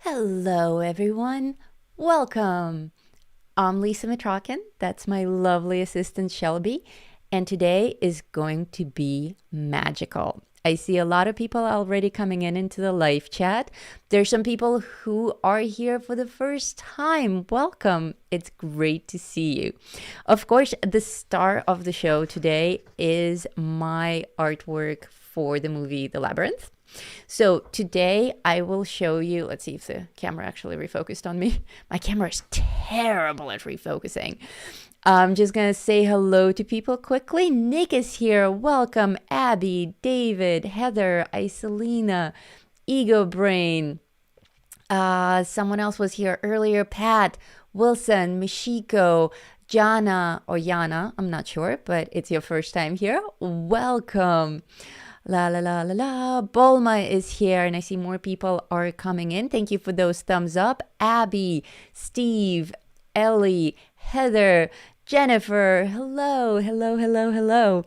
Hello, everyone. Welcome. I'm Lisa Mitrakin. That's my lovely assistant, Shelby. And today is going to be magical. I see a lot of people already coming into the live chat. There's some people who are here for the first time. Welcome. It's great to see you. Of course, the star of the show today is my artwork for the movie The Labyrinth. So today I will show you, let's see if the camera actually refocused on me. My camera is terrible at refocusing. I'm just going to say hello to people quickly. Nick is here. Welcome. Abby, David, Heather, Iselina, Ego Brain. Someone else was here earlier. Pat, Wilson, Mishiko, Jana, or Yana. I'm not sure, but it's your first time here. Welcome. La la la la la. Bolma is here, and I see more people are coming in. Thank you for those thumbs up. Abby, Steve, Ellie, Heather, Jennifer. Hello, hello, hello, hello.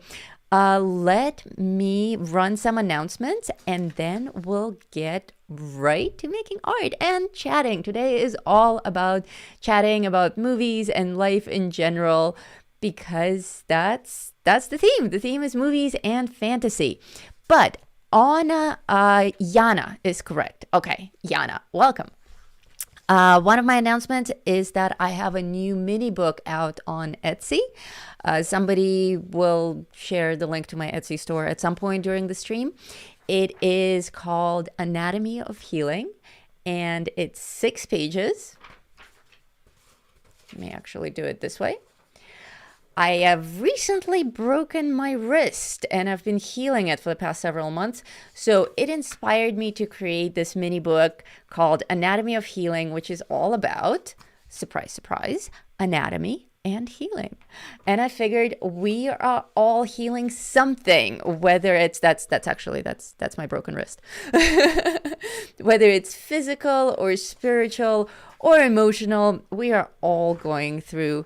Let me run some announcements, and then we'll get right to making art and chatting. Today is all about chatting about movies and life in general, because that's the theme. The theme is movies and fantasy. But Anna, Yana is correct. Okay, Yana, welcome. One of my announcements is that I have a new mini book out on Etsy. Somebody will share the link to my Etsy store at some point during the stream. It is called Anatomy of Healing, and it's 6 pages. Let me actually do it this way. I have recently broken my wrist and I've been healing it for the past several months. So it inspired me to create this mini book called Anatomy of Healing, which is all about, surprise, surprise, anatomy and healing. And I figured we are all healing something, whether it's, that's my broken wrist. Whether it's physical or spiritual or emotional, we are all going through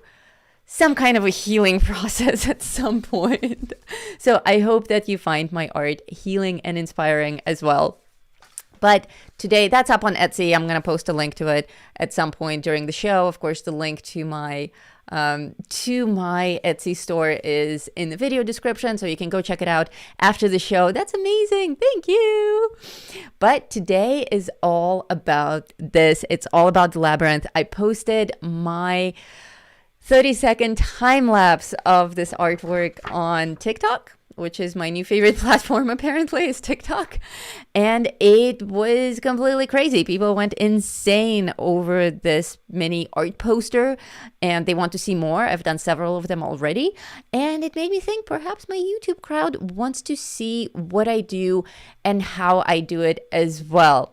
some kind of a healing process at some point. So I hope that you find my art healing and inspiring as well. But today, that's up on Etsy. I'm going to post a link to it at some point during the show. Of course, the link to my Etsy store is in the video description, so you can go check it out after the show. That's amazing. Thank you. But today is all about this. It's all about the Labyrinth. I posted my 30-second time lapse of this artwork on TikTok, which is my new favorite platform apparently, is TikTok. And it was completely crazy. People went insane over this mini art poster and they want to see more. I've done several of them already. And it made me think perhaps my YouTube crowd wants to see what I do and how I do it as well.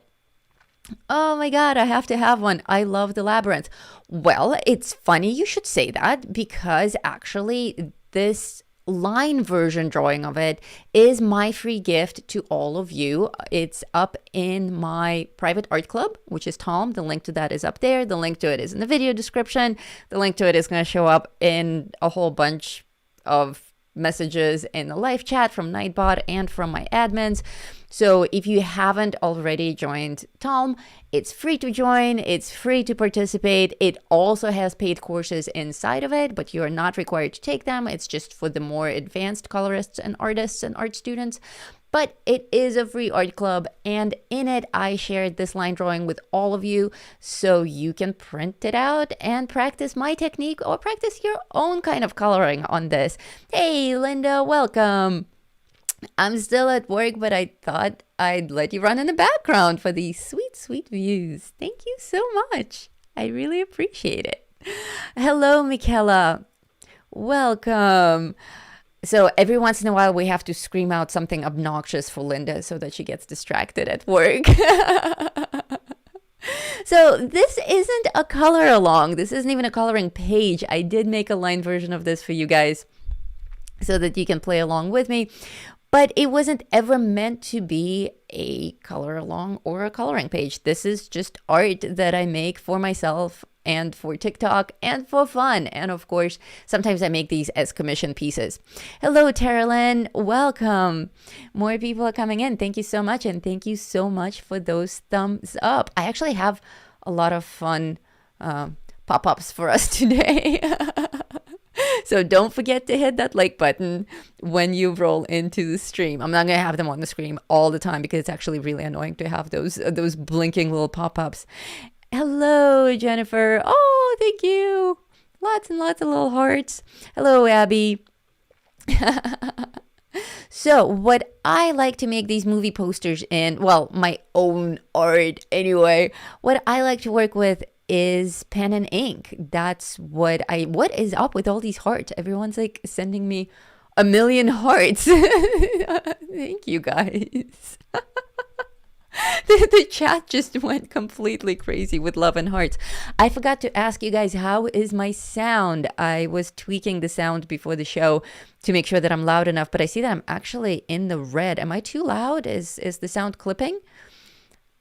Oh my God, I have to have one. I love the Labyrinth. Well, it's funny you should say that, because actually this line version drawing of it is my free gift to all of you. It's up in my private art club, which is Tom. The link to that is up there. The link to it is in the video description. The link to it is going to show up in a whole bunch of messages in the live chat from Nightbot and from my admins. So if you haven't already joined Tom, it's free to join, it's free to participate. It also has paid courses inside of it, but you are not required to take them. It's just for the more advanced colorists and artists and art students. But it is a free art club, and in it I shared this line drawing with all of you, so you can print it out and practice my technique or practice your own kind of coloring on this. Hey Linda, welcome. I'm still at work, but I thought I'd let you run in the background for these sweet, sweet views. Thank you so much. I really appreciate it. Hello, Michaela. Welcome. So every once in a while, we have to scream out something obnoxious for Linda so that she gets distracted at work. So this isn't a color along. This isn't even a coloring page. I did make a line version of this for you guys so that you can play along with me. But it wasn't ever meant to be a color along or a coloring page. This is just art that I make for myself and for TikTok and for fun. And of course, sometimes I make these as commission pieces. Hello, Terralyn. Welcome. More people are coming in. Thank you so much. And thank you so much for those thumbs up. I actually have a lot of fun pop-ups for us today. So don't forget to hit that like button when you roll into the stream. I'm not going to have them on the screen all the time because it's actually really annoying to have those blinking little pop-ups. Hello, Jennifer. Oh, thank you. Lots and lots of little hearts. Hello, Abby. So what I like to make these movie posters in, well, my own art anyway, what I like to work with is pen and ink. That's what is up with all these hearts? Everyone's like sending me a million hearts. Thank you guys. The chat just went completely crazy with love and hearts. I forgot to ask you guys, how is my sound? I was tweaking the sound before the show to make sure that I'm loud enough, but I see that I'm actually in the red. Am I too loud? Is the sound clipping?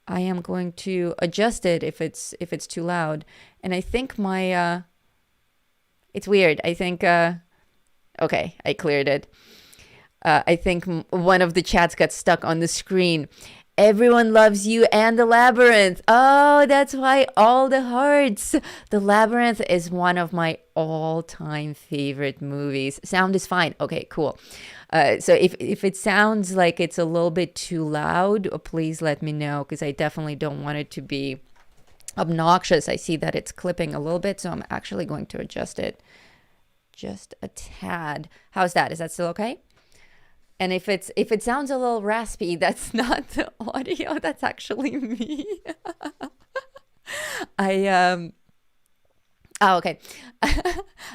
I am going to adjust it if it's too loud. And I think my it's weird. I think okay, I cleared it. I think one of the chats got stuck on the screen. Everyone loves you and the Labyrinth. Oh, that's why all the hearts. The Labyrinth is one of my all-time favorite movies. Sound is fine. Okay, cool. So if it sounds like it's a little bit too loud, please let me know, because I definitely don't want it to be obnoxious. I see that it's clipping a little bit, so I'm actually going to adjust it just a tad. How's that? Is that still okay? And if it sounds a little raspy, that's not the audio. That's actually me. Oh, okay.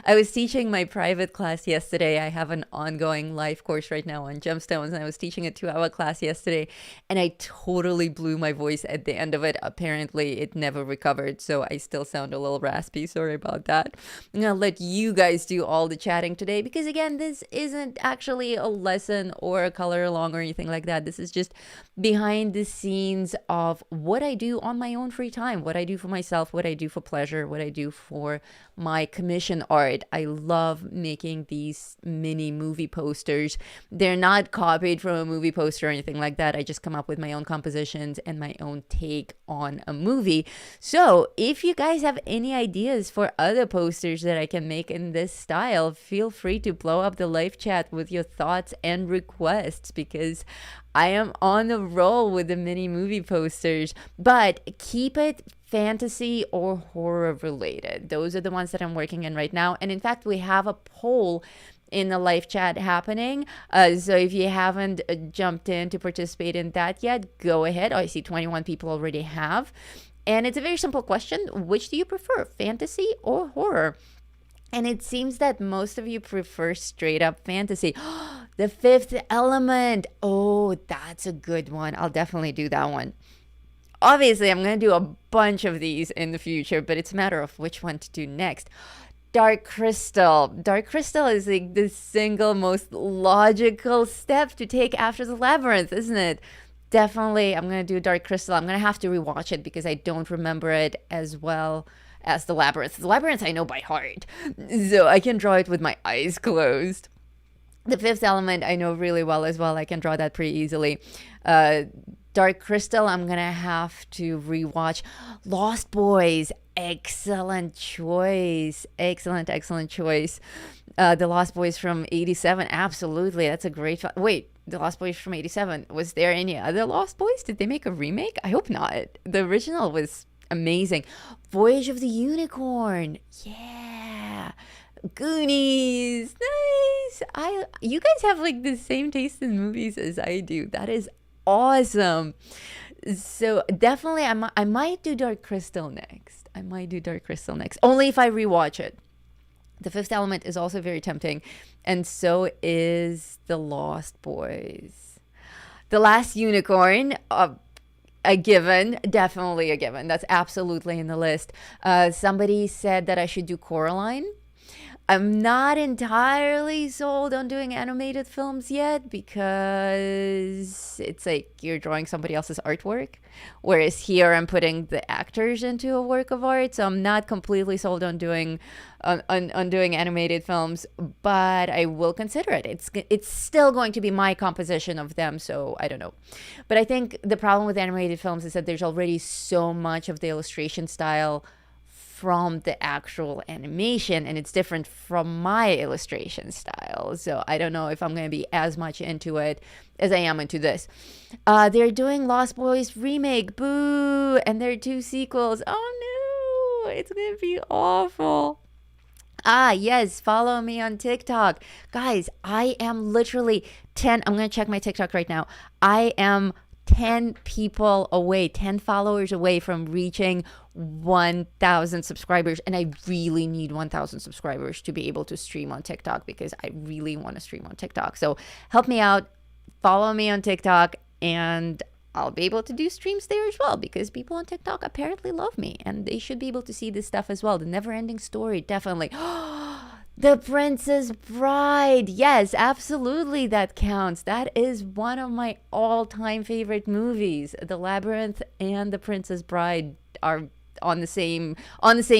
I was teaching my private class yesterday. I have an ongoing life course right now on gemstones, and I was teaching a 2-hour class yesterday, and I totally blew my voice at the end of it. Apparently, it never recovered, so I still sound a little raspy. Sorry about that. I'm going to let you guys do all the chatting today because, again, this isn't actually a lesson or a color along or anything like that. This is just behind the scenes of what I do on my own free time, what I do for myself, what I do for pleasure, what I do for my commission art. I love making these mini movie posters. They're not copied from a movie poster or anything like that. I just come up with my own compositions and my own take on a movie. So if you guys have any ideas for other posters that I can make in this style, feel free to blow up the live chat with your thoughts and requests, because I am on the roll with the mini movie posters, but keep it fantasy or horror related. Those are the ones that I'm working in right now. And in fact, we have a poll in the live chat happening. So if you haven't jumped in to participate in that yet, go ahead. Oh, I see 21 people already have. And it's a very simple question. Which do you prefer, fantasy or horror? And it seems that most of you prefer straight up fantasy. The Fifth Element. Oh, that's a good one. I'll definitely do that one. Obviously, I'm going to do a bunch of these in the future, but it's a matter of which one to do next. Dark Crystal. Dark Crystal is like the single most logical step to take after the Labyrinth, isn't it? Definitely, I'm going to do Dark Crystal. I'm going to have to rewatch it because I don't remember it as well as the Labyrinth. The Labyrinth I know by heart, so I can draw it with my eyes closed. The Fifth Element I know really well as well. I can draw that pretty easily. Dark Crystal, I'm going to have to rewatch. Lost Boys, excellent choice. Excellent choice. The Lost Boys from 87, absolutely. That's a great... Wait, The Lost Boys from 87. Was there any other Lost Boys? Did they make a remake? I hope not. The original was amazing. Voyage of the Unicorn. Yeah. Goonies. Nice. You guys have like the same taste in movies as I do. That is awesome. So definitely I might do Dark Crystal next. Only if I rewatch it. The Fifth Element is also very tempting, and so is The Lost Boys. The Last Unicorn, a given, definitely a given. That's absolutely in the list. Somebody said that I should do Coraline. I'm not entirely sold on doing animated films yet because it's like you're drawing somebody else's artwork. Whereas here I'm putting the actors into a work of art. So I'm not completely sold on doing on doing animated films, but I will consider it. It's still going to be my composition of them, so I don't know. But I think the problem with animated films is that there's already so much of the illustration style from the actual animation, and it's different from my illustration style. So I don't know if I'm going to be as much into it as I am into this. They're doing Lost Boys remake, boo, and there are 2 sequels. Oh no, it's going to be awful. Yes, follow me on TikTok. Guys, I am literally 10. I'm going to check my TikTok right now. I am 10 people away, 10 followers away from reaching 1,000 subscribers. And I really need 1,000 subscribers to be able to stream on TikTok because I really want to stream on TikTok. So help me out, follow me on TikTok, and I'll be able to do streams there as well because people on TikTok apparently love me and they should be able to see this stuff as well. The Never Ending Story, definitely. The Princess Bride. Yes, absolutely, that counts. That is one of my all-time favorite movies. The Labyrinth and The Princess Bride are on the same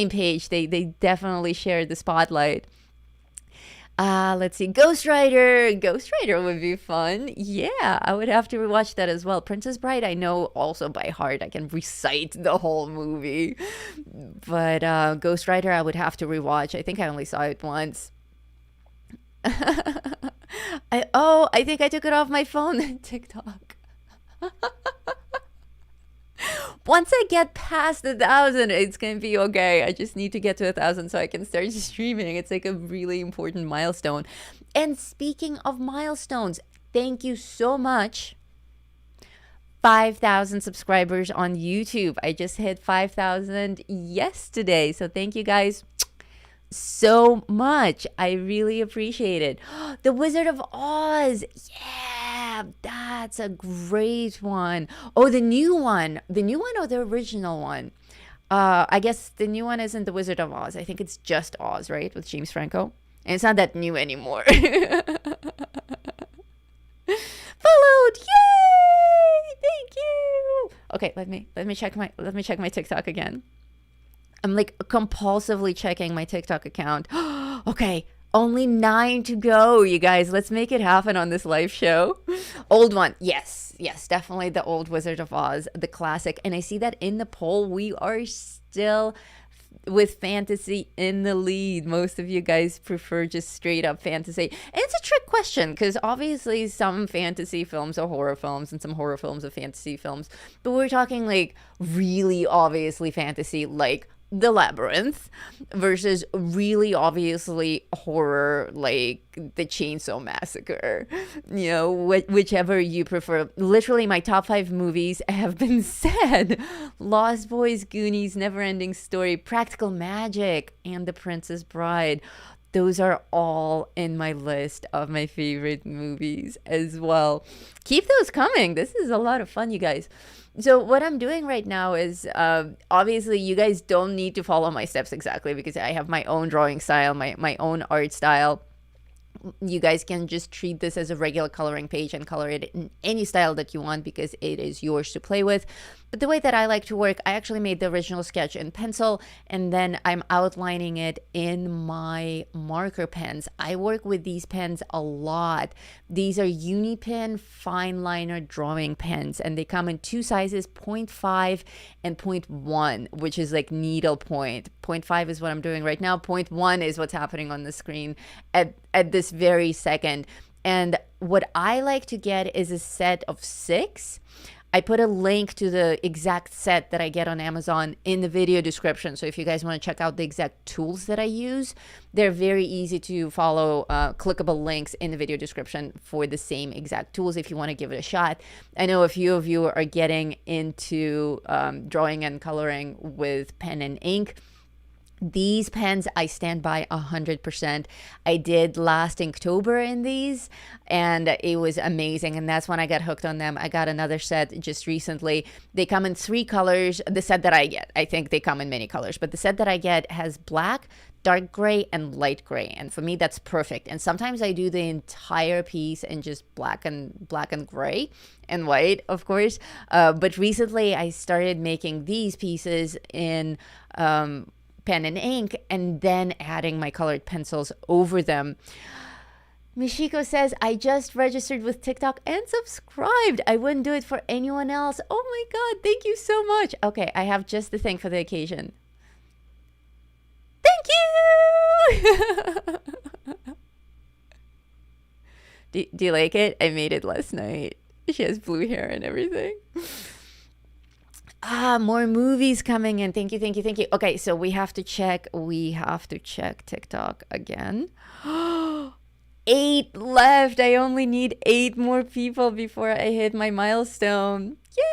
page. They definitely share the spotlight. Let's see. Ghost Rider. Ghost Rider would be fun. Yeah, I would have to rewatch that as well. Princess Bride, I know also by heart. I can recite the whole movie. But Ghost Rider, I would have to rewatch. I think I only saw it once. I think I took it off my phone. TikTok. Once I get past 1,000, it's gonna be okay. I just need to get to 1,000 so I can start streaming. It's like a really important milestone. And speaking of milestones, thank you so much. 5,000 subscribers on YouTube. I just hit 5,000 yesterday. So thank you guys so much. I really appreciate it. The Wizard of Oz. Yeah, that's a great one. Oh, the new one or the original one? I guess the new one isn't The Wizard of Oz. I think it's just Oz, right? With James Franco. And it's not that new anymore. Followed. Yay! Thank you. Okay, let me check my TikTok again. I'm like compulsively checking my TikTok account. Okay, only 9 to go, you guys. Let's make it happen on this live show. Old one. Yes, definitely the old Wizard of Oz, the classic. And I see that in the poll, we are still with fantasy in the lead. Most of you guys prefer just straight up fantasy. And it's a trick question because obviously some fantasy films are horror films and some horror films are fantasy films. But we're talking like really obviously fantasy, like The Labyrinth, versus really obviously horror like The Chainsaw Massacre. You know, whichever you prefer. Literally my top 5 movies have been said: Lost Boys, Goonies, Never Ending Story, Practical Magic, and The Princess Bride. Those are all in my list of my favorite movies as well. Keep those coming. This is a lot of fun, you guys. So what I'm doing right now is, obviously you guys don't need to follow my steps exactly because I have my own drawing style, my own art style. You guys can just treat this as a regular coloring page and color it in any style that you want because it is yours to play with. But the way that I like to work, I actually made the original sketch in pencil and then I'm outlining it in my marker pens. I work with these pens a lot. These are Unipin Fineliner drawing pens and they come in 2 sizes, 0.5 and 0.1, which is like needle point. 0.5 is what I'm doing right now. 0.1 is what's happening on the screen at this very second. And what I like to get is a set of 6. I put a link to the exact set that I get on Amazon in the video description. So if you guys want to check out the exact tools that I use, they're very easy to follow, clickable links in the video description for the same exact tools if you want to give it a shot. I know a few of you are getting into drawing and coloring with pen and ink. These pens I stand by 100%. I did last October in these, and it was amazing, and that's when I got hooked on them. I got another set just recently. They come in 3 colors. The set that I get, I think they come in many colors, but the set that I get has black, dark gray, and light gray, and for me that's perfect. And sometimes I do the entire piece in just black and gray and white, of course, but recently I started making these pieces in pen and ink, and then adding my colored pencils over them. Mishiko says, I just registered with TikTok and subscribed. I wouldn't do it for anyone else. Oh my God, thank you so much. Okay, I have just the thing for the occasion. Thank you! do you like it? I made it last night. She has blue hair and everything. More movies coming in. Thank you. Okay, so we have to check TikTok again. 8 left. I only need 8 more people before I hit my milestone. Yay!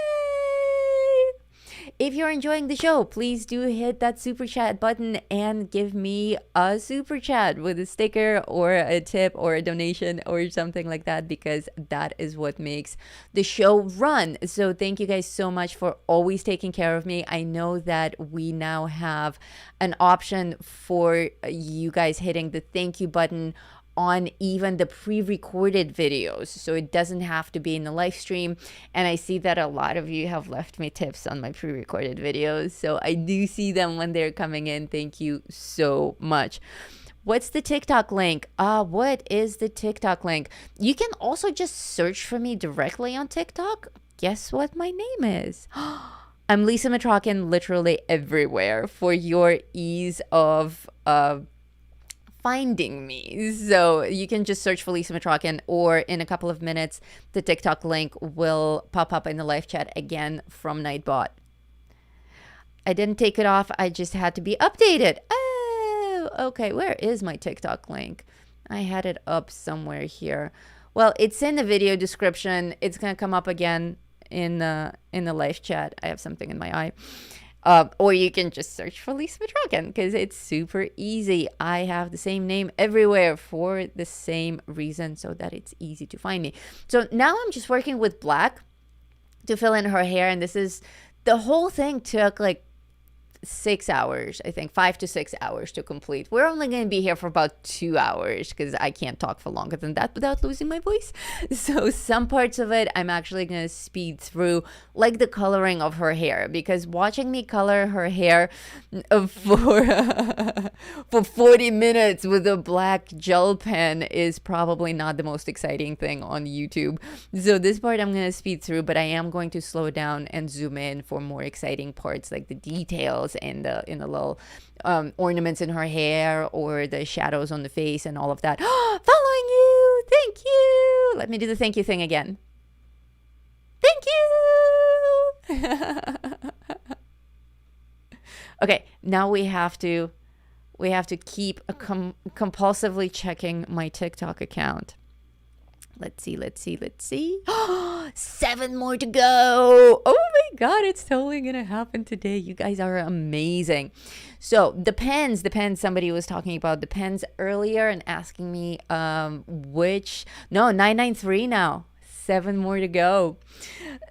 If you're enjoying the show, please do hit that super chat button and give me a super chat with a sticker or a tip or a donation or something like that, because that is what makes the show run. So thank you guys so much for always taking care of me. I know that we now have an option for you guys hitting the thank you button on even the pre-recorded videos, so it doesn't have to be in the live stream. And I see that a lot of you have left me tips on my pre-recorded videos, so I do see them when they're coming in. Thank you so much. What's the TikTok link? What is the TikTok link? You can also just search for me directly on TikTok. Guess what my name is? I'm Lisa Matrakin, literally everywhere for your ease of finding me. So you can just search for Lisa Matrakin, or in a couple of minutes, the TikTok link will pop up in the live chat again from Nightbot. I didn't take it off. I just had to be updated. Oh, okay. Where is my TikTok link? I had it up somewhere here. Well, it's in the video description. It's going to come up again in the live chat. I have something in my eye. Or you can just search for Lisa Matrakin, because it's super easy. I have the same name everywhere for the same reason, so that it's easy to find me. So now I'm just working with black to fill in her hair, and the whole thing took like 6 hours, I think 5 to 6 hours to complete. We're only going to be here for about 2 hours, because I can't talk for longer than that without losing my voice. So some parts of it I'm actually going to speed through, like the coloring of her hair, because watching me color her hair for 40 minutes with a black gel pen is probably not the most exciting thing on YouTube. So this part I'm going to speed through, but I am going to slow down and zoom in for more exciting parts, like the details and the little ornaments in her hair, or the shadows on the face and all of that. Following you, thank you. Let me do the thank you thing again. Thank you. Okay, now we have to keep compulsively checking my TikTok account. Let's see. 7 more to go. Oh my God, it's totally gonna happen today. You guys are amazing. So the pens, somebody was talking about the pens earlier and asking me 993 now. 7 more to go.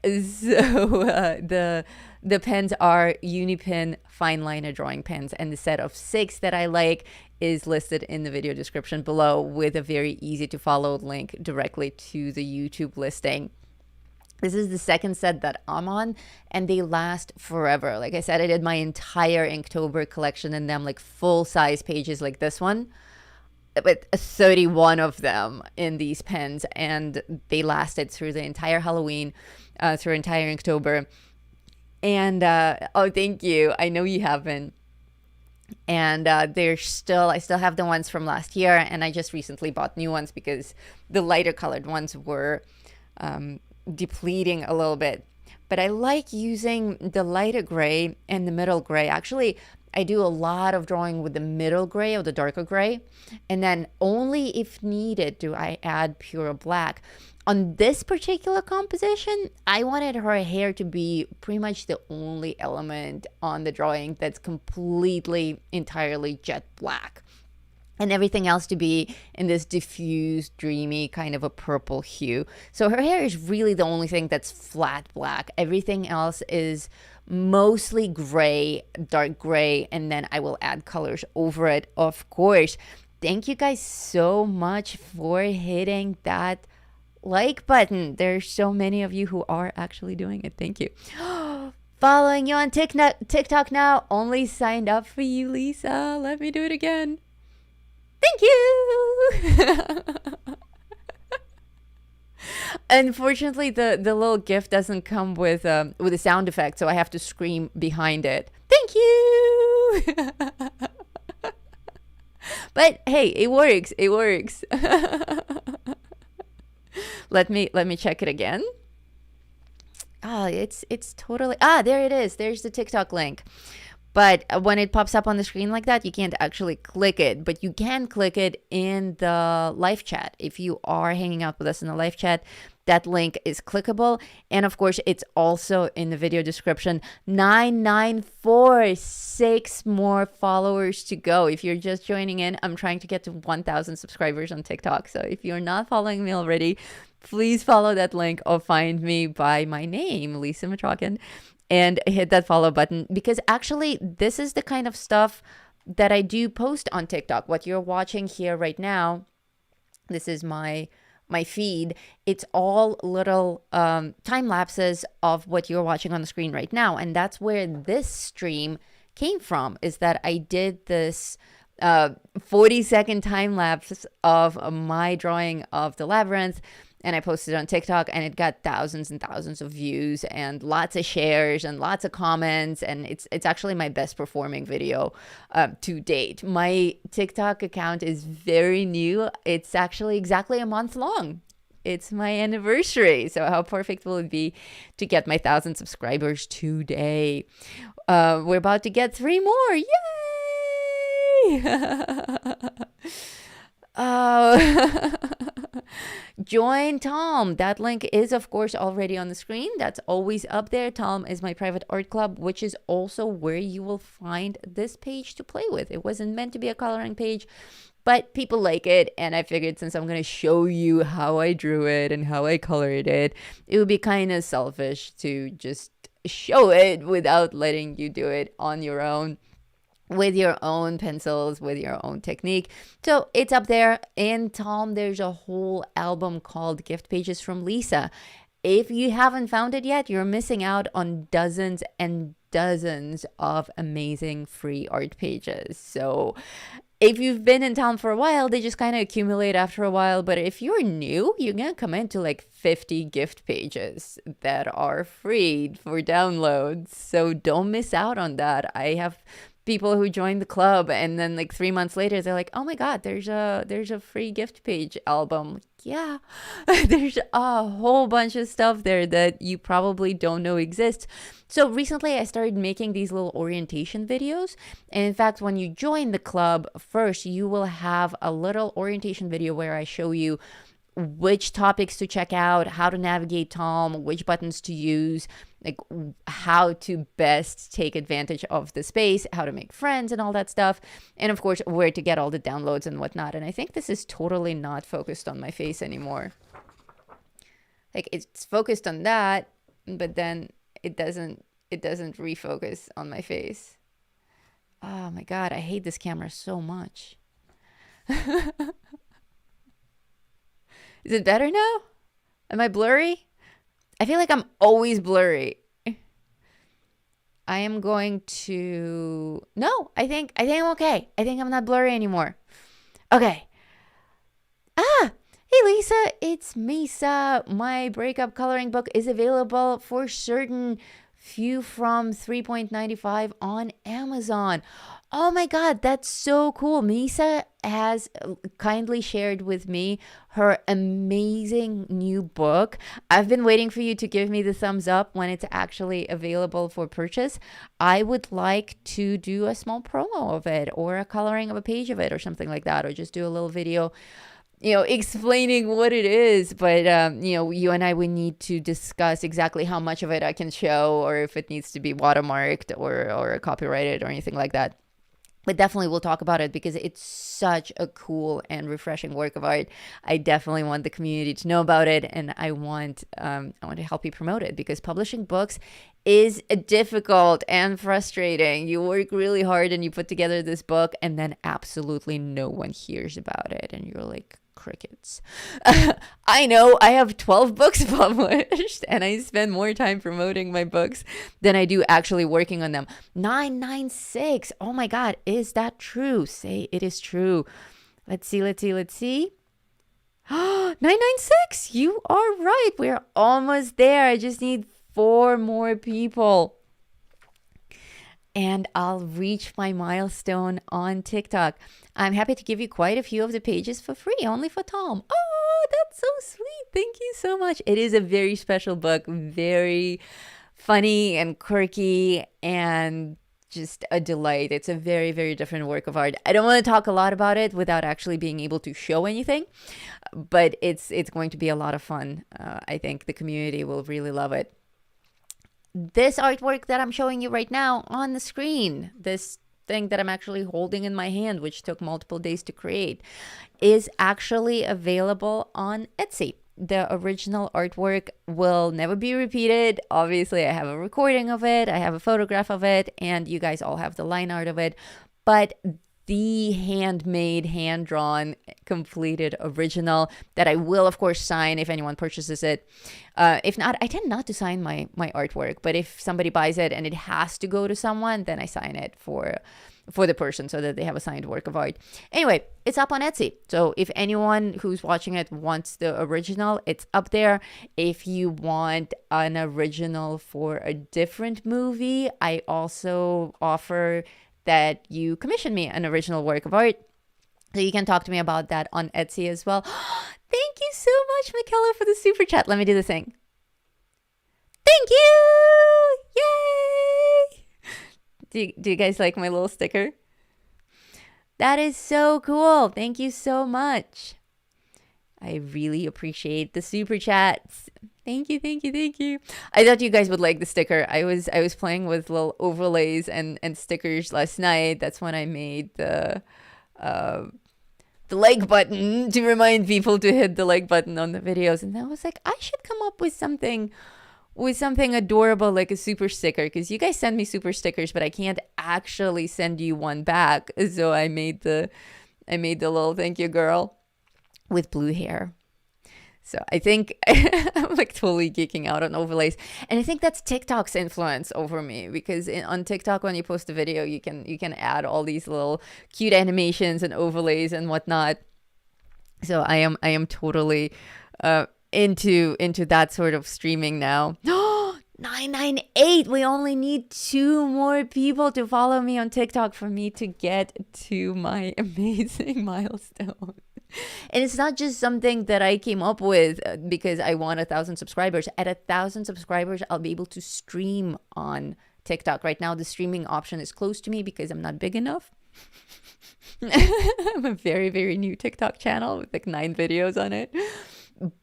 So the pens are Unipin Fineliner drawing pens, and the set of 6 that I like is listed in the video description below, with a very easy to follow link directly to the YouTube listing. This is the second set that I'm on, and they last forever. Like I said, I did my entire Inktober collection in them, like full-size pages like this one, with 31 of them in these pens, and they lasted through the entire Halloween, through entire Inktober. And oh, thank you. I know you haven't. And I still have the ones from last year, and I just recently bought new ones because the lighter colored ones were depleting a little bit. But I like using the lighter gray and the middle gray. Actually, I do a lot of drawing with the middle gray or the darker gray. And then only if needed do I add pure black. On this particular composition, I wanted her hair to be pretty much the only element on the drawing that's completely, entirely jet black. And everything else to be in this diffused, dreamy kind of a purple hue. So her hair is really the only thing that's flat black. Everything else is mostly gray, dark gray, and then I will add colors over it, of course. Thank you guys so much for hitting that like button. There's so many of you who are actually doing it. Thank you. Following you on TikTok now. Only signed up for you, Lisa. Let me do it again. Thank you. Unfortunately, the little GIF doesn't come with a sound effect, so I have to scream behind it. Thank you. But hey, it works. It works. Let me check it again. It's totally there it is. There's the TikTok link. But when it pops up on the screen like that, you can't actually click it, but you can click it in the live chat. If you are hanging out with us in the live chat, that link is clickable. And of course, it's also in the video description. 994, 6 more followers to go. If you're just joining in, I'm trying to get to 1,000 subscribers on TikTok. So if you're not following me already, please follow that link or find me by my name, Lisa Matrakin, and hit that follow button, because actually this is the kind of stuff that I do post on TikTok. What you're watching here right now, this is my feed. It's all little time lapses of what you're watching on the screen right now. And that's where this stream came from, is that I did this 40-second time lapse of my drawing of the Labyrinth, and I posted it on TikTok, and it got thousands and thousands of views and lots of shares and lots of comments. And it's actually my best performing video to date. My TikTok account is very new. It's actually exactly a month long. It's my anniversary. So how perfect will it be to get my 1,000 subscribers today? We're about to get 3 more. Yay! Join Tom. That link is, of course, already on the screen. That's always up there. Tom is my private art club, which is also where you will find this page to play with. It wasn't meant to be a coloring page, but people like it, and I figured since I'm going to show you how I drew it and how I colored it, it would be kind of selfish to just show it without letting you do it on your own, with your own pencils, with your own technique. So it's up there. In Tom, there's a whole album called Gift Pages from Lisa. If you haven't found it yet, you're missing out on dozens and dozens of amazing free art pages. So if you've been in town for a while, they just kind of accumulate after a while. But if you're new, you're going to come into like 50 gift pages that are free for downloads. So don't miss out on that. I have people who join the club, and then like 3 months later they're like, oh my god, there's a free gift page album. Yeah. There's a whole bunch of stuff there that you probably don't know exists. So recently I started making these little orientation videos, and in fact when you join the club first, you will have a little orientation video where I show you which topics to check out, how to navigate Tom, which buttons to use, like how to best take advantage of the space, how to make friends and all that stuff, and of course where to get all the downloads and whatnot. And I think this is totally not focused on my face anymore. Like it's focused on that, but then it doesn't refocus on my face. Oh my god, I hate this camera so much. Is it better now? Am I blurry? I feel like I'm always blurry. I am going to... No, I think I'm okay. I think I'm not blurry anymore. Okay. Hey Lisa, it's Misa. My breakup coloring book is available for certain few from 3.95 on Amazon. Oh my God, that's so cool. Misa has kindly shared with me her amazing new book. I've been waiting for you to give me the thumbs up when it's actually available for purchase. I would like to do a small promo of it, or a coloring of a page of it, or something like that, or just do a little video, explaining what it is. But, you and I, we need to discuss exactly how much of it I can show, or if it needs to be watermarked or copyrighted or anything like that. But definitely we'll talk about it, because it's such a cool and refreshing work of art. I definitely want the community to know about it, and I want to help you promote it, because publishing books is difficult and frustrating. You work really hard and you put together this book, and then absolutely no one hears about it, and you're like, crickets. I know I have 12 books published, and I spend more time promoting my books than I do actually working on them. 996. Oh my God, is that true? Say it is true. Let's see. 996. You are right. We're almost there. I just need 4 more people, and I'll reach my milestone on TikTok. I'm happy to give you quite a few of the pages for free, only for Tom. Oh, that's so sweet. Thank you so much. It is a very special book, very funny and quirky, and just a delight. It's a very, very different work of art. I don't want to talk a lot about it without actually being able to show anything, but it's going to be a lot of fun. I think the community will really love it. This artwork that I'm showing you right now on the screen, this thing that I'm actually holding in my hand, which took multiple days to create, is actually available on Etsy. The original artwork will never be repeated. Obviously, I have a recording of it, I have a photograph of it, and you guys all have the line art of it. But the handmade, hand-drawn, completed original that I will, of course, sign if anyone purchases it. If not, I tend not to sign my artwork, but if somebody buys it and it has to go to someone, then I sign it for the person, so that they have a signed work of art. Anyway, it's up on Etsy. So if anyone who's watching it wants the original, it's up there. If you want an original for a different movie, I also offer that you commission me an original work of art. So you can talk to me about that on Etsy as well. Thank you so much, Michaela, for the super chat. Let me do the thing. Thank you! Yay! Do you guys like my little sticker? That is so cool. Thank you so much. I really appreciate the super chats. Thank you. I thought you guys would like the sticker. I was playing with little overlays and stickers last night. That's when I made the like button to remind people to hit the like button on the videos. And I was like, I should come up with something adorable, like a super sticker, because you guys send me super stickers, but I can't actually send you one back. So I made the little thank you girl with blue hair. So I think I'm like totally geeking out on overlays. And I think that's TikTok's influence over me, because on TikTok, when you post a video, you can add all these little cute animations and overlays and whatnot. So I am totally into that sort of streaming now. 998. We only need 2 more people to follow me on TikTok for me to get to my amazing milestone. And it's not just something that I came up with because I want 1,000 subscribers. At 1,000 subscribers, I'll be able to stream on TikTok. Right now, the streaming option is closed to me because I'm not big enough. I'm a very, very new TikTok channel with like 9 videos on it.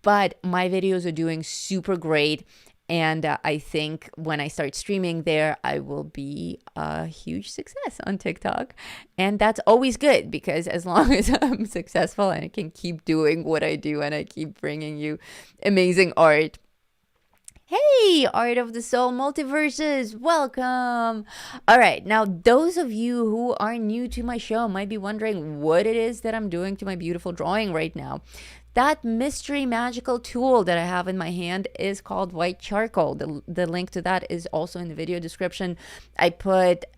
But my videos are doing super great. And I think when I start streaming there, I will be a huge success on TikTok. And that's always good, because as long as I'm successful and I can keep doing what I do and I keep bringing you amazing art. Hey, Art of the Soul Multiverses, welcome. All right, now those of you who are new to my show might be wondering what it is that I'm doing to my beautiful drawing right now. That mystery magical tool that I have in my hand is called white charcoal. The link to that is also in the video description. I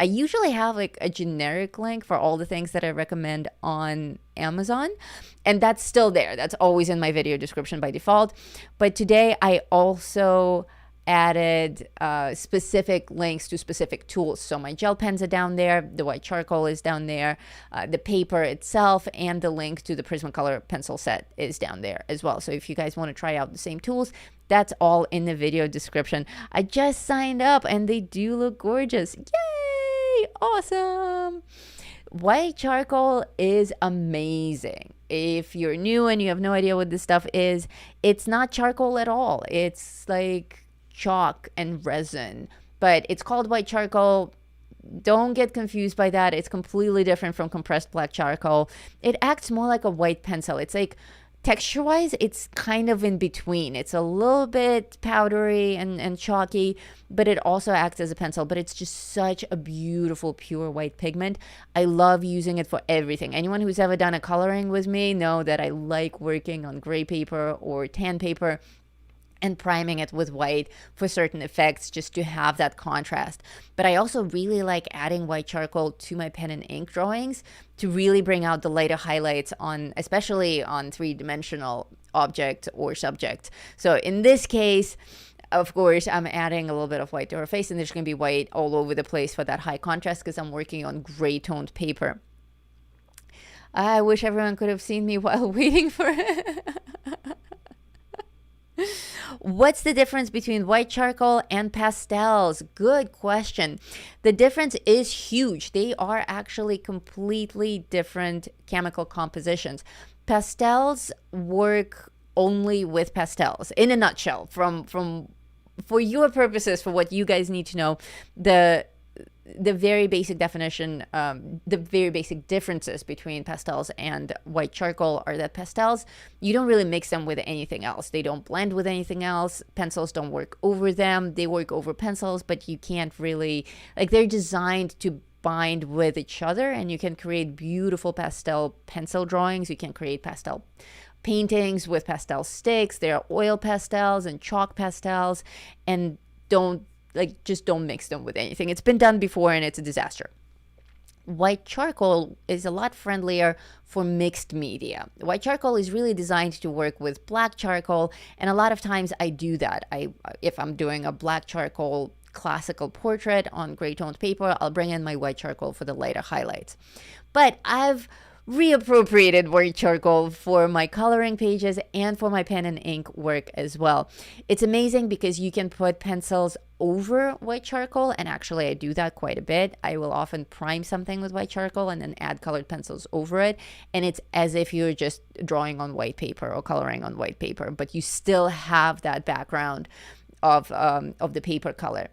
usually have like a generic link for all the things that I recommend on Amazon, and that's still there. That's always in my video description by default. But today I also added specific links to specific tools. So my gel pens are down there, the white charcoal is down there, the paper itself, and the link to the Prismacolor pencil set is down there as well. So if you guys want to try out the same tools, that's all in the video description. I just signed up and they do look gorgeous. Yay! Awesome! White charcoal is amazing. If you're new and you have no idea what this stuff is, it's not charcoal at all. It's like chalk and resin, but it's called white charcoal. Don't get confused by that. It's completely different from compressed black charcoal. It acts more like a white pencil. It's like, texture-wise, it's kind of in between. It's a little bit powdery and chalky, but it also acts as a pencil. But it's just such a beautiful, pure white pigment. I love using it for everything. Anyone who's ever done a coloring with me know that I like working on gray paper or tan paper and priming it with white for certain effects, just to have that contrast. But I also really like adding white charcoal to my pen and ink drawings to really bring out the lighter highlights on, especially on three-dimensional object or subject. So in this case, of course, I'm adding a little bit of white to her face, and there's going to be white all over the place for that high contrast because I'm working on gray toned paper. I wish everyone could have seen me while waiting for it. What's the difference between white charcoal and pastels? Good question. The difference is huge. They are actually completely different chemical compositions. Pastels work only with pastels. In a nutshell, for your purposes, for what you guys need to know, the very basic definition, the very basic differences between pastels and white charcoal are that pastels, you don't really mix them with anything else. They don't blend with anything else. Pencils don't work over them. They work over pencils, but you can't really, like, they're designed to bind with each other, and you can create beautiful pastel pencil drawings. You can create pastel paintings with pastel sticks. There are oil pastels and chalk pastels, and just don't mix them with anything. It's been done before and it's a disaster. White charcoal is a lot friendlier for mixed media. White charcoal is really designed to work with black charcoal, and a lot of times I do that. If I'm doing a black charcoal classical portrait on gray toned paper, I'll bring in my white charcoal for the lighter highlights. But I've reappropriated white charcoal for my coloring pages and for my pen and ink work as well. It's amazing because you can put pencils over white charcoal, and actually I do that quite a bit. I will often prime something with white charcoal and then add colored pencils over it, and it's as if you're just drawing on white paper or coloring on white paper, but you still have that background of the paper color.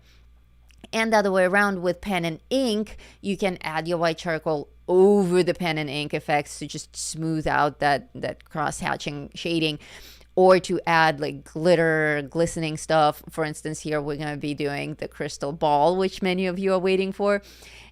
And the other way around with pen and ink, you can add your white charcoal over the pen and ink effects to just smooth out that cross-hatching shading, or to add like glitter, glistening stuff. For instance, here we're going to be doing the crystal ball, which many of you are waiting for.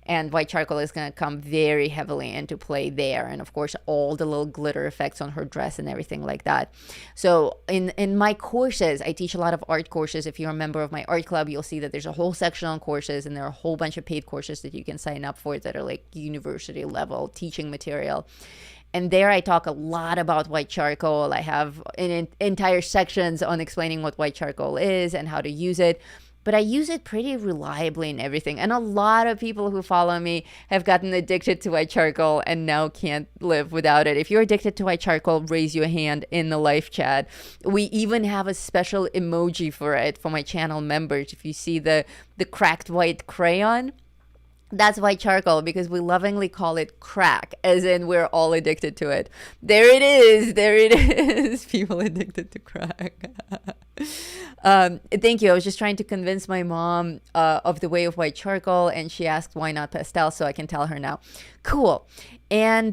And white charcoal is going to come very heavily into play there. And of course, all the little glitter effects on her dress and everything like that. So in my courses, I teach a lot of art courses. If you're a member of my art club, you'll see that there's a whole section on courses, and there are a whole bunch of paid courses that you can sign up for that are like university level teaching material. And there I talk a lot about white charcoal. I have entire sections on explaining what white charcoal is and how to use it. But I use it pretty reliably in everything. And a lot of people who follow me have gotten addicted to white charcoal and now can't live without it. If you're addicted to white charcoal, raise your hand in the live chat. We even have a special emoji for it for my channel members. If you see the cracked white crayon, that's white charcoal, because we lovingly call it crack, as in we're all addicted to it. There it is. People addicted to crack. Thank you. I was just trying to convince my mom of the way of white charcoal, and she asked why not pastel, so I can tell her now. Cool. And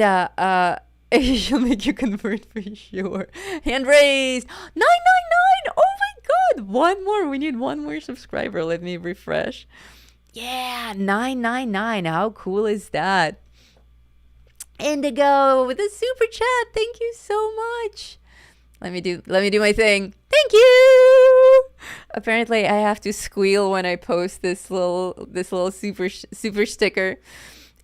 she'll make you convert for sure. Hand raised. 999. Oh my god. One more. We need one more subscriber. Let me refresh. Yeah, 999. How cool is that? Indigo with a super chat. Thank you so much. Let me do my thing. Thank you. Apparently, I have to squeal when I post this little super sticker.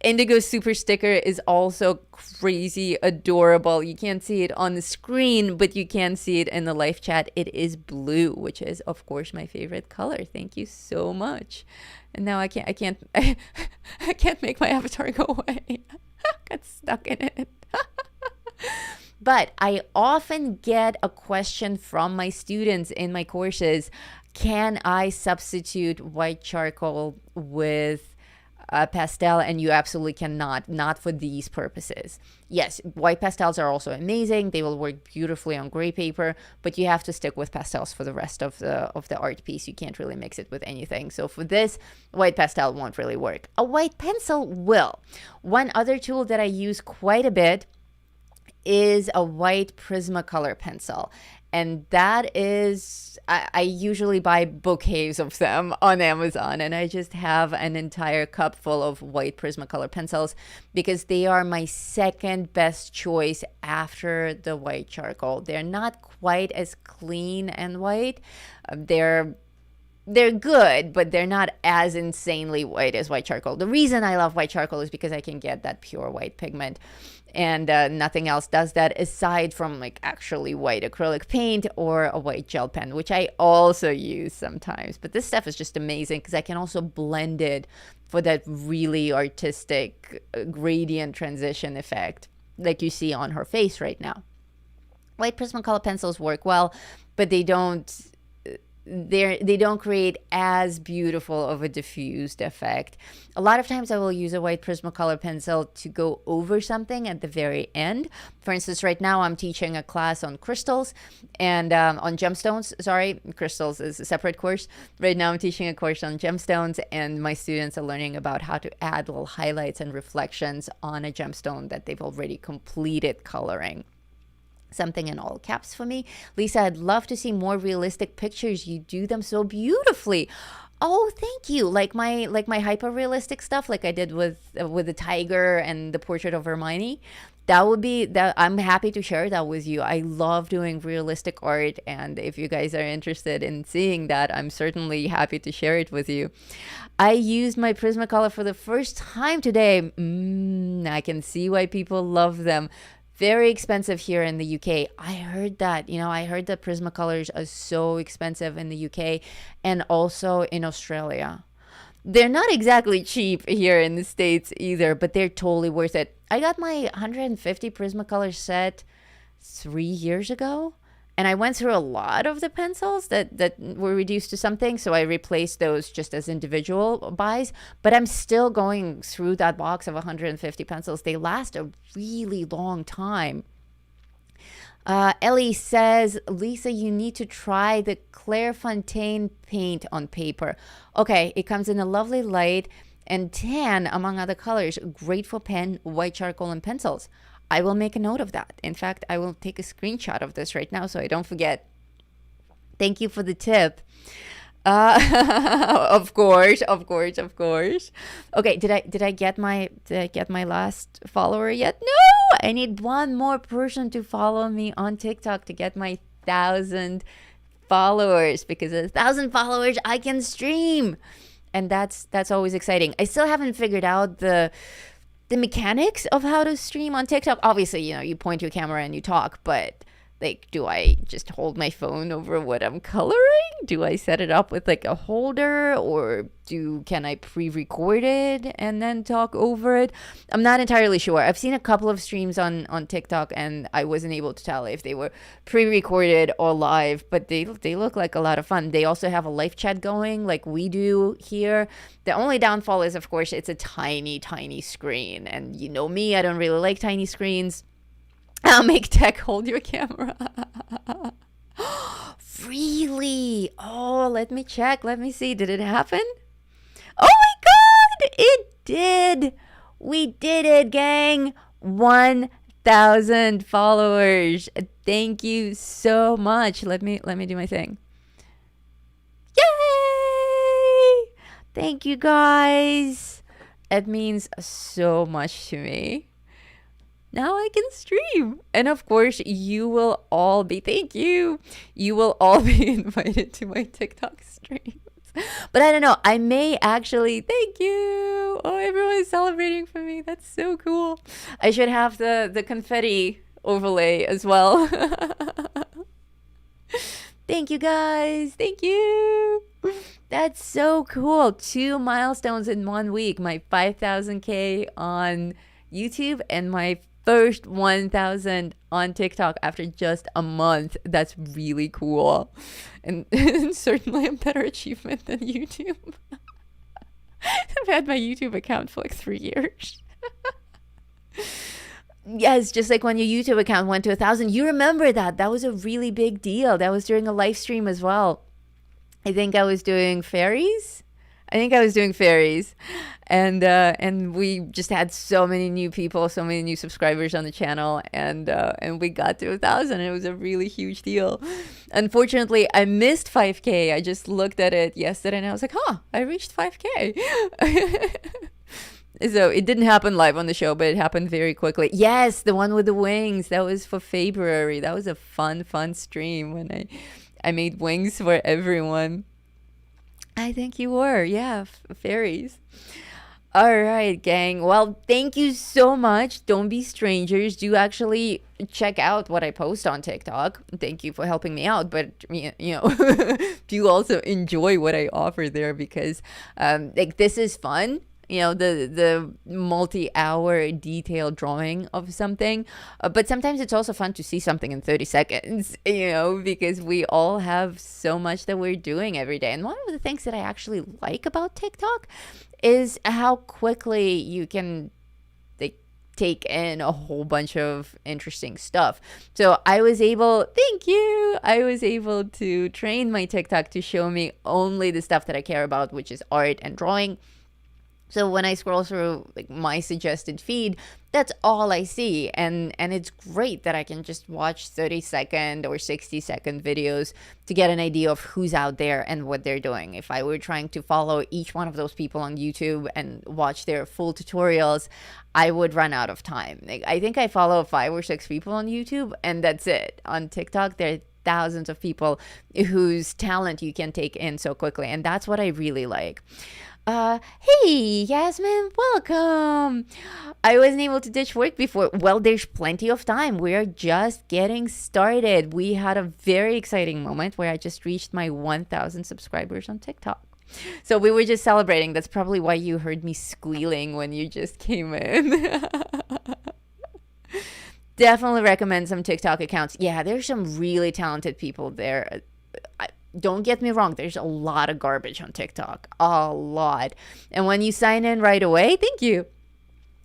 Indigo Super Sticker is also crazy adorable. You can't see it on the screen, but you can see it in the live chat. It is blue, which is of course my favorite color. Thank you so much. And now I can't make my avatar go away. Got stuck in it. But I often get a question from my students in my courses: can I substitute white charcoal with pastel? And you absolutely cannot, not for these purposes. Yes, white pastels are also amazing. They will work beautifully on gray paper, but you have to stick with pastels for the rest of the art piece. You can't really mix it with anything. So for this, white pastel won't really work. A white pencil will. One other tool that I use quite a bit is a white Prismacolor pencil. And that is, I usually buy bouquets of them on Amazon, and I just have an entire cup full of white Prismacolor pencils because they are my second best choice after the white charcoal. They're not quite as clean and white. They're good, but they're not as insanely white as white charcoal. The reason I love white charcoal is because I can get that pure white pigment, and nothing else does that aside from like actually white acrylic paint or a white gel pen, which I also use sometimes. But this stuff is just amazing because I can also blend it for that really artistic gradient transition effect like you see on her face right now. White Prismacolor pencils work well, but they don't create as beautiful of a diffused effect. A lot of times I will use a white Prismacolor pencil to go over something at the very end. For instance, right now I'm teaching a class on crystals and on gemstones. Sorry, crystals is a separate course. Right now I'm teaching a course on gemstones, and my students are learning about how to add little highlights and reflections on a gemstone that they've already completed coloring. Something in all caps for me. Lisa, I'd love to see more realistic pictures. You do them so beautifully. Oh, thank you. Like my hyper realistic stuff, like I did with the tiger and the portrait of Hermione. That would be that. I'm happy to share that with you. I love doing realistic art, and if you guys are interested in seeing that, I'm certainly happy to share it with you. I used my Prismacolor for the first time today. I can see why people love them. Very expensive here in the UK. I heard that Prismacolors are so expensive in the UK and also in Australia. They're not exactly cheap here in the States either, but they're totally worth it. I got my 150 Prismacolor set 3 years ago, and I went through a lot of the pencils that were reduced to something, so I replaced those just as individual buys. But I'm still going through that box of 150 pencils. They last a really long time. Ellie says, Lisa, you need to try the Clairefontaine paint on paper. Okay, it comes in a lovely light and tan, among other colors. Great for pen, white charcoal, and pencils. I will make a note of that. In fact, I will take a screenshot of this right now so I don't forget. Thank you for the tip. Of course. Okay, did I get my last follower yet? No, I need one more person to follow me on TikTok to get my 1,000 followers, because at 1,000 followers I can stream, and that's always exciting. I still haven't figured out the mechanics of how to stream on TikTok. Obviously, you point your camera and you talk, but like, do I just hold my phone over what I'm coloring? Do I set it up with like a holder, or can I pre-record it and then talk over it? I'm not entirely sure. I've seen a couple of streams on TikTok, and I wasn't able to tell if they were pre-recorded or live, but they look like a lot of fun. They also have a live chat going like we do here. The only downfall is, of course, it's a tiny screen, and you know me, I don't really like tiny screens. I'll make tech hold your camera. Really? Oh, let me check. Let me see. Did it happen? Oh my God, it did. We did it, gang. 1,000 followers. Thank you so much. Let me do my thing. Yay! Thank you, guys. It means so much to me. Now I can stream. And of course, you will all be invited to my TikTok streams. But I don't know. I may actually. Thank you. Oh, everyone is celebrating for me. That's so cool. I should have the confetti overlay as well. Thank you guys. Thank you. That's so cool. 2 milestones in 1 week. My 5,000K on YouTube and my first 1,000 on TikTok after just a month. That's really cool. And certainly a better achievement than YouTube. I've had my YouTube account for like 3 years. Yes, just like when your YouTube account went to 1,000. You remember that. That was a really big deal. That was during a live stream as well. I think I was doing fairies. And we just had so many new people, so many new subscribers on the channel, and we got to 1,000. It was a really huge deal. Unfortunately, I missed 5K. I just looked at it yesterday and I was like, I reached 5K. So it didn't happen live on the show, but it happened very quickly. Yes, the one with the wings. That was for February. That was a fun stream when I made wings for everyone. I think you were. Yeah, fairies. All right, gang. Well, thank you so much. Don't be strangers. Do actually check out what I post on TikTok. Thank you for helping me out. But, you know, do also enjoy what I offer there, because like, this is fun. You know, the multi-hour detailed drawing of something. But sometimes it's also fun to see something in 30 seconds, you know, because we all have so much that we're doing every day. And one of the things that I actually like about TikTok is how quickly you can take in a whole bunch of interesting stuff. So I was able to train my TikTok to show me only the stuff that I care about, which is art and drawing. So when I scroll through like my suggested feed, that's all I see. And it's great that I can just watch 30-second or 60-second videos to get an idea of who's out there and what they're doing. If I were trying to follow each one of those people on YouTube and watch their full tutorials, I would run out of time. Like, I think I follow 5 or 6 people on YouTube, and that's it. On TikTok, there are thousands of people whose talent you can take in so quickly. And that's what I really like. Hey, Yasmin, welcome. I wasn't able to ditch work before. Well, there's plenty of time. We're just getting started. We had a very exciting moment where I just reached my 1,000 subscribers on TikTok. So we were just celebrating. That's probably why you heard me squealing when you just came in. Definitely recommend some TikTok accounts. Yeah, there's some really talented people there. Don't get me wrong, there's a lot of garbage on TikTok. A lot. And when you sign in right away, thank you.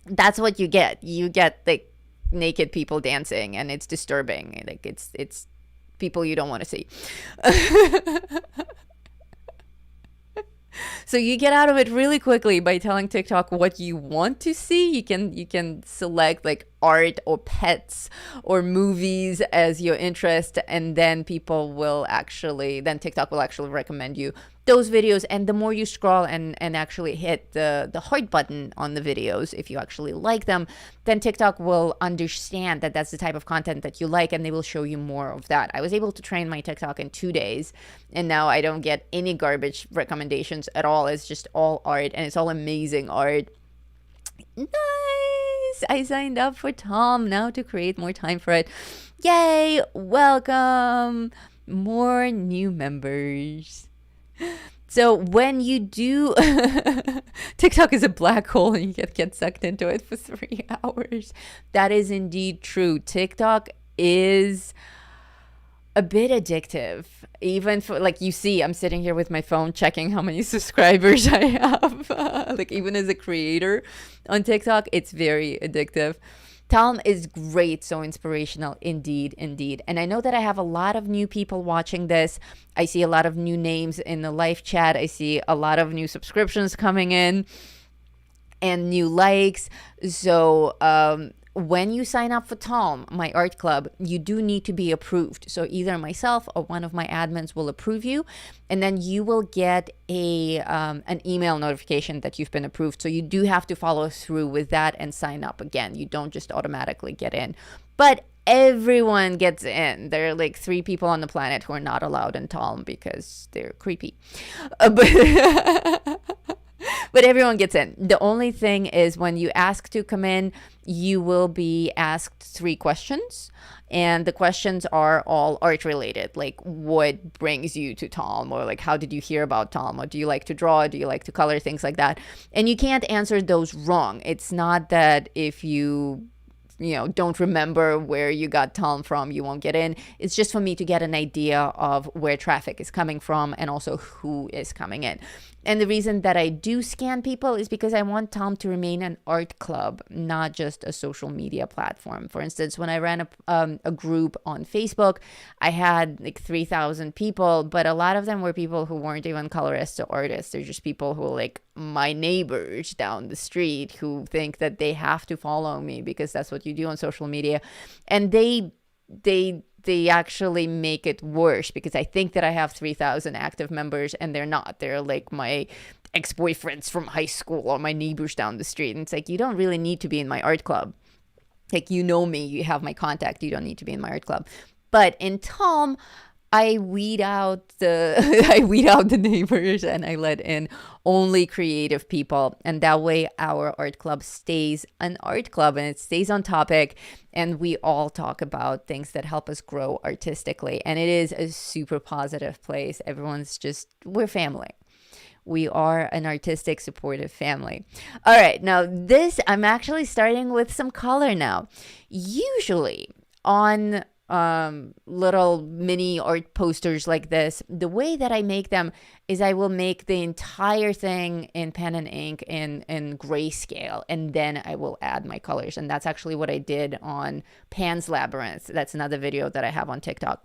That's what you get. You get like naked people dancing, and it's disturbing. Like it's people you don't want to see. So you get out of it really quickly by telling TikTok what you want to see. You can select like art or pets or movies as your interest, and then TikTok will actually recommend you those videos. And the more you scroll and actually hit the heart button on the videos, if you actually like them, then TikTok will understand that that's the type of content that you like, and they will show you more of that. I was able to train my TikTok in 2 days, and now I don't get any garbage recommendations at all. It's just all art, and it's all amazing art. Nice! I signed up for Tom now to create more time for it. Yay! Welcome! More new members. So when you do, TikTok is a black hole and you get sucked into it for 3 hours. That is indeed true. TikTok is a bit addictive. Even for, like, you see, I'm sitting here with my phone checking how many subscribers I have. Like, even as a creator on TikTok, it's very addictive. Tom is great, so inspirational, indeed. And I know that I have a lot of new people watching this. I see a lot of new names in the live chat. I see a lot of new subscriptions coming in and new likes. So when you sign up for Tom, my art club, you do need to be approved. So either myself or one of my admins will approve you, and then you will get an email notification that you've been approved. So you do have to follow through with that and sign up again. You don't just automatically get in. But everyone gets in. There are like 3 people on the planet who are not allowed in Talm because they're creepy. But but everyone gets in. The only thing is when you ask to come in, you will be asked 3 questions. And the questions are all art related, like what brings you to Talm, or like how did you hear about Talm, or do you like to draw, do you like to color, things like that. And you can't answer those wrong. It's not that if you don't remember where you got Talm from, you won't get in. It's just for me to get an idea of where traffic is coming from and also who is coming in. And the reason that I do scan people is because I want Talm to remain an art club, not just a social media platform. For instance, when I ran a group on Facebook, I had like 3,000 people, but a lot of them were people who weren't even colorists or artists. They're just people who are like my neighbors down the street who think that they have to follow me because that's what you do on social media. And they actually make it worse because I think that I have 3,000 active members and they're not. They're like my ex-boyfriends from high school or my neighbors down the street. And it's like, you don't really need to be in my art club. Like, you know me, you have my contact. You don't need to be in my art club. But in Talm, I weed out the neighbors and I let in only creative people, and that way our art club stays an art club and it stays on topic, and we all talk about things that help us grow artistically. And it is a super positive place. We're family. We are an artistic, supportive family. All right, now I'm actually starting with some color now. Usually on little mini art posters like this, the way that I make them is I will make the entire thing in pen and ink in grayscale, and then I will add my colors. And that's actually what I did on Pan's Labyrinth. That's another video that I have on TikTok.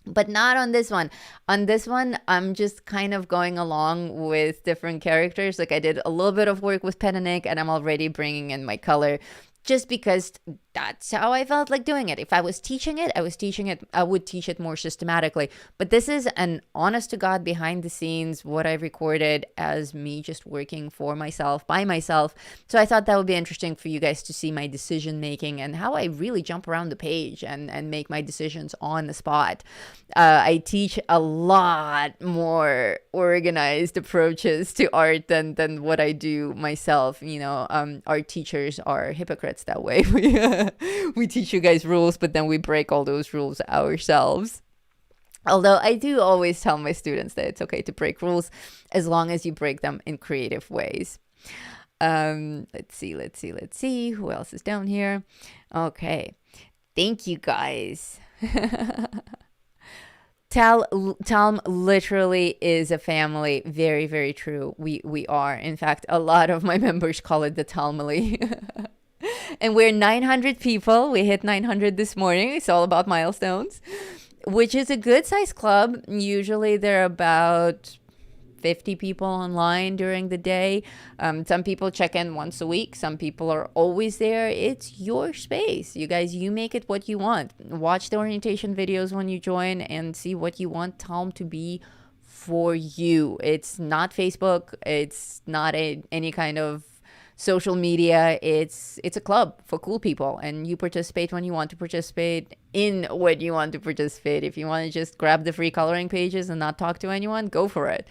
But not on this one. On this one, I'm just kind of going along with different characters. Like, I did a little bit of work with pen and ink, and I'm already bringing in my color just because that's how I felt like doing it. If I was teaching it, I would teach it more systematically. But this is an honest to God behind the scenes, what I recorded as me just working for myself, by myself. So I thought that would be interesting for you guys to see my decision making and how I really jump around the page and make my decisions on the spot. I teach a lot more organized approaches to art than what I do myself. Art teachers are hypocrites that way. We teach you guys rules, but then we break all those rules ourselves. Although I do always tell my students that it's okay to break rules as long as you break them in creative ways. Let's see. Who else is down here? Okay. Thank you, guys. Talm literally is a family. Very, very true. We are. In fact, a lot of my members call it the Talmily. And we're 900 people. We hit 900 this morning. It's all about milestones, which is a good size club. Usually there are about 50 people online during the day. Some people check in once a week. Some people are always there. It's your space. You guys, you make it what you want. Watch the orientation videos when you join and see what you want Talm to be for you. It's not Facebook. It's not any kind of social media. It's a club for cool people, and you participate when you want to participate in what you want to participate. If you want to just grab the free coloring pages and not talk to anyone, go for it.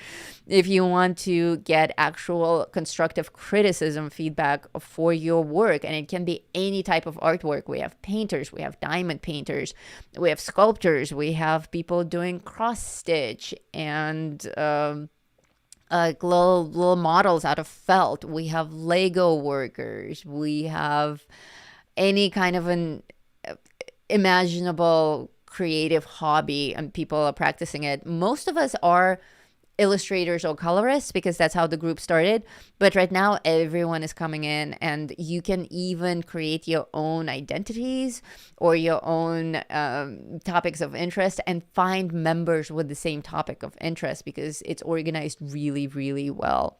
If you want to get actual constructive criticism feedback for your work, and it can be any type of artwork. We have painters, we have diamond painters, we have sculptors, we have people doing cross stitch and little models out of felt. We have Lego workers. We have any kind of an imaginable creative hobby, and people are practicing it. Most of us are illustrators or colorists because that's how the group started. But right now, everyone is coming in, and you can even create your own identities or your own topics of interest and find members with the same topic of interest because it's organized really, really well.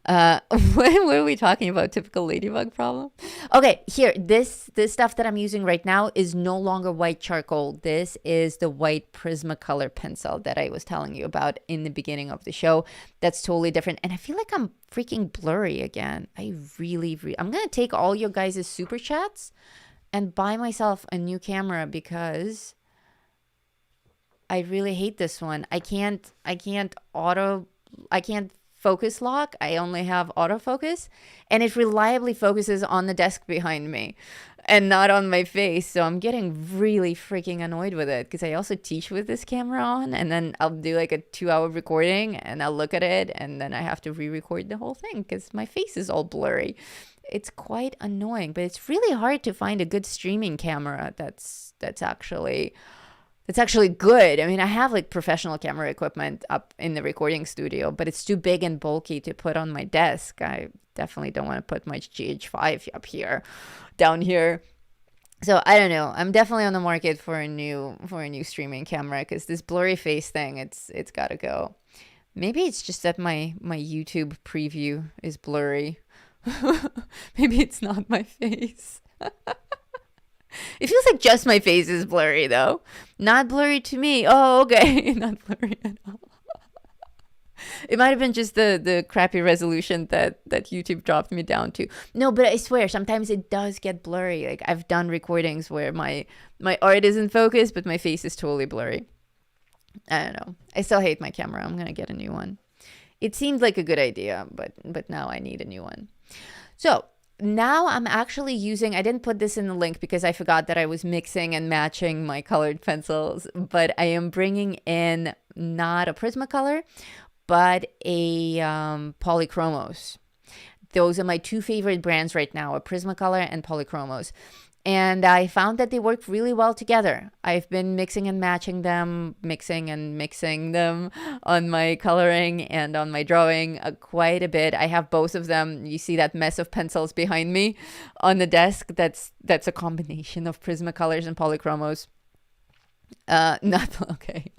What were we talking about? Typical ladybug problem. Okay, here, this stuff that I'm using right now is no longer white charcoal. This is the white Prismacolor pencil that I was telling you about in the beginning of the show. That's totally different. And I feel like I'm freaking blurry again. I'm gonna take all your guys' super chats and buy myself a new camera because I really hate this one. I can't focus lock. I only have autofocus, and it reliably focuses on the desk behind me and not on my face. So I'm getting really freaking annoyed with it because I also teach with this camera on, and then I'll do like a 2-hour recording and I'll look at it and then I have to re-record the whole thing because my face is all blurry. It's quite annoying, but it's really hard to find a good streaming camera that's actually good. I mean, I have like professional camera equipment up in the recording studio, but it's too big and bulky to put on my desk. I definitely don't want to put my GH5 up here, down here. So I don't know. I'm definitely on the market for a new streaming camera because this blurry face thing, it's got to go. Maybe it's just that my YouTube preview is blurry. Maybe it's not my face. It feels like just my face is blurry, though. Not blurry to me. Oh, okay. Not blurry at all. It might have been just the crappy resolution that YouTube dropped me down to. No, but I swear, sometimes it does get blurry. Like, I've done recordings where my art is in focus, but my face is totally blurry. I don't know. I still hate my camera. I'm going to get a new one. It seemed like a good idea, but now I need a new one. So now I'm actually using, I didn't put this in the link because I forgot that I was mixing and matching my colored pencils, but I am bringing in not a Prismacolor, but a Polychromos. Those are my two favorite brands right now, a Prismacolor and Polychromos. And I found that they work really well together. I've been mixing and matching them, mixing them on my coloring and on my drawing quite a bit. I have both of them. You see that mess of pencils behind me on the desk? That's a combination of Prismacolors and Polychromos. Not okay.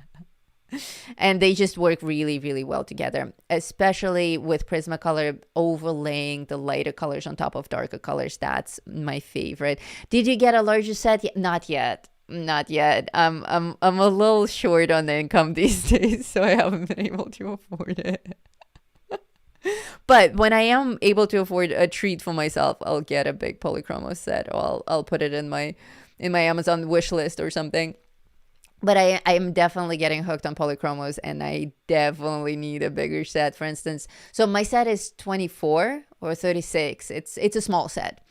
And they just work really, really well together, especially with Prismacolor overlaying the lighter colors on top of darker colors. That's my favorite. Did you get a larger set? Not yet. I'm a little short on the income these days, so I haven't been able to afford it. But when I am able to afford a treat for myself, I'll get a big Polychromos set, or I'll put it in my Amazon wish list or something. But I am definitely getting hooked on Polychromos, and I definitely need a bigger set, for instance. So my set is 24 or 36. It's a small set,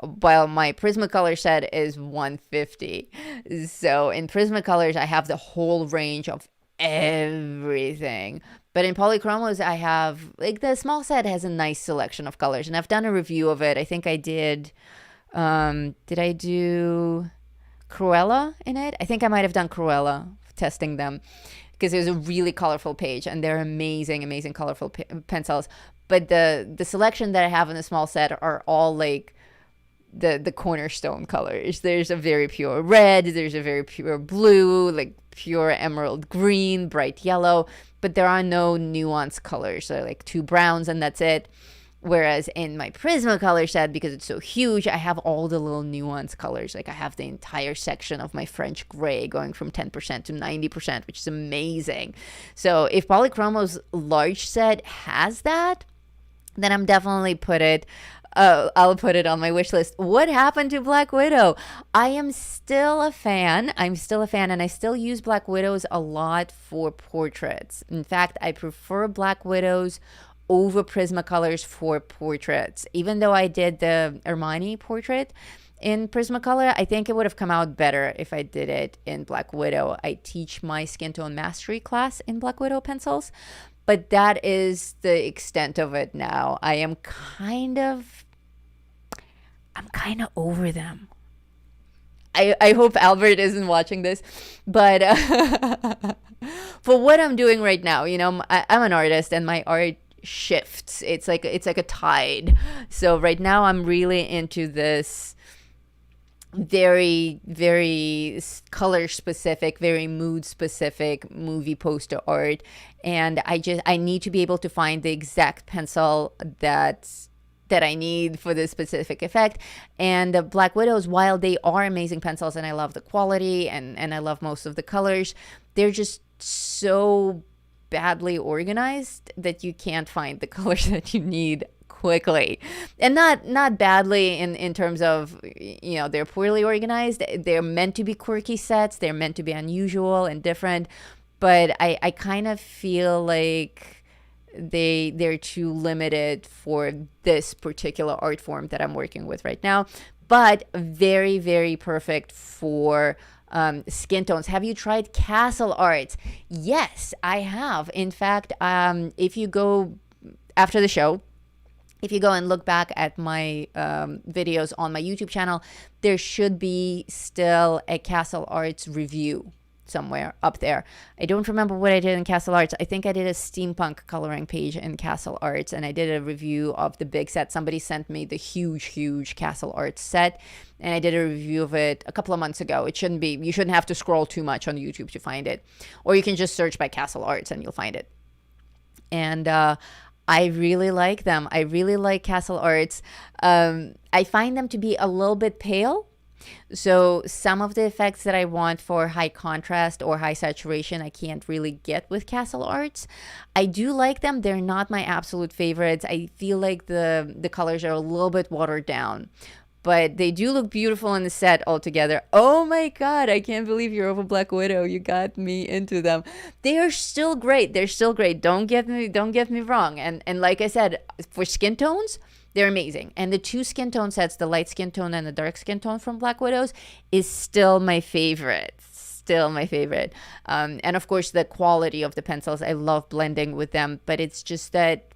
while my Prismacolor set is 150. So in Prismacolors, I have the whole range of everything. But in Polychromos, I have, like, the small set has a nice selection of colors. And I've done a review of it. I think I did I do Cruella in it? I think I might have done Cruella testing them because it was a really colorful page, and they're amazing colorful pencils. But the selection that I have in the small set are all like the cornerstone colors. There's a very pure red, there's a very pure blue, like pure emerald green, bright yellow, but there are no nuanced colors. So like 2 browns and that's it. Whereas in my Prismacolor set, because it's so huge, I have all the little nuanced colors. Like I have the entire section of my French gray going from 10% to 90%, which is amazing. So if Polychromos large set has that, then I'm definitely I'll put it on my wish list. What happened to Black Widow? I am still a fan. And I still use Black Widows a lot for portraits. In fact, I prefer Black Widows over Prismacolors for portraits. Even though I did the Armani portrait in Prismacolor, I think it would have come out better if I did it in Black Widow. I teach my skin tone mastery class in Black Widow pencils, but that is the extent of it now. I'm kind of over them. I hope Albert isn't watching this, but for what I'm doing right now, I'm an artist, and my art shifts. It's like a tide. So right now I'm really into this very, very color specific, very mood specific movie poster art, and I need to be able to find the exact pencil that I need for this specific effect. And the Black Widows, while they are amazing pencils and I love the quality and I love most of the colors, they're just so badly organized that you can't find the colors that you need quickly, and not badly in terms of, they're poorly organized. They're meant to be quirky sets. They're meant to be unusual and different, but I kind of feel like they're too limited for this particular art form that I'm working with right now, but very, very perfect for skin tones. Have you tried Castle Arts? Yes, I have. In fact, if you go after the show, if you go and look back at my videos on my YouTube channel, there should be still a Castle Arts review somewhere up there. I don't remember what I did in Castle Arts. I think I did a steampunk coloring page in Castle Arts, and I did a review of the big set. Somebody sent me the huge Castle Arts set, and I did a review of it a couple of months ago. You shouldn't have to scroll too much on YouTube to find it, or you can just search by Castle Arts and you'll find it. And I really like them. I really like Castle Arts. I find them to be a little bit pale. So some of the effects that I want for high contrast or high saturation, I can't really get with Castle Arts. I do like them. They're not my absolute favorites. I feel like the colors are a little bit watered down, but they do look beautiful in the set altogether. Oh my God, I can't believe you're over Black Widow. You got me into them. They are still great. They're still great. Don't get me wrong. And like I said, for skin tones, they're amazing. And the two skin tone sets, the light skin tone and the dark skin tone from Black Widows, is still my favorite. Still my favorite. And of course, the quality of the pencils, I love blending with them. But it's just that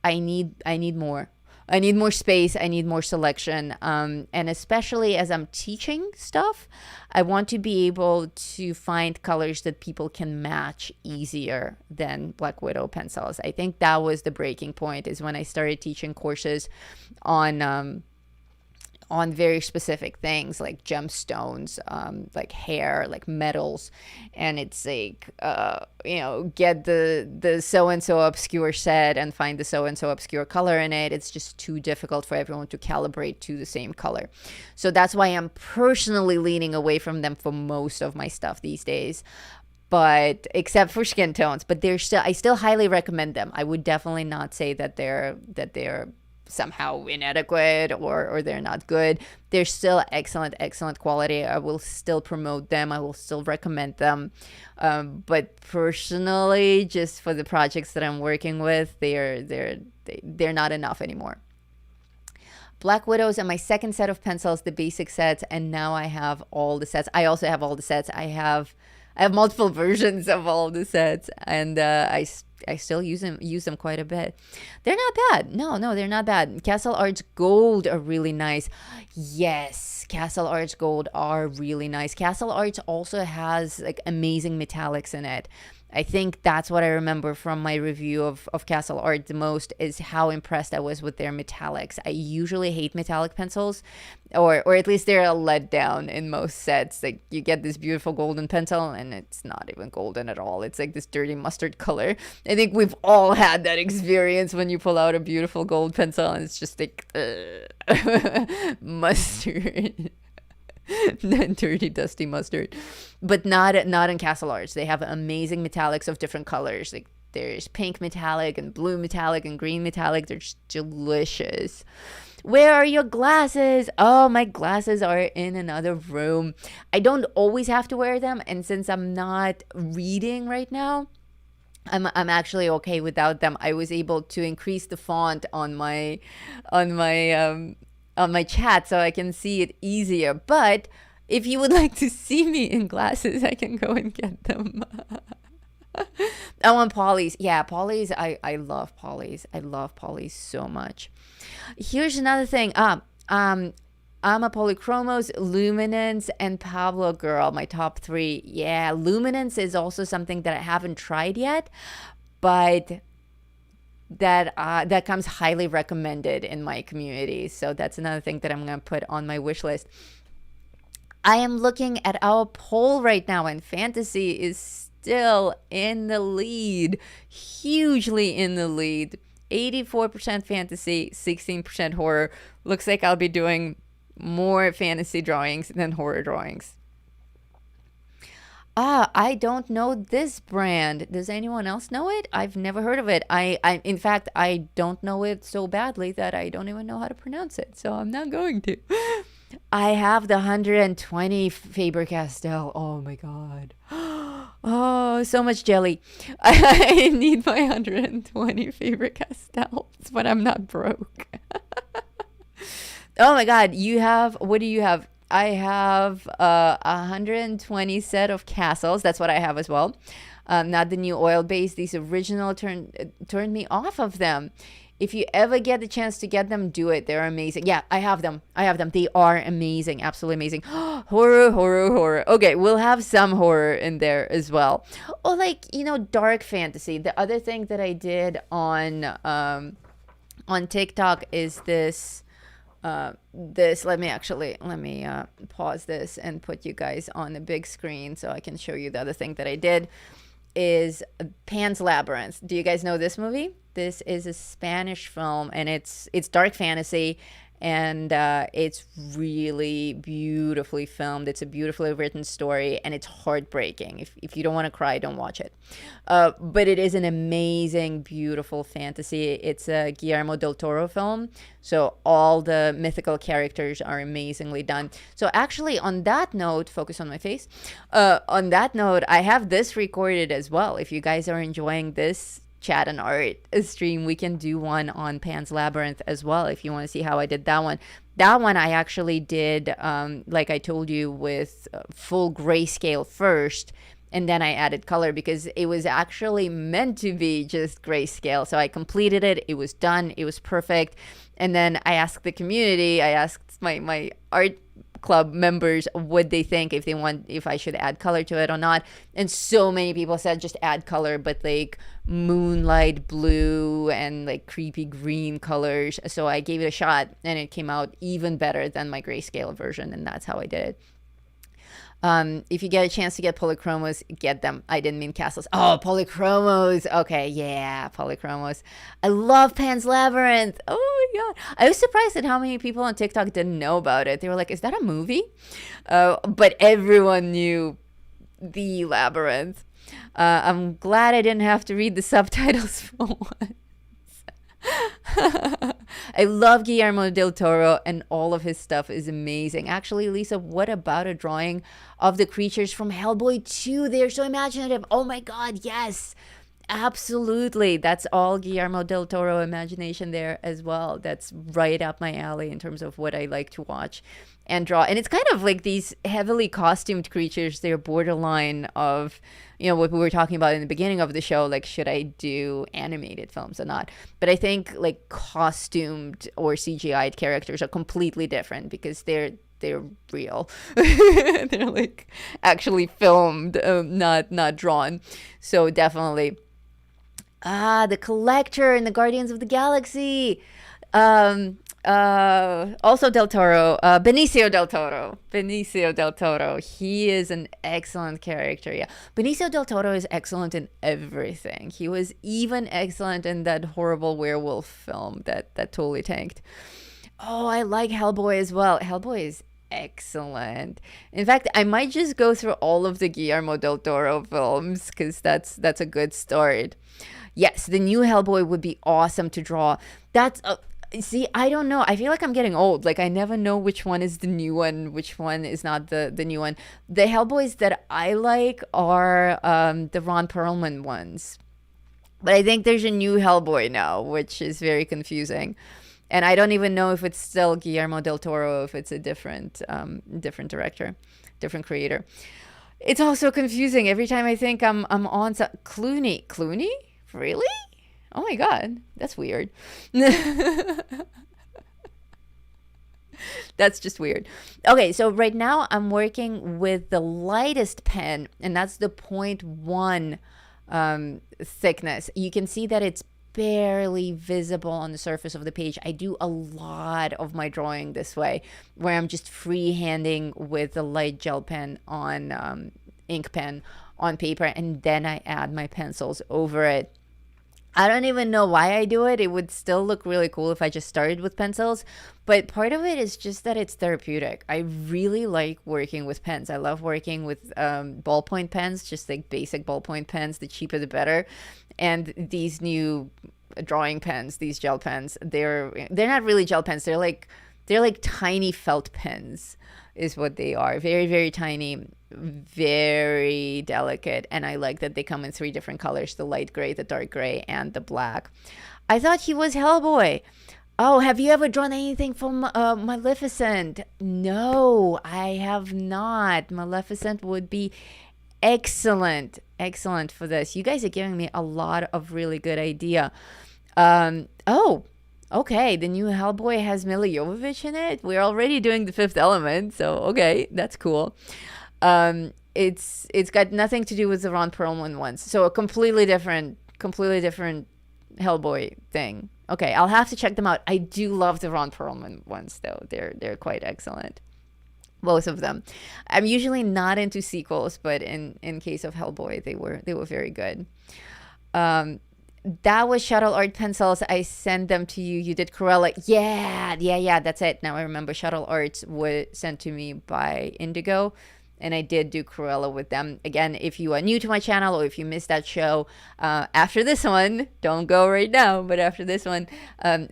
I need more. I need more space. I need more selection. And especially as I'm teaching stuff, I want to be able to find colors that people can match easier than Black Widow pencils. I think that was the breaking point, is when I started teaching courses on very specific things like gemstones, like hair, like metals. And it's like, get the so-and-so obscure set and find the so-and-so obscure color in it. It's just too difficult for everyone to calibrate to the same color. So that's why I'm personally leaning away from them for most of my stuff these days. But except for skin tones, but I still highly recommend them. I would definitely not say that they're somehow inadequate or they're not good. They're still excellent quality. I will still promote them. I will still recommend them. But personally, just for the projects that I'm working with, they're not enough anymore. Black Widows are my second set of pencils, the basic sets, and now I have all the sets. I also have all the sets. I have multiple versions of all the sets, and I still use them quite a bit. They're not bad. No, they're not bad. Castle Arts Gold are really nice. Yes, Castle Arts Gold are really nice. Castle Arts also has like amazing metallics in it. I think that's what I remember from my review of Castle Art the most, is how impressed I was with their metallics. I usually hate metallic pencils, or at least they're a letdown in most sets. Like, you get this beautiful golden pencil and it's not even golden at all. It's like this dirty mustard color. I think we've all had that experience when you pull out a beautiful gold pencil and it's just like mustard. Dirty, dusty mustard. But not in Castle Arts. They have amazing metallics of different colors. Like, there's pink metallic and blue metallic and green metallic. They're just delicious. Where are your glasses? Oh, my glasses are in another room. I don't always have to wear them, and since I'm not reading right now, I'm actually okay without them. I was able to increase the font on my chat so I can see it easier. But if you would like to see me in glasses, I can go and get them. Oh, and Polly's. Yeah, Polly's. I love Polly's. I love Polly's so much. Here's another thing. I'm a Polychromos, Luminance, and Pablo Girl, my top 3. Yeah, Luminance is also something that I haven't tried yet, but that comes highly recommended in my community. So that's another thing that I'm going to put on my wish list. I am looking at our poll right now, and fantasy is still in the lead, hugely in the lead. 84% fantasy, 16% horror. Looks like I'll be doing more fantasy drawings than horror drawings. I don't know this brand. Does anyone else know it? I've never heard of it. In fact, I don't know it so badly that I don't even know how to pronounce it. So I'm not going to. I have the 120 Faber-Castell. Oh my God. Oh, so much jelly. I need my 120 Faber-Castells, but I'm not broke. Oh my God. What do you have? I have 120 set of castles. That's what I have as well. Not the new oil base. These original turned me off of them. If you ever get the chance to get them, do it. They're amazing. Yeah, I have them. They are amazing. Absolutely amazing. Horror, horror, horror. Okay, we'll have some horror in there as well. Or like, dark fantasy. The other thing that I did on TikTok is this. Let me pause this and put you guys on the big screen so I can show you the other thing that I did is Pan's Labyrinth. Do you guys know this movie? This is a Spanish film, and it's dark fantasy, and it's really beautifully filmed. It's a beautifully written story, and it's heartbreaking. If you don't want to cry, don't watch it. But it is an amazing, beautiful fantasy. It's a Guillermo del Toro film, so all the mythical characters are amazingly done. So actually, on that note, focus on my face. On that note, I have this recorded as well. If you guys are enjoying this chat and art stream, we can do one on Pan's Labyrinth as well if you want to see how I did that one. That one I actually did, like I told you, with full grayscale first, and then I added color because it was actually meant to be just grayscale. So I completed it. It was done. It was perfect. And then I asked the community, I asked my art club members what they think, if I should add color to it or not. And so many people said just add color, but like moonlight blue and like creepy green colors. So I gave it a shot, and it came out even better than my grayscale version, and that's how I did it. If you get a chance to get polychromos, get them. I didn't mean castles. Oh, polychromos. Okay, yeah, polychromos. I love Pan's Labyrinth. Oh my God. I was surprised at how many people on TikTok didn't know about it. They were like, is that a movie? But everyone knew the Labyrinth. I'm glad I didn't have to read the subtitles for once. I love Guillermo del Toro, and all of his stuff is amazing. Actually, Lisa, what about a drawing of the creatures from Hellboy 2? They're so imaginative. Oh my God, yes. Absolutely. That's all Guillermo del Toro imagination there as well. That's right up my alley in terms of what I like to watch and draw. And it's kind of like these heavily costumed creatures. They're borderline of, what we were talking about in the beginning of the show, like, should I do animated films or not? But I think like costumed or CGI'd characters are completely different because they're real. They're like actually filmed, not drawn. So definitely. The Collector and the Guardians of the Galaxy. Also Del Toro, Benicio Del Toro. He is an excellent character. Yeah, Benicio Del Toro is excellent in everything. He was even excellent in that horrible werewolf film that totally tanked. Oh, I like Hellboy as well. Hellboy is excellent. In fact, I might just go through all of the Guillermo del Toro films because that's a good start. Yes, the new Hellboy would be awesome to draw. See, I don't know. I feel like I'm getting old. Like, I never know which one is the new one, which one is not the new one. The Hellboys that I like are the Ron Perlman ones. But I think there's a new Hellboy now, which is very confusing. And I don't even know if it's still Guillermo del Toro, if it's a different director, different creator. It's also confusing. Every time I think I'm on Clooney. Clooney? Really? Oh my God, that's weird. That's just weird. Okay, so right now I'm working with the lightest pen, and that's the 0.1 thickness. You can see that it's barely visible on the surface of the page. I do a lot of my drawing this way, where I'm just freehanding with the light gel pen on ink pen on paper, and then I add my pencils over it. I don't even know why I do it. It would still look really cool if I just started with pencils. But part of it is just that it's therapeutic. I really like working with pens. I love working with ballpoint pens, just like basic ballpoint pens. The cheaper, the better. And these new drawing pens, these gel pens, they're not really gel pens. They're like tiny felt pens is what they are. Very, very tiny, very delicate. And I like that they come in 3 different colors, the light gray, the dark gray, and the black. I thought he was Hellboy. Oh, have you ever drawn anything from Maleficent? No, I have not. Maleficent would be excellent for this. You guys are giving me a lot of really good idea. Oh, okay, the new Hellboy has Mila Jovovich in it. We're already doing the Fifth Element, so okay, that's cool. It's got nothing to do with the Ron Perlman ones, so a completely different Hellboy thing. Okay, I'll have to check them out. I do love the Ron Perlman ones, though. They're quite excellent, both of them. I'm usually not into sequels, but in case of Hellboy, they were very good. That was Shuttle Art pencils. I sent them to you. You did Corella. Yeah. That's it. Now I remember. Shuttle Arts was sent to me by Indigo, and I did do Corella with them. Again, if you are new to my channel or if you missed that show, after this one, don't go right now, but after this one,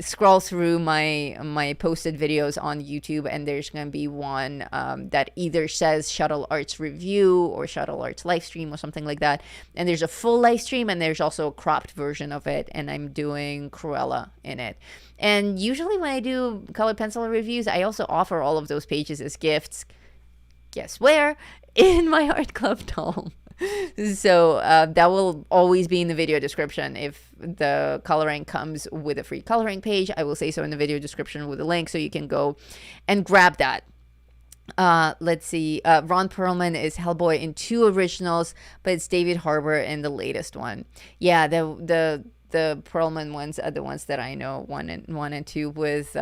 scroll through my posted videos on YouTube, and there's going to be one that either says Shuttle Arts Review or Shuttle Arts Livestream or something like that. And there's a full live stream, and there's also a cropped version of it, and I'm doing Corella in it. And usually when I do color pencil reviews, I also offer all of those pages as gifts. Guess where? In my art club tome. So that will always be in the video description. If the coloring comes with a free coloring page, I will say so in the video description with a link, so you can go and grab that. Let's see. Ron Perlman is Hellboy in 2 originals, but it's David Harbour in the latest one. Yeah, the Perlman ones are the ones that I know, 1 and 2 with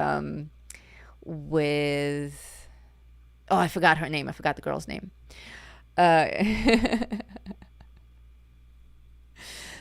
oh, I forgot her name. I forgot the girl's name.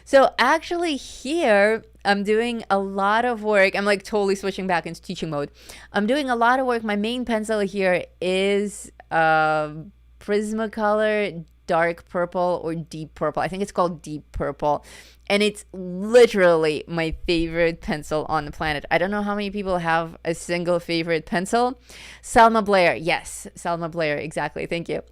So actually here, I'm doing a lot of work. I'm like totally switching back into teaching mode. I'm doing a lot of work. My main pencil here is Prismacolor dark purple or deep purple. I think it's called deep purple. And it's literally my favorite pencil on the planet. I don't know how many people have a single favorite pencil. Selma Blair. Yes, Selma Blair. Exactly. Thank you.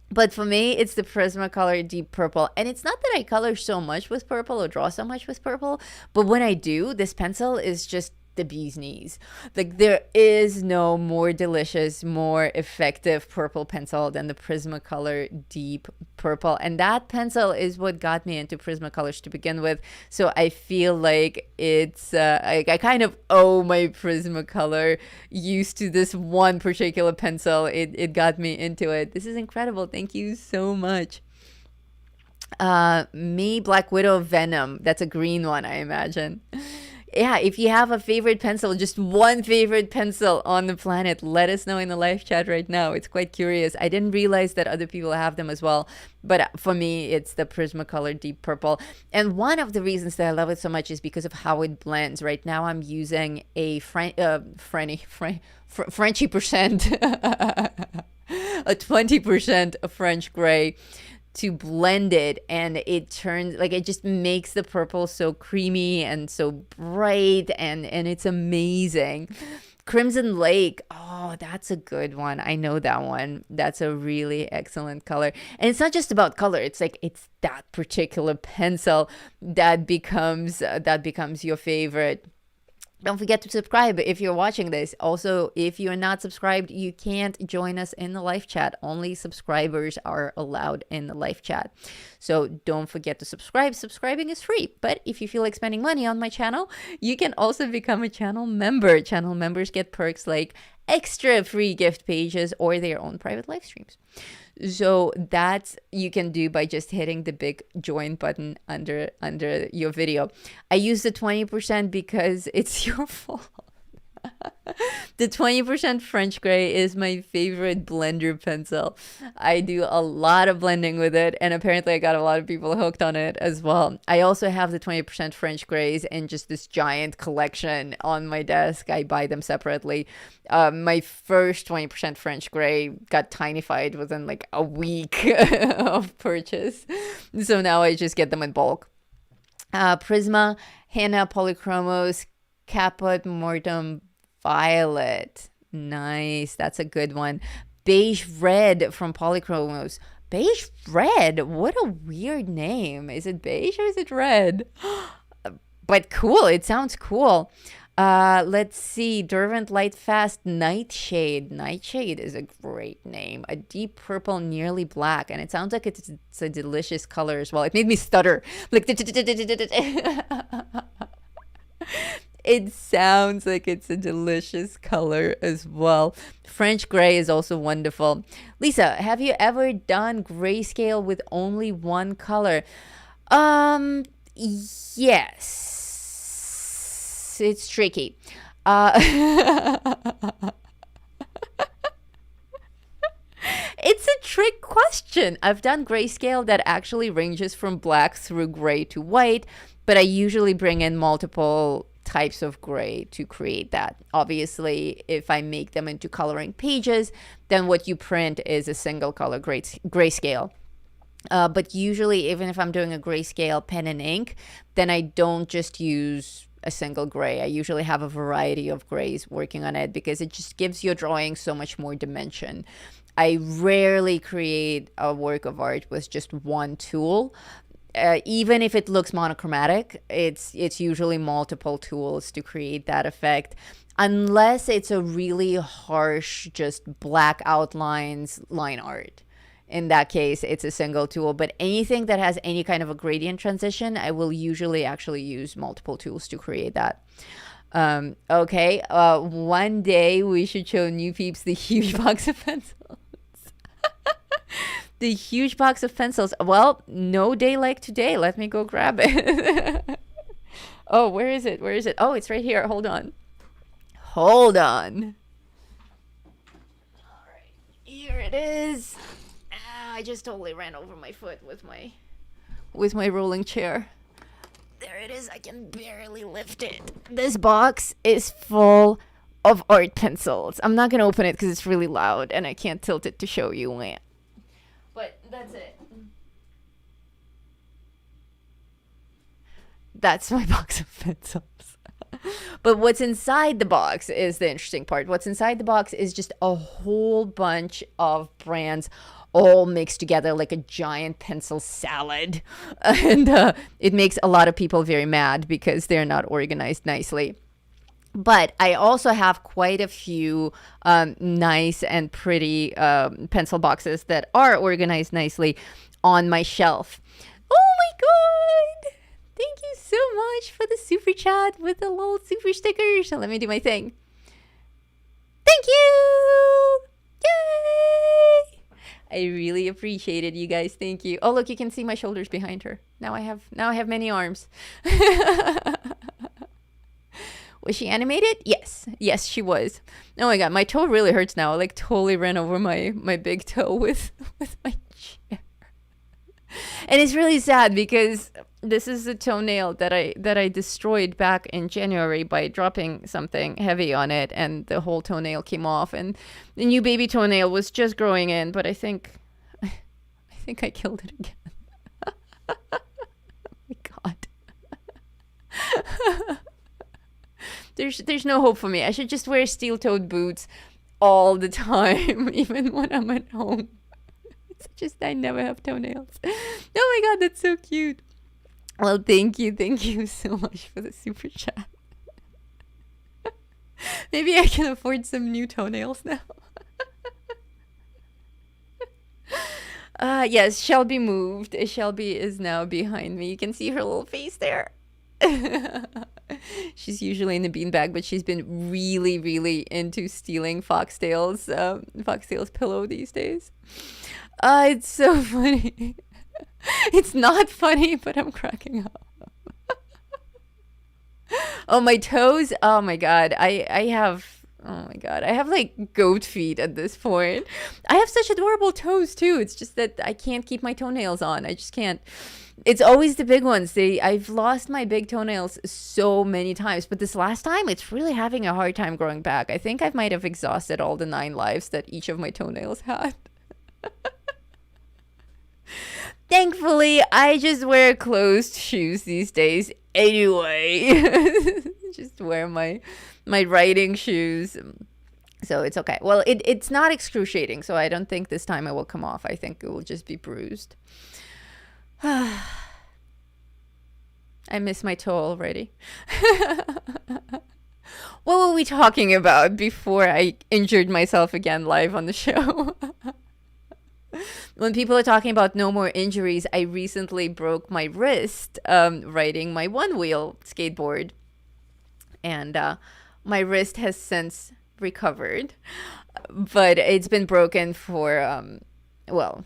But for me, it's the Prismacolor Deep Purple. And it's not that I color so much with purple or draw so much with purple, but when I do, this pencil is just the bee's knees. Like, there is no more delicious, more effective purple pencil than the Prismacolor Deep Purple. And that pencil is what got me into Prismacolors to begin with. So I feel like it's, I kind of owe my Prismacolor use to this one particular pencil. It got me into it. This is incredible. Thank you so much. Me, Black Widow, Venom. That's a green one, I imagine. Yeah, if you have a favorite pencil, just one favorite pencil on the planet, let us know in the live chat right now. It's quite curious. I didn't realize that other people have them as well. But for me, it's the Prismacolor Deep Purple. And one of the reasons that I love it so much is because of how it blends. Right now, I'm using a Frenchy percent, a 20% French gray to blend it, and it turns like, it just makes the purple so creamy and so bright, and it's amazing. Crimson Lake, oh, that's a good one. I know that one. That's a really excellent color. And it's not just about color. It's like, it's that particular pencil that becomes your favorite. Don't forget to subscribe if you're watching this. Also, if you're not subscribed, you can't join us in the live chat. Only subscribers are allowed in the live chat. So don't forget to subscribe. Subscribing is free. But if you feel like spending money on my channel, you can also become a channel member. Channel members get perks like extra free gift pages or their own private live streams. So that you can do by just hitting the big join button under your video. I use the 20% because it's your fault. The 20% French gray is my favorite blender pencil. I do a lot of blending with it, and apparently I got a lot of people hooked on it as well. I also have the 20% French grays in just this giant collection on my desk. I buy them separately. My first 20% French gray got tinified within like a week of purchase. So now I just get them in bulk. Prisma, Henna Polychromos, Caput Mortem Violet. Nice. That's a good one. Beige Red from Polychromos. Beige Red? What a weird name. Is it beige or is it red? But cool. It sounds cool. Let's see. Derwent Light Fast Nightshade. Nightshade is a great name. A deep purple, nearly black. And it sounds like it's a delicious color as well. It made me stutter. Like, it sounds like it's a delicious color as well. French gray is also wonderful. Lisa, have you ever done grayscale with only one color? Yes. It's tricky. It's a trick question. I've done grayscale that actually ranges from black through gray to white, but I usually bring in multiple types of gray to create that. Obviously, if I make them into coloring pages, then what you print is a single color grayscale. But usually, even if I'm doing a grayscale pen and ink, then I don't just use a single gray. I usually have a variety of grays working on it because it just gives your drawing so much more dimension. I rarely create a work of art with just one tool. Even if it looks monochromatic, it's usually multiple tools to create that effect, unless it's a really harsh, just black outlines line art. In that case, it's a single tool. But anything that has any kind of a gradient transition, I will usually actually use multiple tools to create that. Okay, one day we should show new peeps the huge box of pencils. The huge box of pencils. Well, no day like today. Let me go grab it. Oh, where is it? Where is it? Oh, it's right here. Hold on. Hold on. All right. Here it is. I just totally ran over my foot with my rolling chair. There it is. I can barely lift it. This box is full of art pencils. I'm not going to open it because it's really loud and I can't tilt it to show you. But that's it. That's my box of pencils. But what's inside the box is the interesting part. What's inside the box is just a whole bunch of brands all mixed together like a giant pencil salad. And it makes a lot of people very mad because they're not organized nicely. But I also have quite a few nice and pretty pencil boxes that are organized nicely on my shelf. Oh my god! Thank you so much for the super chat with the little super stickers. So let me do my thing. Thank you! Yay! I really appreciate it, you guys. Thank you. Oh, look, you can see my shoulders behind her. Now I have many arms. Was she animated? Yes. Yes, she was. Oh my god, my toe really hurts now. I like totally ran over my big toe with my chair. And it's really sad because this is a toenail that I destroyed back in January by dropping something heavy on it, and the whole toenail came off, and the new baby toenail was just growing in, but I think I killed it again. Oh my god. There's no hope for me. I should just wear steel-toed boots all the time, even when I'm at home. It's just I never have toenails. Oh my god, that's so cute. Well, thank you so much for the super chat. Maybe I can afford some new toenails now. Yes, Shelby moved. Shelby is now behind me. You can see her little face there. She's usually in the beanbag, but she's been really, really into stealing Foxtail's pillow these days. It's so funny. It's not funny, but I'm cracking up. Oh, my toes. Oh my god. I have Oh my God. I have like goat feet at this point. I have such adorable toes too. It's just that I can't keep my toenails on. I just can't. It's always the big ones. I've lost my big toenails so many times, but this last time it's really having a hard time growing back. I think I might have exhausted all the 9 lives that each of my toenails had. Thankfully, I just wear closed shoes these days anyway. Just wear my riding shoes. So it's okay. Well, it's not excruciating, so I don't think this time it will come off. I think it will just be bruised. I miss my toe already. What were we talking about before I injured myself again live on the show? When people are talking about no more injuries, I recently broke my wrist riding my one-wheel skateboard. And my wrist has since recovered. But it's been broken for, well,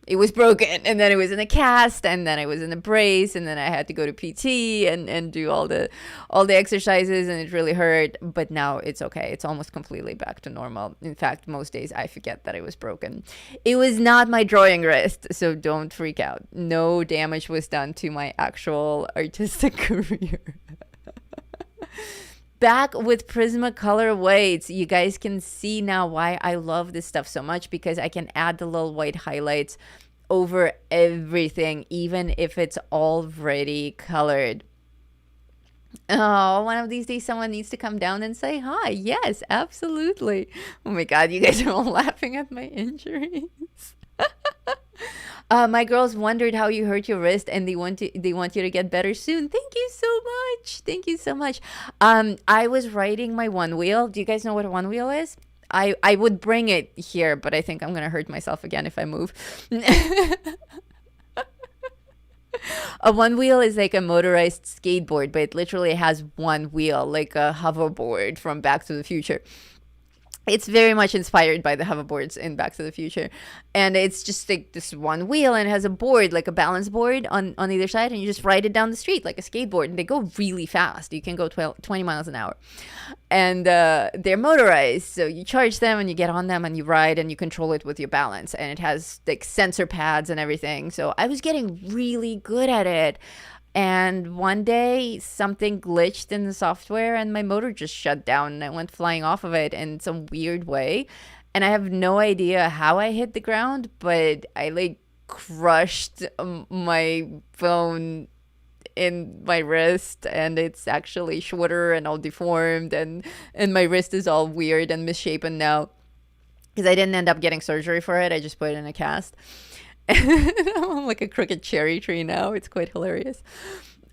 it was broken. And then it was in a cast. And then it was in a brace. And then I had to go to PT and do all the exercises. And it really hurt. But now it's okay. It's almost completely back to normal. In fact, most days I forget that it was broken. It was not my drawing wrist. So don't freak out. No damage was done to my actual artistic career. Back with Prismacolor weights. You guys can see now why I love this stuff so much, because I can add the little white highlights over everything, even if it's already colored. Oh, one of these days someone needs to come down and say hi. Yes, absolutely. Oh my God, you guys are all laughing at my injuries. My girls wondered how you hurt your wrist, and they want you to get better soon. Thank you so much. Thank you so much. I was riding my one wheel. Do you guys know what a one wheel is? I would bring it here, but I think I'm gonna hurt myself again if I move. A one wheel is like a motorized skateboard, but it literally has one wheel, like a hoverboard from Back to the Future. It's very much inspired by the hoverboards in Back to the Future. And it's just like this one wheel, and it has a board, like a balance board on either side, and you just ride it down the street like a skateboard. And they go really fast. You can go 20 miles an hour. And they're motorized, so you charge them and you get on them and you ride and you control it with your balance. And it has like sensor pads and everything. So I was getting really good at it. And one day something glitched in the software and my motor just shut down and I went flying off of it in some weird way. And I have no idea how I hit the ground, but I like crushed my phone in my wrist, and it's actually shorter and all deformed, and my wrist is all weird and misshapen now because I didn't end up getting surgery for it. I just put it in a cast. I'm like a crooked cherry tree now. It's quite hilarious.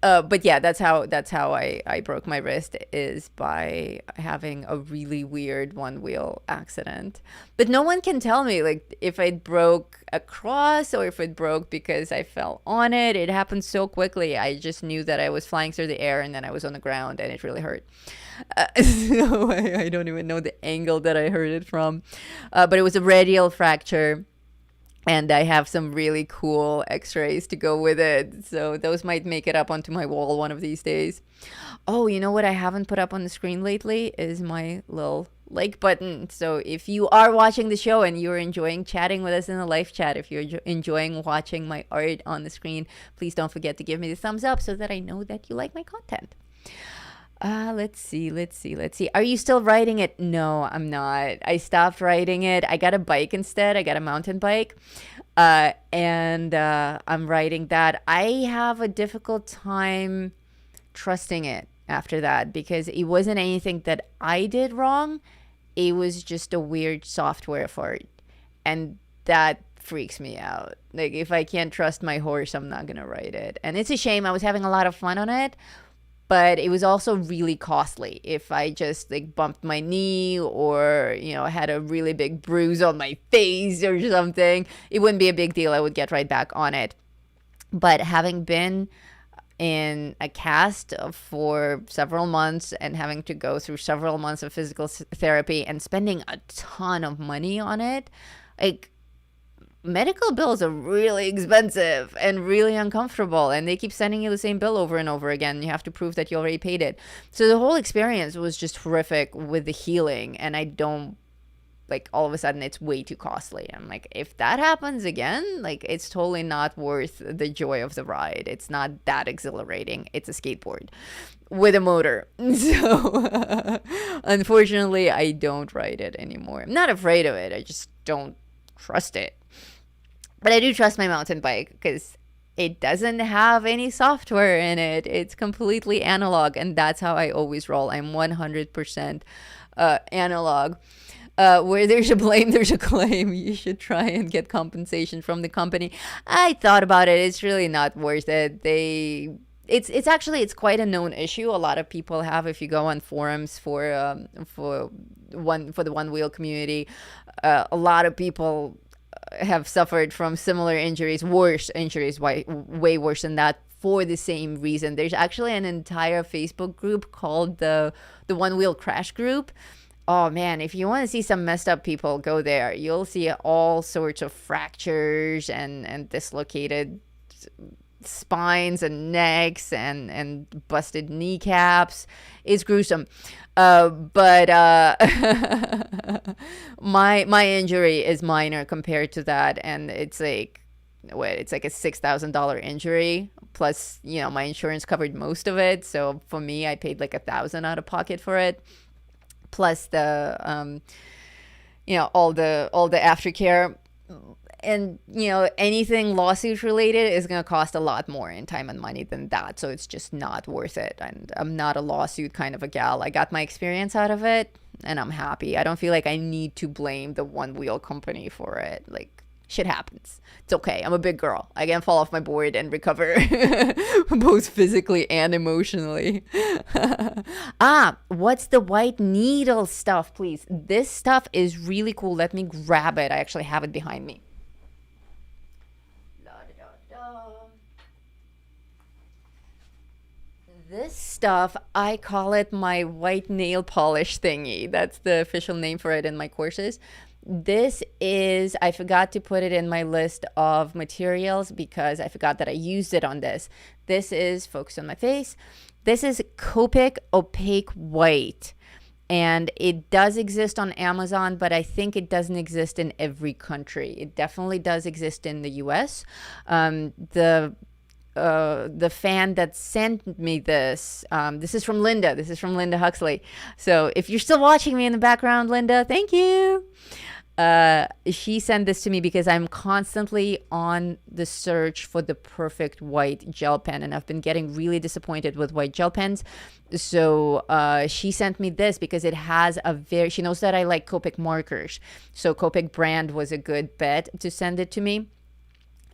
But yeah, that's how I broke my wrist, is by having a really weird one wheel accident. But no one can tell me like if it broke across or if it broke because I fell on it. It happened so quickly. I just knew that I was flying through the air and then I was on the ground and it really hurt. So I don't even know the angle that I heard it from. But it was a radial fracture. And I have some really cool x-rays to go with it. So those might make it up onto my wall one of these days. Oh, you know what I haven't put up on the screen lately is my little like button. So if you are watching the show and you're enjoying chatting with us in the live chat, if you're enjoying watching my art on the screen, please don't forget to give me the thumbs up so that I know that you like my content. Let's see. Are you still riding it? No, I'm not. I stopped riding it. I got a bike instead. I got a mountain bike. And I'm riding that. I have a difficult time trusting it after that because it wasn't anything that I did wrong. It was just a weird software for it. And that freaks me out. Like, if I can't trust my horse, I'm not gonna ride it. And it's a shame. I was having a lot of fun on it. But it was also really costly. If I just like bumped my knee or, you know, had a really big bruise on my face or something, it wouldn't be a big deal. I would get right back on it. But having been in a cast for several months and having to go through several months of physical therapy and spending a ton of money on it, like, medical bills are really expensive and really uncomfortable, and they keep sending you the same bill over and over again. You have to prove that you already paid it. So the whole experience was just horrific with the healing, and I don't like, all of a sudden it's way too costly. I'm like, if that happens again, like, it's totally not worth the joy of the ride. It's not that exhilarating. It's a skateboard with a motor. So unfortunately, I don't ride it anymore. I'm not afraid of it. I just don't trust it. But I do trust my mountain bike because it doesn't have any software in it. It's completely analog, and that's how I always roll. I'm 100% analog. Where there's a blame, there's a claim. You should try and get compensation from the company. I thought about it. It's really not worth it. It's actually, it's quite a known issue. A lot of people have, if you go on forums for the one wheel community, a lot of people have suffered from similar injuries, worse injuries, way worse than that, for the same reason. There's actually an entire Facebook group called the One Wheel Crash Group. Oh man, if you want to see some messed up people, go there. You'll see all sorts of fractures and dislocated spines and necks and busted kneecaps. It's gruesome. But my injury is minor compared to that, and it's like a $6,000 injury, plus, my insurance covered most of it. So for me, I paid like $1,000 out of pocket for it, plus the all the aftercare. And anything lawsuit related is going to cost a lot more in time and money than that, so it's just not worth it. And I'm not a lawsuit kind of a gal. I got my experience out of it, and I'm happy. I don't feel like I need to blame the one wheel company for it. Like, shit happens. It's okay. I'm a big girl. I can fall off my board and recover both physically and emotionally. What's the white needle stuff, please? This stuff is really cool. Let me grab it. I actually have it behind me. This stuff, I call it my white nail polish thingy. That's the official name for it in my courses. This is, I forgot to put it in my list of materials because I forgot that I used it on this. This is, focus on my face, this is Copic Opaque White. And it does exist on Amazon, but I think it doesn't exist in every country. It definitely does exist in the US. The fan that sent me this is from Linda. This is from Linda Huxley. So if you're still watching me in the background, Linda, thank you. She sent this to me because I'm constantly on the search for the perfect white gel pen, and I've been getting really disappointed with white gel pens. So she sent me this because it has she knows that I like Copic markers. So Copic brand was a good bet to send it to me.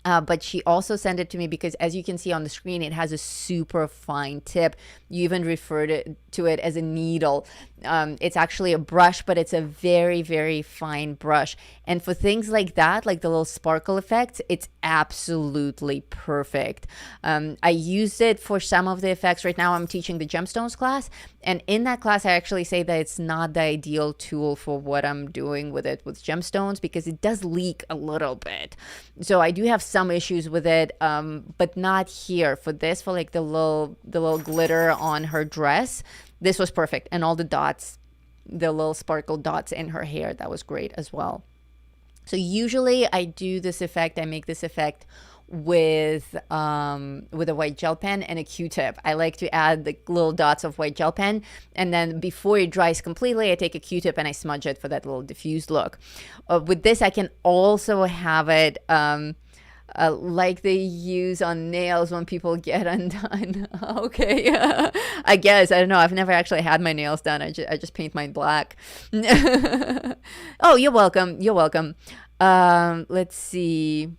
But she also sent it to me because, as you can see on the screen, it has a super fine tip. You even referred to it as a needle. It's actually a brush, but it's a very, very fine brush. And for things like that, like the little sparkle effects, it's absolutely perfect. I used it for some of the effects. Right now I'm teaching the gemstones class. And in that class, I actually say that it's not the ideal tool for what I'm doing with it with gemstones because it does leak a little bit. So I do have some issues with it, but not here. For this, for like the little glitter on her dress, this was perfect. And all the dots, the little sparkle dots in her hair, that was great as well. So usually I do this effect, I make this effect with a white gel pen and a Q-tip. I like to add the little dots of white gel pen, and then before it dries completely, I take a Q-tip and I smudge it for that little diffused look. With this, I can also have it like they use on nails when people get undone. Okay. I guess, I don't know, I've never actually had my nails done. I just paint mine black. Oh, you're welcome. Let's see.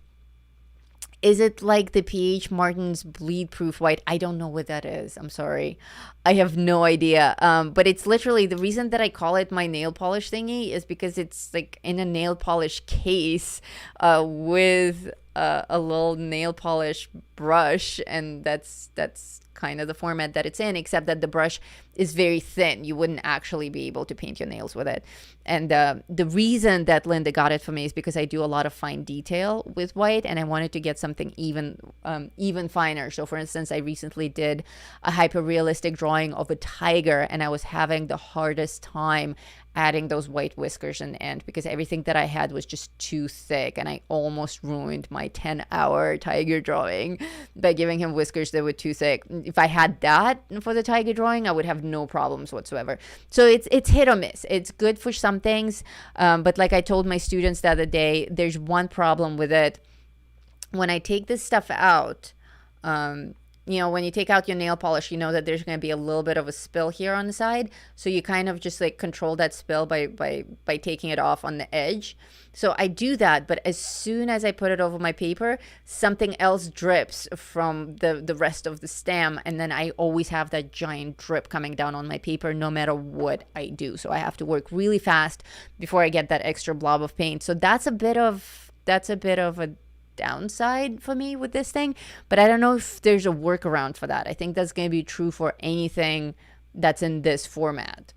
Is it like the PH Martin's bleed proof white? I don't know what that is. I'm sorry. I have no idea. But it's literally, the reason that I call it my nail polish thingy is because it's like in a nail polish case with a little nail polish brush, and that's kind of the format that it's in, except that the brush is very thin. You wouldn't actually be able to paint your nails with it. And the reason that Linda got it for me is because I do a lot of fine detail with white, and I wanted to get something even finer. So for instance, I recently did a hyper realistic drawing of a tiger, and I was having the hardest time adding those white whiskers in the end because everything that I had was just too thick, and I almost ruined my 10-hour tiger drawing by giving him whiskers that were too thick. If I had that for the tiger drawing, I would have no problems whatsoever. So it's hit or miss. It's good for some things, but like I told my students the other day, there's one problem with it. When I take this stuff out, when you take out your nail polish, you know that there's going to be a little bit of a spill here on the side. So you kind of just like control that spill by taking it off on the edge. So I do that, but as soon as I put it over my paper, something else drips from the rest of the stem. And then I always have that giant drip coming down on my paper no matter what I do. So I have to work really fast before I get that extra blob of paint. So that's a bit of a downside for me with this thing, but I don't know if there's a workaround for that. I think that's going to be true for anything that's in this format.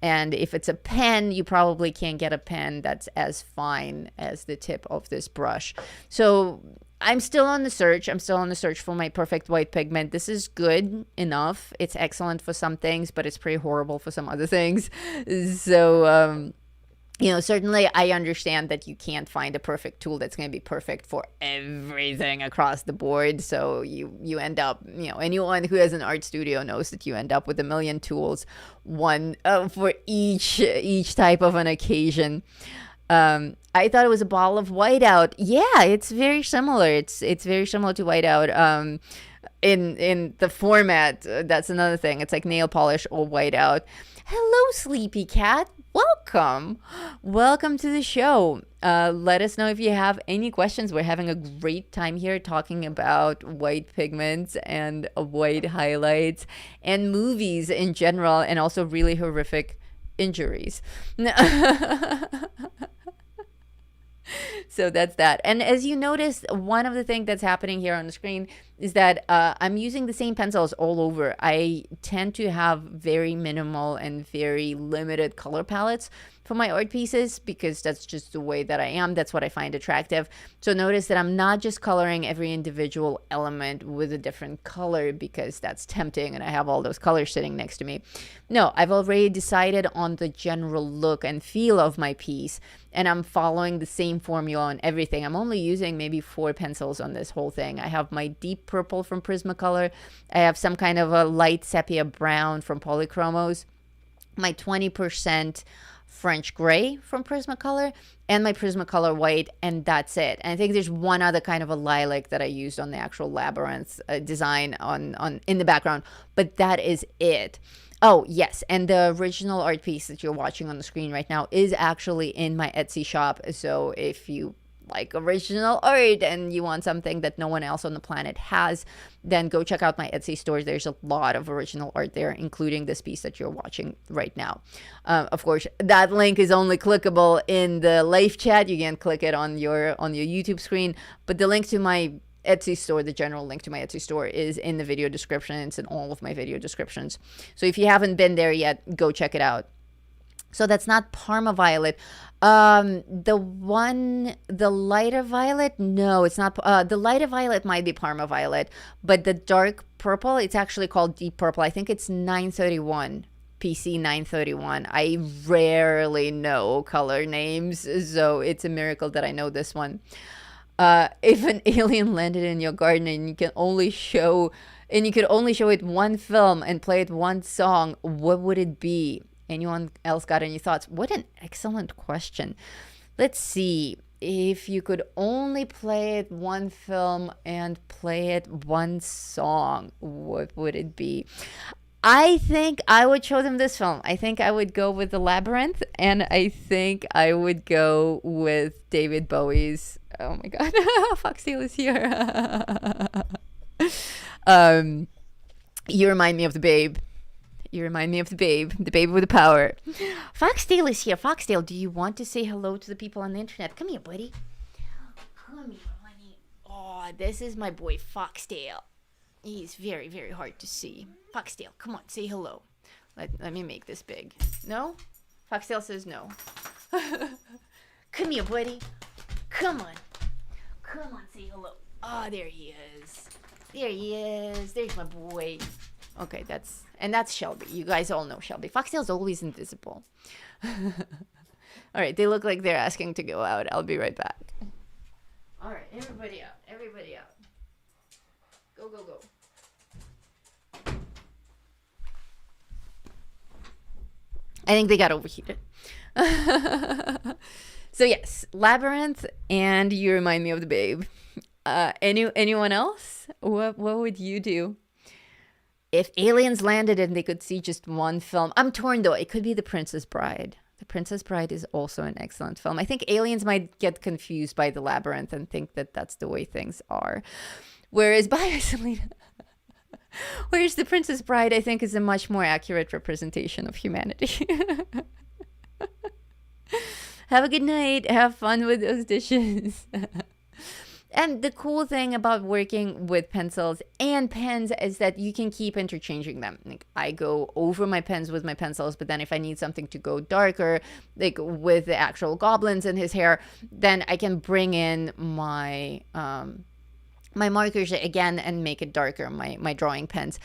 And if it's a pen, you probably can't get a pen that's as fine as the tip of this brush. So I'm still on the search. I'm still on the search for my perfect white pigment. This is good enough. It's excellent for some things, but it's pretty horrible for some other things. So certainly I understand that you can't find a perfect tool that's going to be perfect for everything across the board. So you end up, anyone who has an art studio knows that you end up with a million tools, one for each type of an occasion. I thought it was a ball of whiteout. Yeah, it's very similar. It's very similar to whiteout. In the format, that's another thing. It's like nail polish or whiteout. Hello, Sleepy Cat. Welcome to the show. Let us know if you have any questions. We're having a great time here talking about white pigments and white highlights and movies in general, and also really horrific injuries. So that's that. And as you notice, one of the things that's happening here on the screen is that I'm using the same pencils all over. I tend to have very minimal and very limited color palettes for my art pieces because that's just the way that I am. That's what I find attractive. So notice that I'm not just coloring every individual element with a different color because that's tempting and I have all those colors sitting next to me. No, I've already decided on the general look and feel of my piece, and I'm following the same formula on everything. I'm only using maybe 4 pencils on this whole thing. I have my deep purple from Prismacolor. I have some kind of a light sepia brown from Polychromos, my 20% French gray from Prismacolor, and my Prismacolor white, and that's it. And I think there's one other kind of a lilac that I used on the actual Labyrinth design on in the background, but that is it. Oh, yes, and the original art piece that you're watching on the screen right now is actually in my Etsy shop. So if you like original art and you want something that no one else on the planet has, then go check out my Etsy store. There's a lot of original art there, including this piece that you're watching right now. Of course, that link is only clickable in the live chat. You can click it on your YouTube screen, but the link to my Etsy store, the general link to my Etsy store, is in the video description. It's in all of my video descriptions. So if you haven't been there yet, go check it out. So that's not Parma Violet. The lighter violet, no, it's not. The lighter violet might be Parma Violet, but the dark purple, it's actually called Deep Purple. I think it's 931. PC 931. I rarely know color names, so it's a miracle that I know this one. If an alien landed in your garden and you could only show it one film and play it one song, what would it be? Anyone else got any thoughts? What an excellent question. Let's see. If you could only play it one film and play it one song, what would it be? I think I would show them this film. I think I would go with The Labyrinth, and I think I would go with David Bowie's, oh my God, Foxtail is here. You remind me of the babe. You remind me of the babe with the power. Foxtail is here. Foxtail, do you want to say hello to the people on the internet? Come here, buddy. Come here, honey. Oh, this is my boy Foxtail. He's very, very hard to see. Foxtail, come on, say hello. Let me make this big. No? Foxtail says no. Come here, buddy. Come on. Come on, say hello. Oh, there he is. There he is. There's my boy. Okay, that's Shelby. You guys all know Shelby. Foxtail's always invisible. All right, they look like they're asking to go out. I'll be right back. All right, everybody out. Everybody out. Go, go, go. I think they got overheated. So yes, Labyrinth, and you remind me of the Babe. Anyone else? What would you do? If aliens landed and they could see just one film, I'm torn though. It could be The Princess Bride. The Princess Bride is also an excellent film. I think aliens might get confused by The Labyrinth and think that that's the way things are. Whereas The Princess Bride, I think, is a much more accurate representation of humanity. Have a good night. Have fun with those dishes. And the cool thing about working with pencils and pens is that you can keep interchanging them. Like, I go over my pens with my pencils, but then if I need something to go darker, like with the actual goblins in his hair, then I can bring in my my markers again and make it darker, my drawing pens.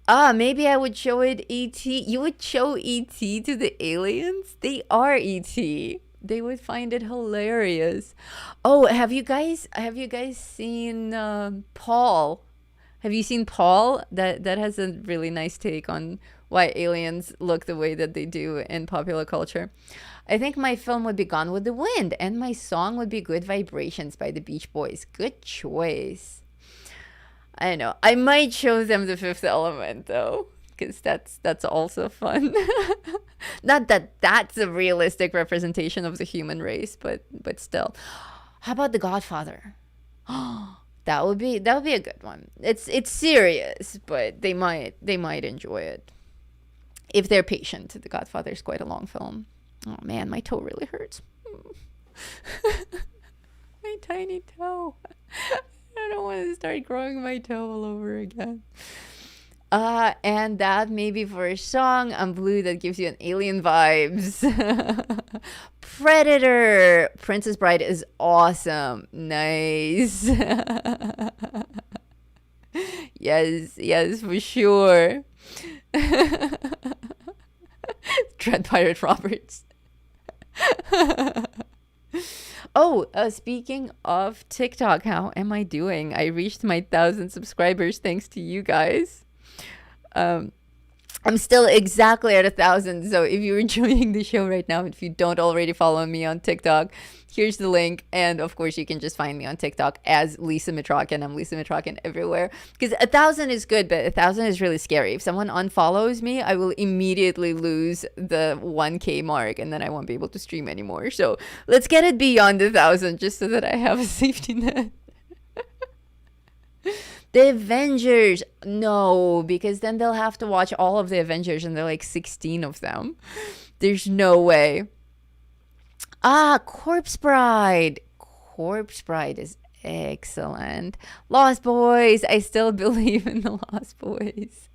Maybe I would show it E.T. You would show E.T. to the aliens? They are E.T. They would find it hilarious. Oh, have you guys seen Paul? Have you seen Paul? That has a really nice take on why aliens look the way that they do in popular culture. I think my film would be Gone with the Wind, and my song would be Good Vibrations by the Beach Boys. Good choice. I know. I might show them The Fifth Element though, because that's also fun. Not that that's a realistic representation of the human race, but still. How about The Godfather? That would be a good one. It's serious, but they might enjoy it if they're patient. The Godfather is quite a long film. Oh man, my toe really hurts. My tiny toe. I don't want to start growing my toe all over again. And that maybe for a song, I'm Blue, that gives you an alien vibes. Predator. Princess Bride is awesome. Nice. Yes, for sure. Dread Pirate Roberts. Oh, speaking of TikTok, how am I doing? I reached my 1,000 subscribers thanks to you guys. I'm still exactly at 1,000. So if you're enjoying the show right now, if you don't already follow me on TikTok, here's the link. And of course, you can just find me on TikTok as Lisa Mitrokin. I'm Lisa Mitrokin everywhere. Because 1,000 is good, but 1,000 is really scary. If someone unfollows me, I will immediately lose the 1K mark, and then I won't be able to stream anymore. So let's get it beyond 1,000 just so that I have a safety net. The Avengers. No, because then they'll have to watch all of the Avengers, and there are like 16 of them. There's no way. Corpse Bride. Corpse Bride is excellent. Lost Boys. I still believe in the Lost Boys.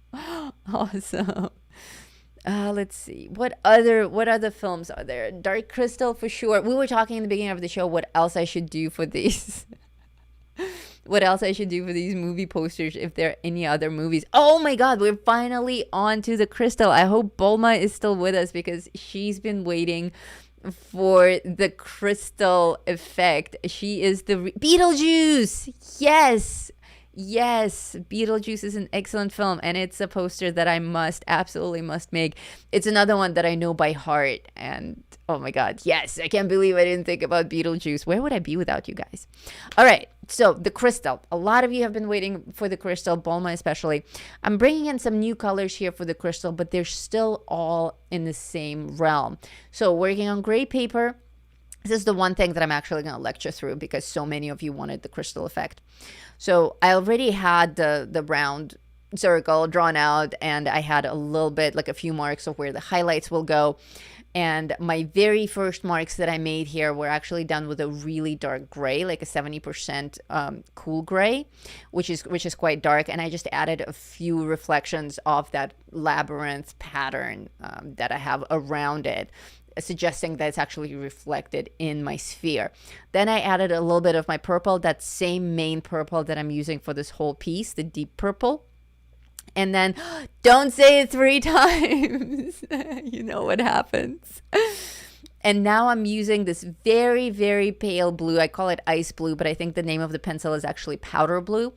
Awesome. Let's see. What other films are there? Dark Crystal for sure. We were talking in the beginning of the show what else I should do for these. What else I should do for these movie posters, if there are any other movies. Oh my god, we're finally on to the Crystal. I hope Bulma is still with us, because she's been waiting for the Crystal effect. She is the Beetlejuice. Yes, Beetlejuice is an excellent film, and it's a poster that I absolutely must make. It's another one that I know by heart, and oh my god, yes, I can't believe I didn't think about Beetlejuice. Where would I be without you guys? All right, so the Crystal. A lot of you have been waiting for the Crystal, Bulma especially. I'm bringing in some new colors here for the Crystal, but they're still all in the same realm. So working on gray paper. This is the one thing that I'm actually going to lecture through, because so many of you wanted the Crystal effect. So I already had the round circle drawn out, and I had a little bit, like a few marks of where the highlights will go. And my very first marks that I made here were actually done with a really dark gray, like a 70% cool gray, which is quite dark. And I just added a few reflections of that labyrinth pattern that I have around it, suggesting that it's actually reflected in my sphere. Then I added a little bit of my purple, that same main purple that I'm using for this whole piece, the deep purple. And then, don't say it 3 times. You know what happens. And now I'm using this very, very pale blue. I call it ice blue, but I think the name of the pencil is actually powder blue.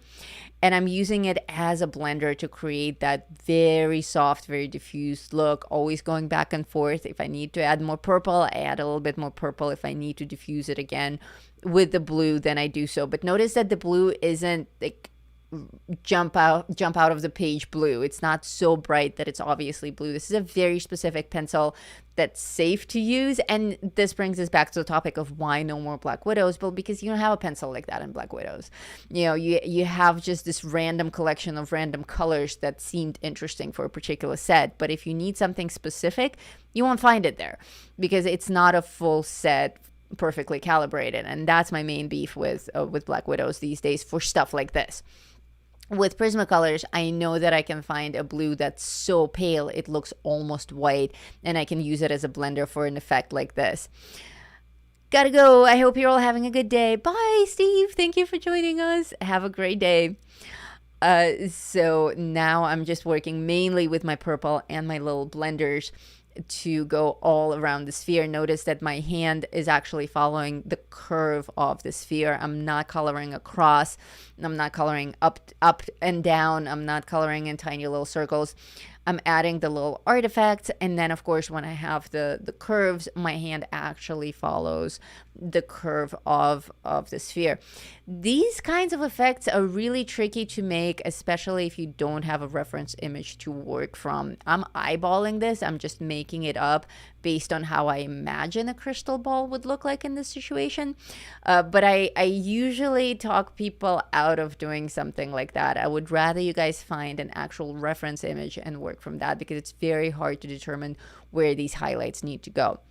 And I'm using it as a blender to create that very soft, very diffused look, always going back and forth. If I need to add more purple, I add a little bit more purple. If I need to diffuse it again with the blue, then I do so. But notice that the blue isn't like jump out of the page blue. It's not so bright that it's obviously blue. This is a very specific pencil that's safe to use. And this brings us back to the topic of why no more Black Widows. But because you don't have a pencil like that in Black Widows. You know, you have just this random collection of random colors that seemed interesting for a particular set. But if you need something specific, you won't find it there because it's not a full set perfectly calibrated. And that's my main beef with Black Widows these days for stuff like this. With Prismacolors, I know that I can find a blue that's so pale it looks almost white, and I can use it as a blender for an effect like this. Gotta go. I hope you're all having a good day. Bye, Steve. Thank you for joining us. Have a great day. So now I'm just working mainly with my purple and my little blenders to go all around the sphere. Notice that my hand is actually following the curve of the sphere. I'm not coloring across. I'm not coloring up and down. I'm not coloring in tiny little circles. I'm adding the little artifacts, and then of course when I have the curves, my hand actually follows the curve of the sphere. These kinds of effects are really tricky to make, especially if you don't have a reference image to work from. I'm eyeballing this. I'm just making it up based on how I imagine a crystal ball would look like in this situation. But I usually talk people out of doing something like that. I would rather you guys find an actual reference image and work from that, because it's very hard to determine where these highlights need to go.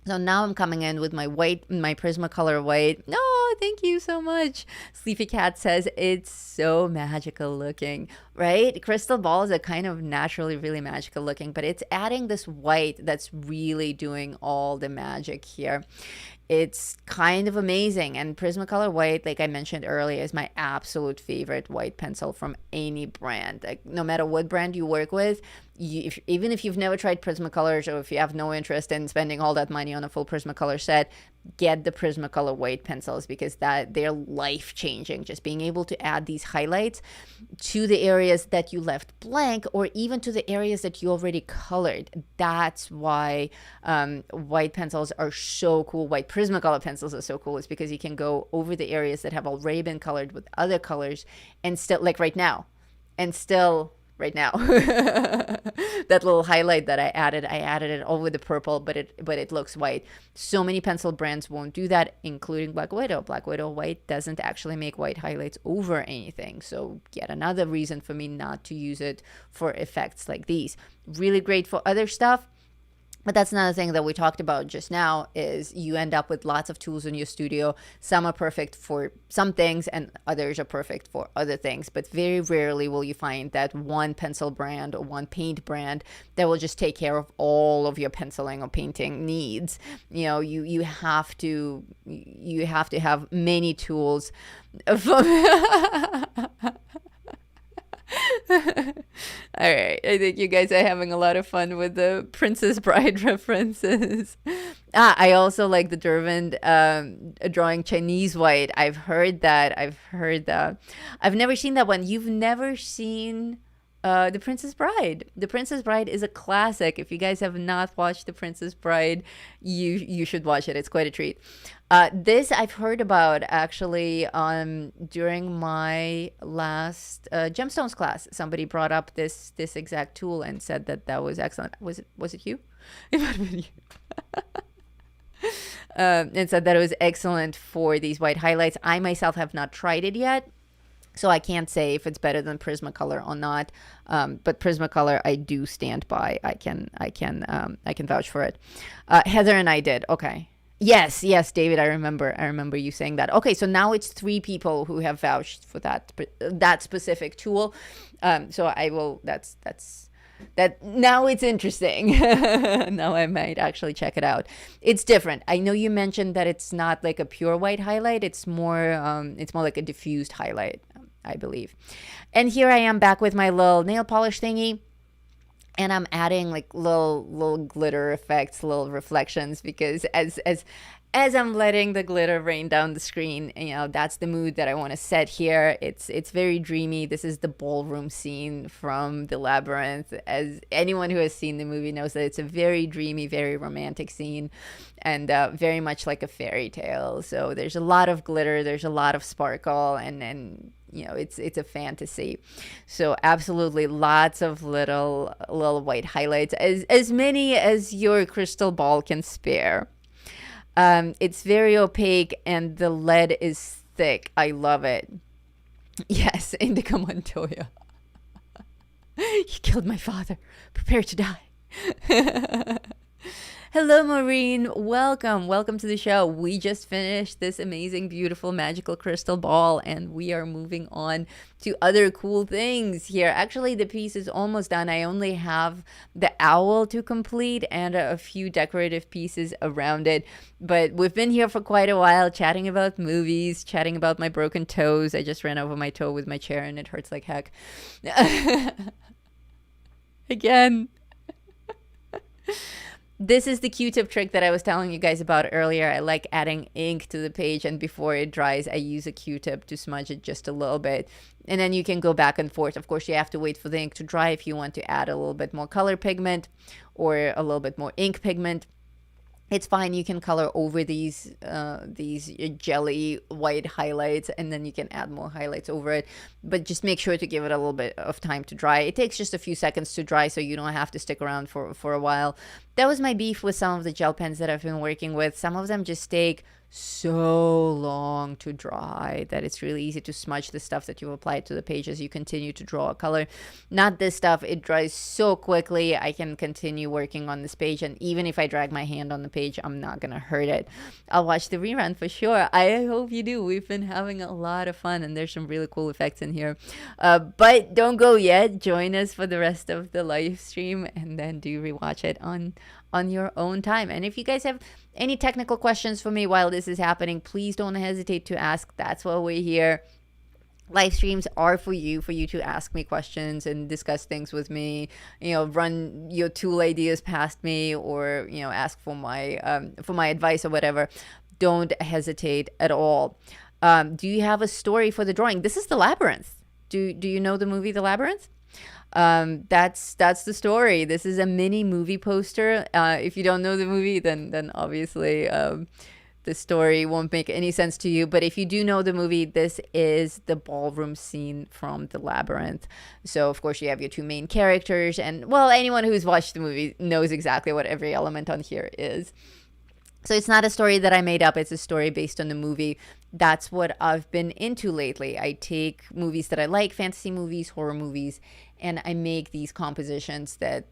So now I'm coming in with my white, my Prismacolor white. Oh, thank you so much. Sleepy Cat says it's so magical looking, right? Crystal balls are kind of naturally really magical looking, but it's adding this white that's really doing all the magic here. It's kind of amazing. And Prismacolor white, like I mentioned earlier, is my absolute favorite white pencil from any brand. Like, no matter what brand you work with, even if you've never tried Prismacolors, or if you have no interest in spending all that money on a full Prismacolor set, get the Prismacolor white pencils, because they're life-changing. Just being able to add these highlights to the areas that you left blank, or even to the areas that you already colored. That's why white pencils are so cool. White Prismacolor pencils are so cool. It's because you can go over the areas that have already been colored with other colors, and still, like right now, that little highlight that I added it over the purple, but it looks white. So many pencil brands won't do that, including Black Widow. Black Widow white doesn't actually make white highlights over anything. So yet another reason for me not to use it for effects like these. Really great for other stuff. But that's another thing that we talked about just now, is you end up with lots of tools in your studio. Some are perfect for some things and others are perfect for other things. But very rarely will you find that one pencil brand or one paint brand that will just take care of all of your penciling or painting needs. You know, you have to have many tools. All right, I think you guys are having a lot of fun with the Princess Bride references. I also like the Derwent drawing Chinese white. I've heard that. I've never seen that one. You've never seen The Princess Bride. The Princess Bride is a classic. If you guys have not watched The Princess Bride, you should watch it. It's quite a treat. This I've heard about actually during my last gemstones class. Somebody brought up this exact tool and said that was excellent. Was it you? It might have been you. And said that it was excellent for these white highlights. I myself have not tried it yet, So I can't say if it's better than Prismacolor or not, but Prismacolor I do stand by. I can vouch for it. Heather and I did. Okay. Yes, yes, David. I remember you saying that. Okay, so now it's 3 people who have vouched for that specific tool. So I will. That's that. Now it's interesting. Now I might actually check it out. It's different. I know you mentioned that it's not like a pure white highlight. It's more like a diffused highlight, I believe. And here I am back with my little nail polish thingy. And I'm adding like little glitter effects, little reflections, because as I'm letting the glitter rain down the screen, that's the mood that I want to set here. It's very dreamy. This is the ballroom scene from the Labyrinth. As anyone who has seen the movie knows, that it's a very dreamy, very romantic scene, and very much like a fairy tale. So there's a lot of glitter, there's a lot of sparkle, and it's a fantasy. So absolutely lots of little white highlights, as many as your crystal ball can spare. It's very opaque and the lead is thick. I love it. Yes, Indica Montoya. You killed my father. Prepare to die. Hello, Maureen. Welcome to the show. We just finished this amazing, beautiful, magical crystal ball, and we are moving on to other cool things here. Actually, the piece is almost done. I only have the owl to complete and a few decorative pieces around it. But we've been here for quite a while, chatting about movies, chatting about my broken toes. I just ran over my toe with my chair, and it hurts like heck. Again. This is the Q-tip trick that I was telling you guys about earlier. I like adding ink to the page, and before it dries, I use a Q-tip to smudge it just a little bit. And then you can go back and forth. Of course, you have to wait for the ink to dry if you want to add a little bit more color pigment or a little bit more ink pigment. It's fine. You can color over these jelly white highlights, and then you can add more highlights over it. But just make sure to give it a little bit of time to dry. It takes just a few seconds to dry, so you don't have to stick around for a while. That was my beef with some of the gel pens that I've been working with. Some of them just take so long to dry that it's really easy to smudge the stuff that you've applied to the page as you continue to draw a color. Not this stuff. It dries so quickly. I can continue working on this page, and even if I drag my hand on the page, I'm not gonna hurt it. I'll watch the rerun for sure. I hope you do. We've been having a lot of fun, and there's some really cool effects in here. But don't go yet. Join us for the rest of the live stream, and then do rewatch it on your own time. And if you guys have any technical questions for me while this is happening, please don't hesitate to ask. That's why we're here. Live streams are for you to ask me questions and discuss things with me, run your tool ideas past me, or ask for my advice or whatever. Don't hesitate at all. Do you have a story for the drawing? This is The Labyrinth. Do you know the movie The Labyrinth? That's the story. This is a mini movie poster. If you don't know the movie, then obviously the story won't make any sense to you. But if you do know the movie, this is the ballroom scene from The Labyrinth. So of course you have your 2 main characters, and well, anyone who's watched the movie knows exactly what every element on here is. So it's not a story that I made up. It's a story based on the movie. That's what I've been into lately. I take movies that I like, fantasy movies, horror movies, and I make these compositions that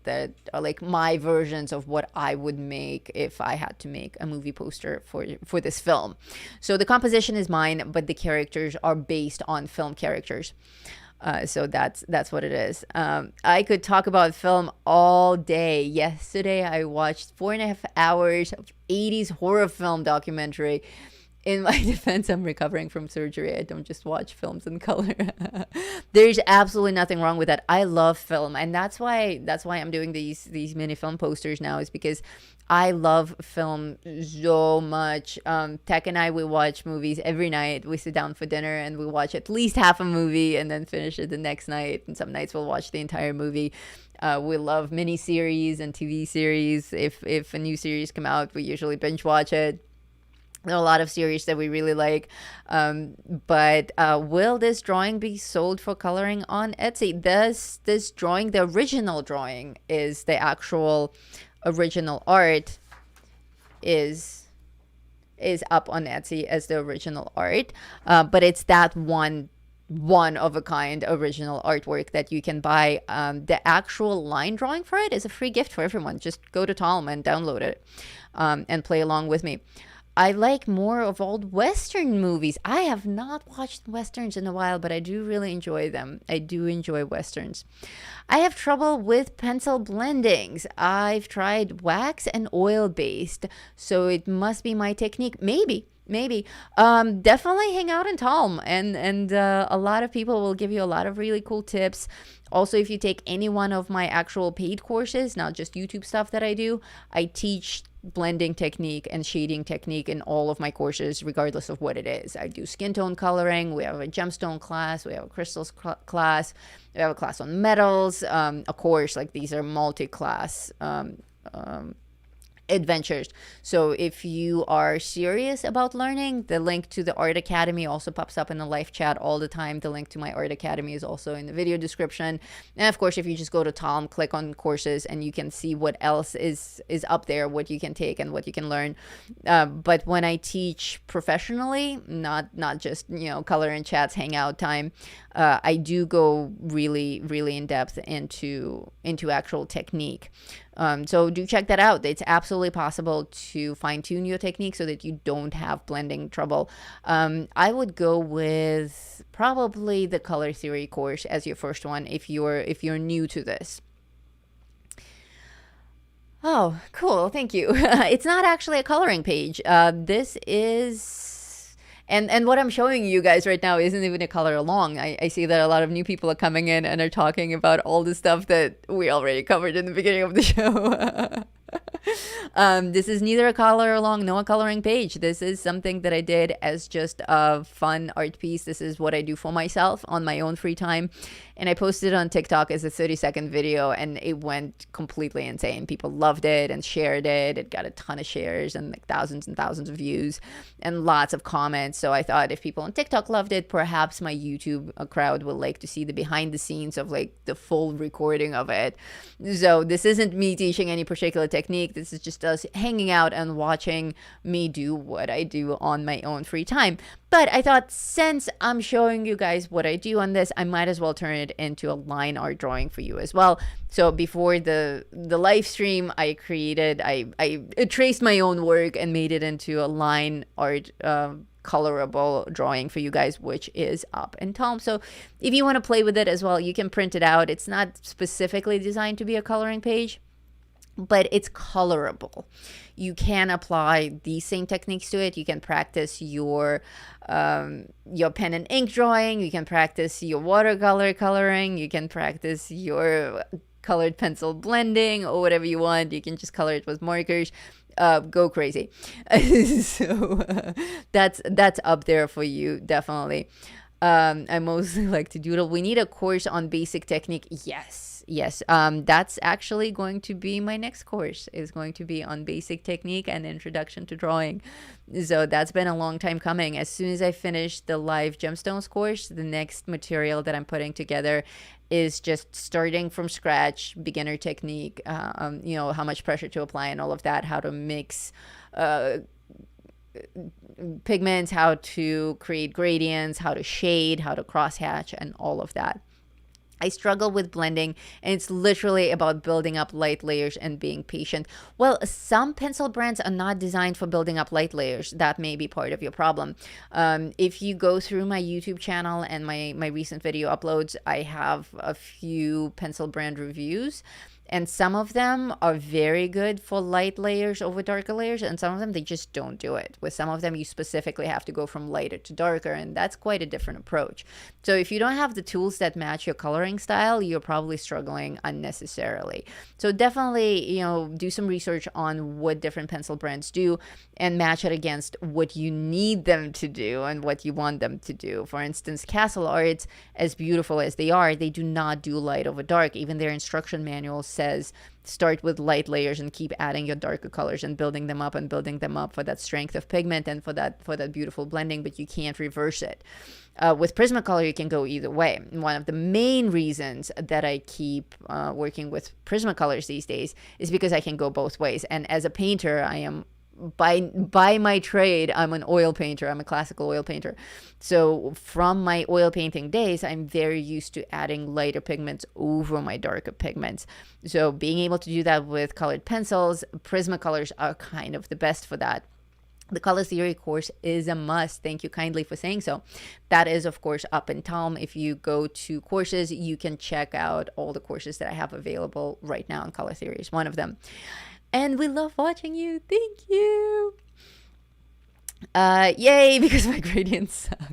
are like my versions of what I would make if I had to make a movie poster for this film. So the composition is mine, but the characters are based on film characters. So that's what it is. I could talk about film all day. Yesterday I watched 4.5 hours of 80s horror film documentary. In my defense, I'm recovering from surgery. I don't just watch films in color. There's absolutely nothing wrong with that. I love film, and that's why I'm doing these mini film posters now, is because I love film so much. Tech and I, we watch movies every night. We sit down for dinner and we watch at least half a movie and then finish it the next night. And some nights we'll watch the entire movie. We love mini series and TV series. If a new series come out, we usually binge watch it. There are a lot of series that we really like. But will this drawing be sold for coloring on Etsy? This drawing, the original drawing, is the actual original art, is up on Etsy as the original art. But it's that one one of a kind original artwork that you can buy. The actual line drawing for it is a free gift for everyone. Just go to Tom and download it and play along with me. I like more of old Western movies. I have not watched Westerns in a while, but I do really enjoy them. I do enjoy Westerns. I have trouble with pencil blendings. I've tried wax and oil based, so it must be my technique. Maybe. Definitely hang out in Talm, and a lot of people will give you a lot of really cool tips. Also, if you take any one of my actual paid courses, not just YouTube stuff that I do, I teach blending technique and shading technique in all of my courses, regardless of what it is. I do skin tone coloring. We have a gemstone class. We have a crystals class. We have a class on metals. Of course, like these are multi-class adventures. So if you are serious about learning, the link to the Art Academy also pops up in the live chat all the time. The link to my Art Academy is also in the video description. And of course, if you just go to Tom, click on courses, and you can see what else is up there, what you can take and what you can learn. But when I teach professionally, not just, you know, color and chats hangout time, I do go really in depth into actual technique. So do check that out. It's absolutely possible to fine-tune your technique so that you don't have blending trouble. I would go with probably the color theory course as your first one if you're new to this. Oh, cool. Thank you. It's not actually a coloring page. This is... And what I'm showing you guys right now isn't even a color along. I see that a lot of new people are coming in and are talking about all the stuff that we already covered in the beginning of the show. This is neither a color along nor a coloring page. This is something that I did as just a fun art piece. This is what I do for myself on my own free time. And I posted it on TikTok as a 30-second video, and it went completely insane. People loved it and shared it. It got a ton of shares and like thousands and thousands of views and lots of comments. So I thought if people on TikTok loved it, perhaps my YouTube crowd will like to see the behind the scenes of like the full recording of it. So this isn't me teaching any particular technique. This is just us hanging out and watching me do what I do on my own free time. But I thought, since I'm showing you guys what I do on this, I might as well turn it into a line art drawing for you as well. So before the live stream, I traced my own work and made it into a line art colorable drawing for you guys, which is up in Tom. So if you want to play with it as well, you can print it out. It's not specifically designed to be a coloring page, but it's colorable. You can apply these same techniques to it. You can practice your pen and ink drawing. You can practice your watercolor coloring. You can practice your colored pencil blending or whatever you want. You can just color it with markers. Go crazy. So that's up there for you, definitely. I mostly like to doodle. We need a course on basic technique. Yes. That's actually going to be my next course, is going to be on basic technique and introduction to drawing. So that's been a long time coming. As soon as I finish the live gemstones course, the next material that I'm putting together is just starting from scratch, beginner technique, how much pressure to apply and all of that, how to mix pigments, how to create gradients, how to shade, how to crosshatch, and all of that. I struggle with blending, and it's literally about building up light layers and being patient. Well, some pencil brands are not designed for building up light layers. That may be part of your problem. If you go through my YouTube channel and my recent video uploads, I have a few pencil brand reviews. And some of them are very good for light layers over darker layers, and some of them, they just don't do it. With some of them, you specifically have to go from lighter to darker, and that's quite a different approach. So if you don't have the tools that match your coloring style, you're probably struggling unnecessarily. So definitely, do some research on what different pencil brands do and match it against what you need them to do and what you want them to do. For instance, Castle Arts, as beautiful as they are, they do not do light over dark. Even their instruction manual says start with light layers and keep adding your darker colors and building them up for that strength of pigment and for that beautiful blending, but you can't reverse it. With Prismacolor, you can go either way. One of the main reasons that I keep working with Prismacolors these days is because I can go both ways. And as a painter, I am by my trade, I'm an oil painter. I'm a classical oil painter. So from my oil painting days, I'm very used to adding lighter pigments over my darker pigments. So being able to do that with colored pencils, Prismacolors are kind of the best for that. The color theory course is a must. Thank you kindly for saying so. That is, of course, up in Tom. If you go to courses, you can check out all the courses that I have available right now, and color theory is one of them. And we love watching you. Thank you. Yay, because my gradients suck.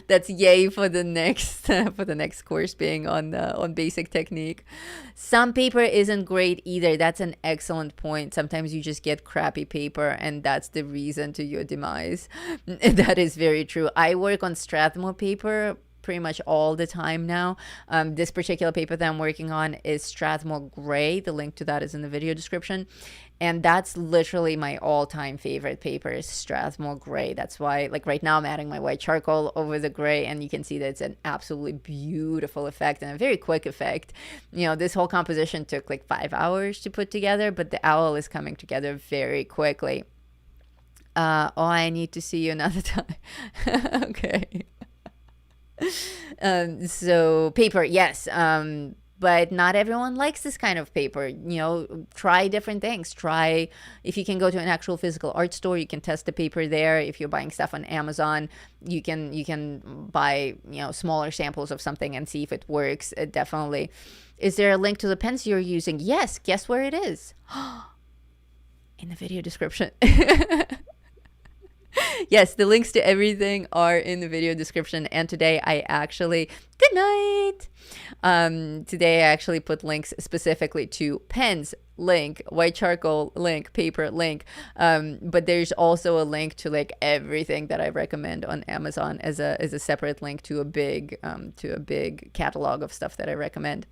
That's yay for the next course being on basic technique. Some paper isn't great either. That's an excellent point. Sometimes you just get crappy paper, and that's the reason to your demise. That is very true. I work on Strathmore paper pretty much all the time now. This particular paper that I'm working on is Strathmore Gray. The link to that is in the video description. And that's literally my all-time favorite paper is Strathmore Gray. That's why, like right now, I'm adding my white charcoal over the gray, and you can see that it's an absolutely beautiful effect and a very quick effect. You know, this whole composition took like 5 hours to put together, but the owl is coming together very quickly. Oh, I need to see you another time. Okay. So paper, yes. But not everyone likes this kind of paper. You know, try different things. Try, if you can go to an actual physical art store, you can test the paper there. If you're buying stuff on Amazon, you can buy, you know, smaller samples of something and see if it works. Definitely. Is there a link to the pens you're using? Yes. Guess where it is? In the video description. Yes, the links to everything are in the video description. And today I actually, good night. Today I actually put links specifically to pens, link, white charcoal, link, paper, link. But there's also a link to like everything that I recommend on Amazon as a separate link to a big catalog of stuff that I recommend.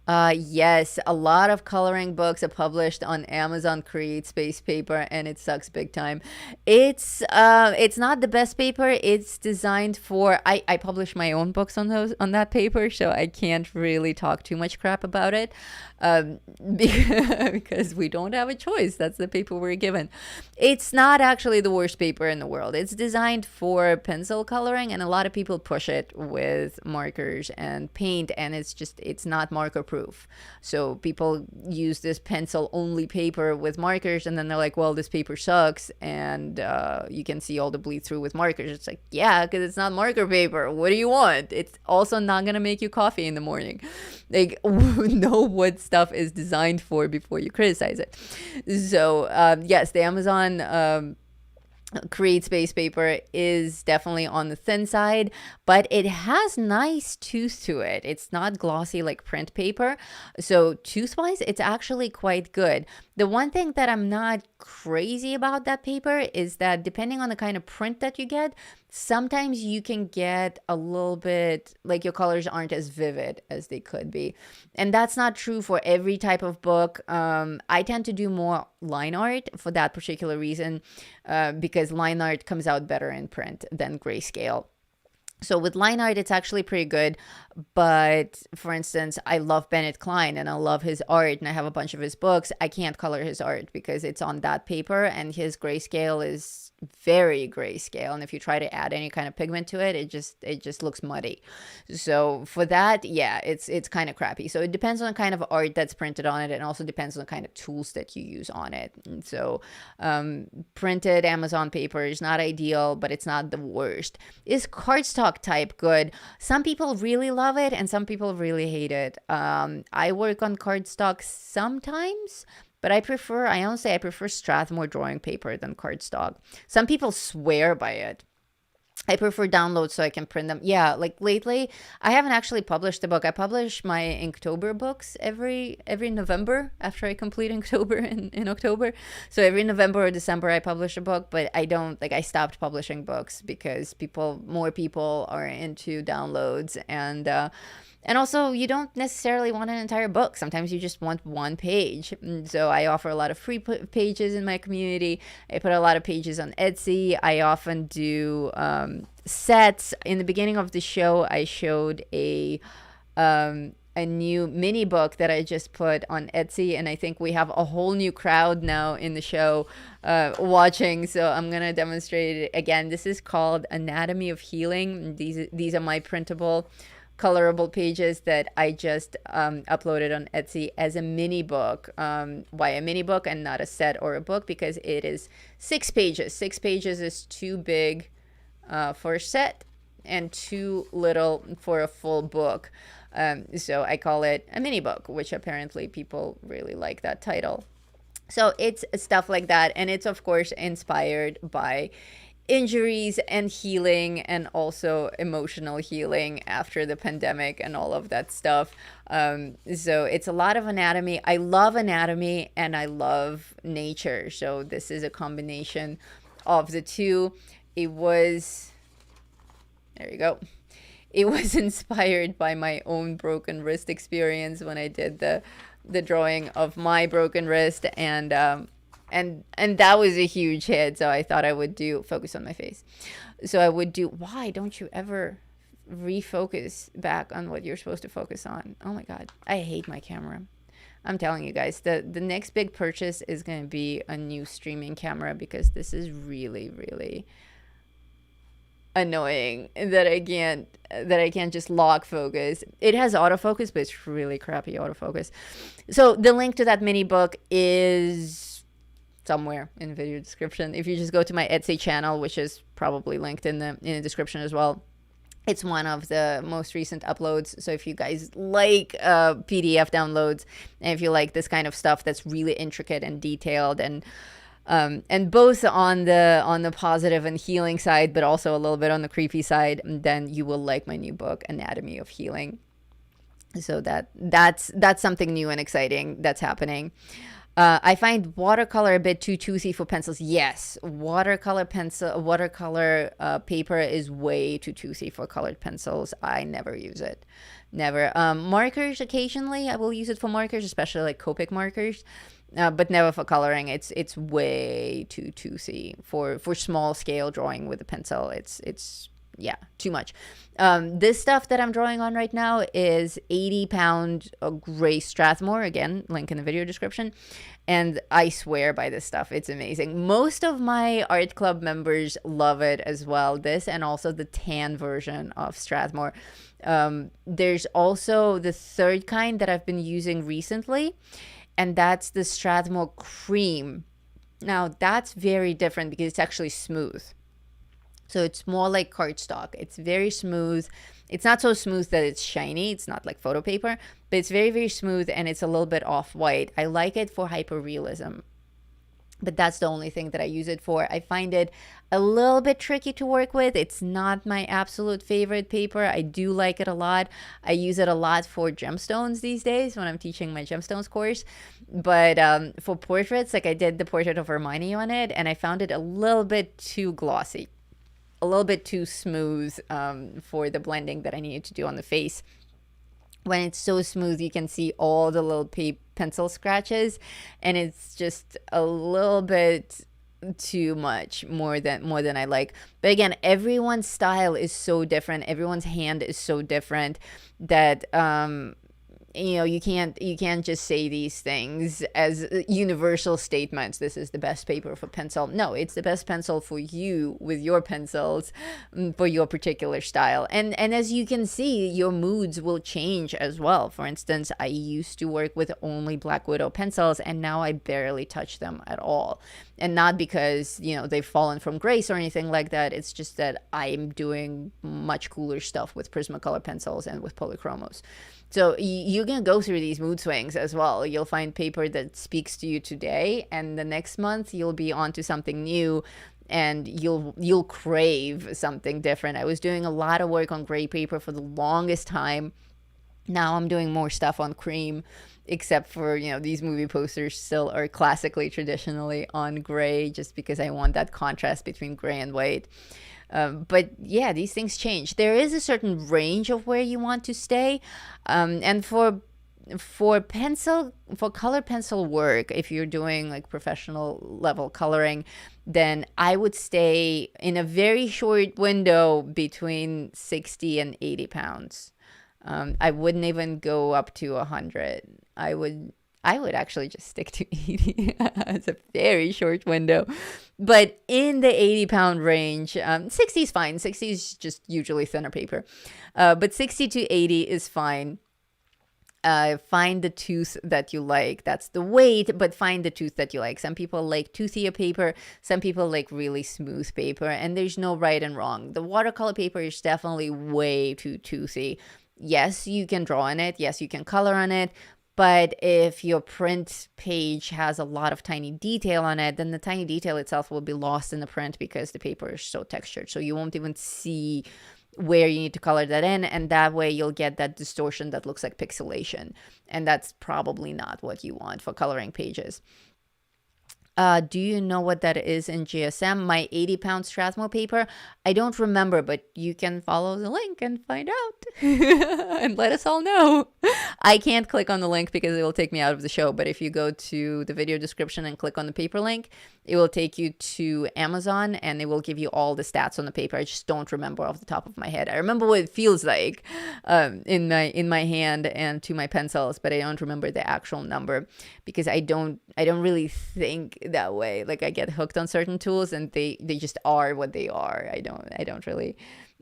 Yes, a lot of coloring books are published on Amazon CreateSpace paper, and it sucks big time. It's not the best paper. It's designed for, I publish my own books on that paper, so I can't really talk too much crap about it. Because we don't have a choice. That's the paper we're given. It's not actually the worst paper in the world. It's designed for pencil coloring, and a lot of people push it with markers and paint, and it's not marker proof. So people use this pencil only paper with markers, and then they're like, well, this paper sucks, and you can see all the bleed through with markers. It's like, yeah, because it's not marker paper. What do you want? It's also not gonna make you coffee in the morning. Like, know what stuff is designed for before you criticize it. So yes, the Amazon CreateSpace paper is definitely on the thin side, but it has nice tooth to it. It's not glossy like print paper, so tooth-wise it's actually quite good. The one thing that I'm not crazy about that paper is that depending on the kind of print that you get, sometimes you can get a little bit like your colors aren't as vivid as they could be, and that's not true for every type of book. I tend to do more line art for that particular reason, because line art comes out better in print than grayscale. So with line art, it's actually pretty good. But for instance, I love Bennett Klein and I love his art and I have a bunch of his books. I can't color his art because it's on that paper and his grayscale is very grayscale. And if you try to add any kind of pigment to it, it just looks muddy. So for that, yeah, it's kind of crappy. So it depends on the kind of art that's printed on it, and also depends on the kind of tools that you use on it. And so printed Amazon paper is not ideal, but it's not the worst. Is cardstock type good? Some people really love it and some people really hate it. I work on cardstock sometimes, but I honestly prefer Strathmore drawing paper than cardstock. Some people swear by it. I prefer downloads so I can print them. Yeah, like lately, I haven't actually published a book. I publish my Inktober books every November after I complete Inktober in October. So every November or December, I publish a book, but I stopped publishing books because more people are into downloads, and also, you don't necessarily want an entire book. Sometimes you just want one page. So I offer a lot of free pages in my community. I put a lot of pages on Etsy. I often do sets. In the beginning of the show, I showed a a new mini book that I just put on Etsy, and I think we have a whole new crowd now in the show watching. So I'm gonna demonstrate it again. This is called Anatomy of Healing. These are my printable, colorable pages that I just uploaded on Etsy as a mini book. Why a mini book and not a set or a book? Because it is 6 pages. 6 pages is too big for a set and too little for a full book. So I call it a mini book, which apparently people really like that title. So it's stuff like that. And it's, of course, inspired by injuries and healing, and also emotional healing after the pandemic and all of that stuff. So it's a lot of anatomy. I love anatomy and I love nature. So this is a combination of the two. There you go. It was inspired by my own broken wrist experience when I did the drawing of my broken wrist, and that was a huge hit. So I thought I would focus on my face. So I would do, why don't you ever refocus back on what you're supposed to focus on? Oh my God, I hate my camera. I'm telling you guys, the next big purchase is going to be a new streaming camera, because this is really, really annoying that I can't just lock focus. It has autofocus, but it's really crappy autofocus. So the link to that mini book is somewhere in the video description. If you just go to my Etsy channel, which is probably linked in the description as well, it's one of the most recent uploads. So if you guys like PDF downloads, and if you like this kind of stuff that's really intricate and detailed, and both on the positive and healing side, but also a little bit on the creepy side, then you will like my new book, Anatomy of Healing. So that's something new and exciting that's happening. I find watercolor a bit too toothy for pencils. Yes, watercolor paper is way too toothy for colored pencils. I never use it. Never. Markers, occasionally I will use it for markers, especially like Copic markers. But never for coloring. It's way too toothy for small scale drawing with a pencil. It's too much. This stuff that I'm drawing on right now is 80-pound gray Strathmore. Again, link in the video description. And I swear by this stuff. It's amazing. Most of my art club members love it as well. This, and also the tan version of Strathmore. There's also the third kind that I've been using recently, and that's the Strathmore Cream. Now, that's very different because it's actually smooth. So it's more like cardstock. It's very smooth. It's not so smooth that it's shiny. It's not like photo paper, but it's very, very smooth, and it's a little bit off-white. I like it for hyperrealism, but that's the only thing that I use it for. I find it a little bit tricky to work with. It's not my absolute favorite paper. I do like it a lot. I use it a lot for gemstones these days when I'm teaching my gemstones course. But for portraits, like I did the portrait of Hermione on it, and I found it a little bit too glossy, a little bit too smooth for the blending that I needed to do on the face. When it's so smooth, you can see all the little pencil scratches, and it's just a little bit too much, more than I like. But again, everyone's style is so different. Everyone's hand is so different that you can't just say these things as universal statements. This is the best paper for pencil. No, it's the best pencil for you with your pencils, for your particular style. And as you can see, your moods will change as well. For instance, I used to work with only Black Widow pencils, and now I barely touch them at all. And not because, they've fallen from grace or anything like that. It's just that I'm doing much cooler stuff with Prismacolor pencils and with polychromos. So you can go through these mood swings as well. You'll find paper that speaks to you today, and the next month you'll be onto something new, and you'll crave something different. I was doing a lot of work on gray paper for the longest time. Now I'm doing more stuff on cream, except for, these movie posters still are classically, traditionally on gray, just because I want that contrast between gray and white. But yeah, these things change. There is a certain range of where you want to stay. And for color pencil work, if you're doing like professional level coloring, then I would stay in a very short window between 60 and 80 pounds. I wouldn't even go up to 100. I would actually just stick to 80. It's a very short window. But in the 80-pound range, 60 is fine. 60 is just usually thinner paper. But 60 to 80 is fine. Find the tooth that you like. That's the weight, but find the tooth that you like. Some people like toothier paper. Some people like really smooth paper. And there's no right and wrong. The watercolor paper is definitely way too toothy. Yes, you can draw on it. Yes, you can color on it. But if your print page has a lot of tiny detail on it, then the tiny detail itself will be lost in the print because the paper is so textured. So you won't even see where you need to color that in. And that way you'll get that distortion that looks like pixelation. And that's probably not what you want for coloring pages. Do you know what that is in GSM? My 80-pound Strathmore paper? I don't remember, but you can follow the link and find out and let us all know. I can't click on the link because it will take me out of the show, but if you go to the video description and click on the paper link, it will take you to Amazon and it will give you all the stats on the paper. I just don't remember off the top of my head. I remember what it feels like in my hand and to my pencils, but I don't remember the actual number because I don't really think that way. Like I get hooked on certain tools and they just are what they are. I don't really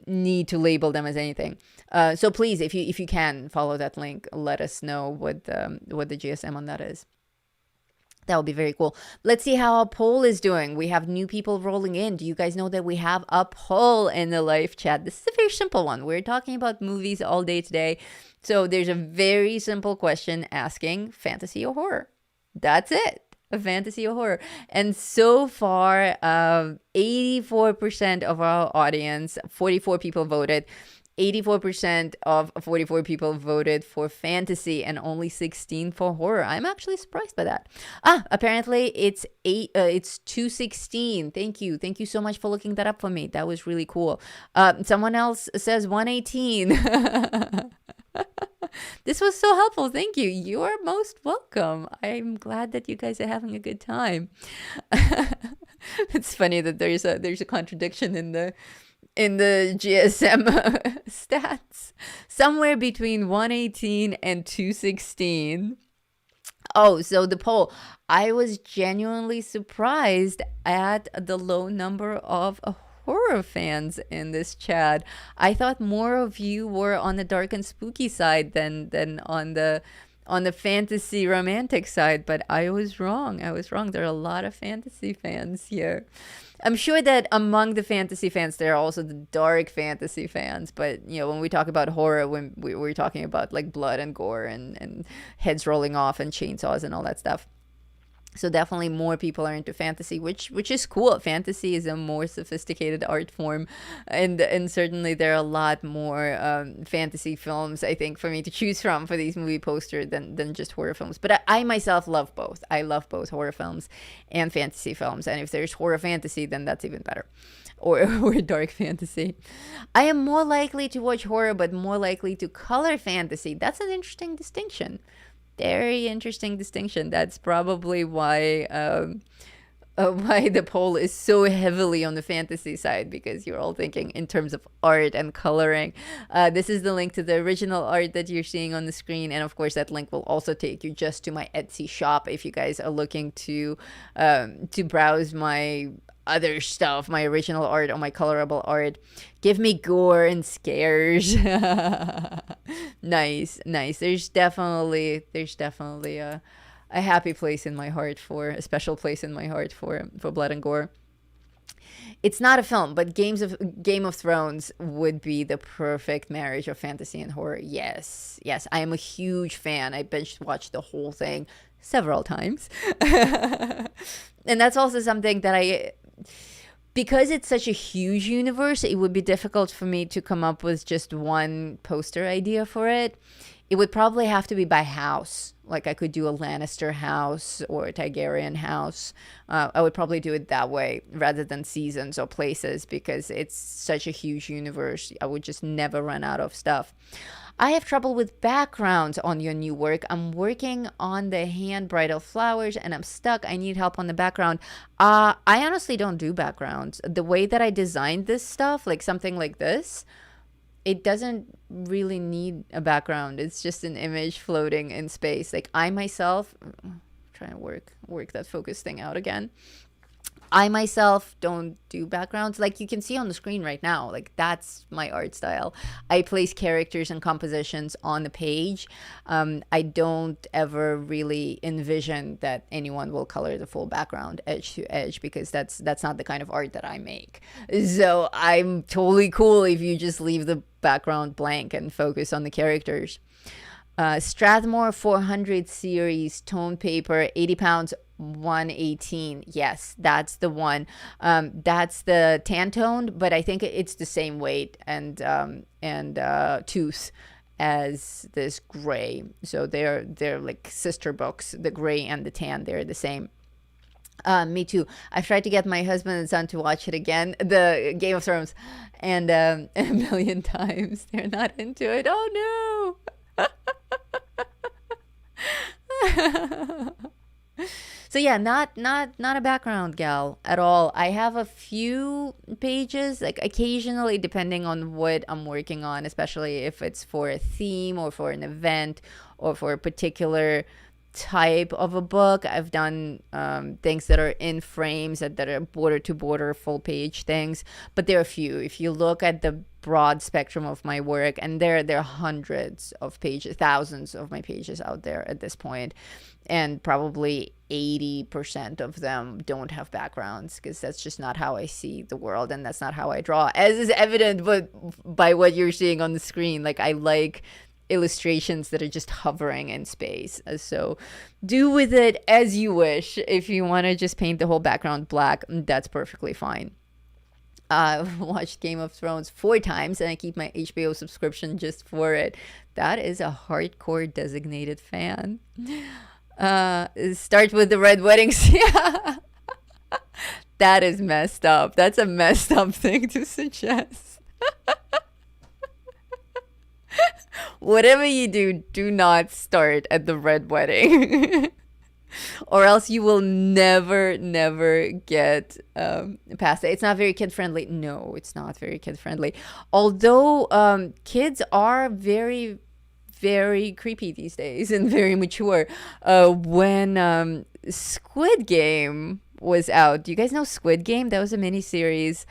need to label them as anything. So please, if you can follow that link, let us know what the GSM on that is. That would be very cool. Let's see how our poll is doing. We have new people rolling in. Do you guys know that we have a poll in the live chat? This is a very simple one. We're talking about movies all day today. So there's a very simple question asking fantasy or horror. That's it. A fantasy or horror. And so far, 84% of our audience, 44 people voted. 84% of 44 people voted for fantasy and only 16 for horror. I'm actually surprised by that. Apparently it's 216. Thank you so much for looking that up for me. That was really cool. Someone else says 118. This was so helpful. Thank you. You are most welcome. I'm glad that you guys are having a good time. It's funny that there's a contradiction in the GSM stats. Somewhere between 118 and 216. Oh, so the poll. I was genuinely surprised at the low number of horror fans in this chat. I thought more of you were on the dark and spooky side than on the fantasy romantic side, but I was wrong. There are a lot of fantasy fans here. I'm sure that among the fantasy fans, there are also the dark fantasy fans. But, when we talk about horror, when we're talking about like blood and gore and heads rolling off and chainsaws and all that stuff. So definitely more people are into fantasy, which is cool. Fantasy is a more sophisticated art form, and certainly there are a lot more fantasy films, I think, for me to choose from for these movie posters than just horror films. But I myself love both. I love both horror films and fantasy films, and if there's horror fantasy, then that's even better. Or dark fantasy. I am more likely to watch horror, but more likely to color fantasy. That's an interesting distinction. Very interesting distinction. That's probably why the poll is so heavily on the fantasy side, because you're all thinking in terms of art and coloring. This is the link to the original art that you're seeing on the screen, and of course that link will also take you just to my Etsy shop if you guys are looking to browse my other stuff, my original art or my colorable art. Give me gore and scares. Nice. There's definitely a happy place in my heart a special place in my heart for blood and gore. It's not a film, but Game of Thrones would be the perfect marriage of fantasy and horror. Yes, I am a huge fan. I binge watched the whole thing several times. And that's also something that because it's such a huge universe, it would be difficult for me to come up with just one poster idea for it. It would probably have to be by house. Like I could do a Lannister house or a Targaryen house. I would probably do it that way rather than seasons or places, because it's such a huge universe. I would just never run out of stuff. I have trouble with backgrounds on your new work. I'm working on the hand bridal flowers and I'm stuck. I need help on the background. I honestly don't do backgrounds. The way that I designed this stuff, like something like this, it doesn't really need a background. It's just an image floating in space. Like I myself, trying to work that focus thing out again. I myself don't do backgrounds like you can see on the screen right now. Like that's my art style. I place characters and compositions on the page. I don't ever really envision that anyone will color the full background edge to edge because that's not the kind of art that I make. So I'm totally cool if you just leave the background blank and focus on the characters. Strathmore 400 series tone paper, 80 pounds, 118. Yes, that's the one. That's the tan toned, but I think it's the same weight and tooth as this gray. So they're like sister books. The gray and the tan, they're the same. Me too. I've tried to get my husband and son to watch it again, the Game of Thrones, and a million times. They're not into it. Oh no. So yeah, not a background gal at all. I have a few pages, like occasionally, depending on what I'm working on, especially if it's for a theme or for an event or for a particular type of a book. I've done things that are in frames that are border to border full page things, but there are a few. If you look at the broad spectrum of my work, and there are hundreds of pages, thousands of my pages out there at this point, and probably 80% of them don't have backgrounds because that's just not how I see the world, and that's not how I draw, as is evident by what you're seeing on the screen. Like I like illustrations that are just hovering in space. So do with it as you wish. If you want to just paint the whole background black, that's perfectly fine. I've watched Game of Thrones 4 times, and I keep my HBO subscription just for it. That is a hardcore designated fan. Start with the red weddings. Yeah. That is messed up. That's a messed up thing to suggest. Whatever you do, do not start at the red wedding. Or else you will never get past it. It's not very kid friendly. No, it's not very kid friendly. Although kids are very, very creepy these days and very mature. When Squid Game was out, do you guys know Squid Game? That was a mini series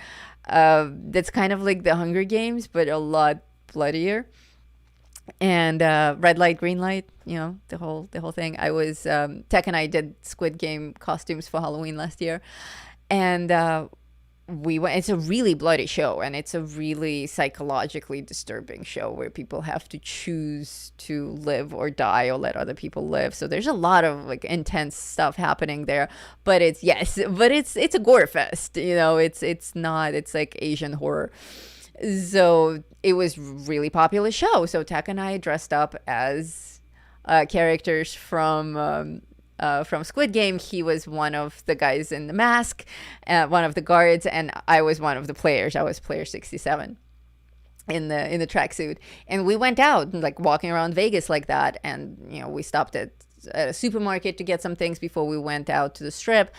that's kind of like the Hunger Games, but a lot bloodier. And red light, green light, you know, the whole thing. I was Tech and I did Squid Game costumes for Halloween last year, and we went. It's a really bloody show, and it's a really psychologically disturbing show where people have to choose to live or die or let other people live. So there's a lot of like intense stuff happening there. But it's a gore fest. You know, it's like Asian horror. So it was really popular show. So Tech and I dressed up as characters from Squid Game. He was one of the guys in the mask, one of the guards, and I was one of the players. I was player 67 in the tracksuit, and we went out like walking around Vegas like that. And you know, we stopped at a supermarket to get some things before we went out to the strip.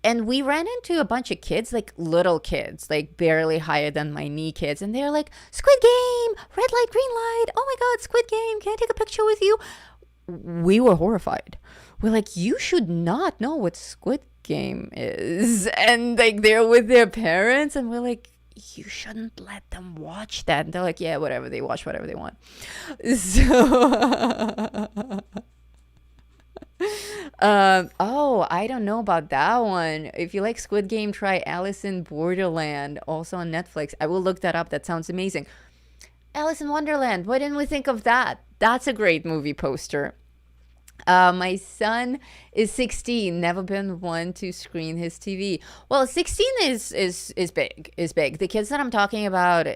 And we ran into a bunch of kids, like little kids, like barely higher than my knee kids. And they're like, Squid Game, red light, green light. Oh my God, Squid Game. Can I take a picture with you? We were horrified. We're like, you should not know what Squid Game is. And like they're with their parents. And we're like, you shouldn't let them watch that. And they're like, yeah, whatever. They watch whatever they want. So... I don't know about that one. If you like Squid Game, try Alice in Borderland, also on Netflix. I will look that up. That sounds amazing. Alice in Wonderland. Why didn't we think of that? That's a great movie poster. My son is 16, never been one to screen his TV. Well, 16 is big. The kids that I'm talking about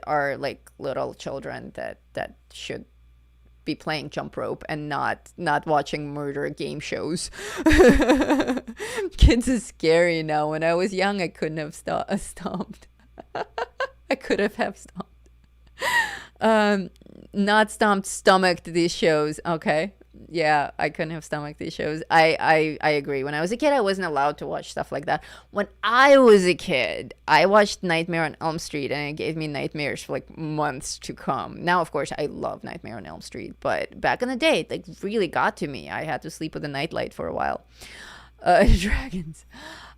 are like little children that should be playing jump rope and not watching murder game shows. Kids is scary now. When I was young, I couldn't have stomped. I could have stomped. Not stomped, stomached these shows. Okay. Yeah, I couldn't have stomached these shows. I agree. When I was a kid, I wasn't allowed to watch stuff like that. When I was a kid, I watched Nightmare on Elm Street, and it gave me nightmares for like months to come. Now, of course, I love Nightmare on Elm Street, but back in the day, it like really got to me. I had to sleep with a nightlight for a while. Dragons.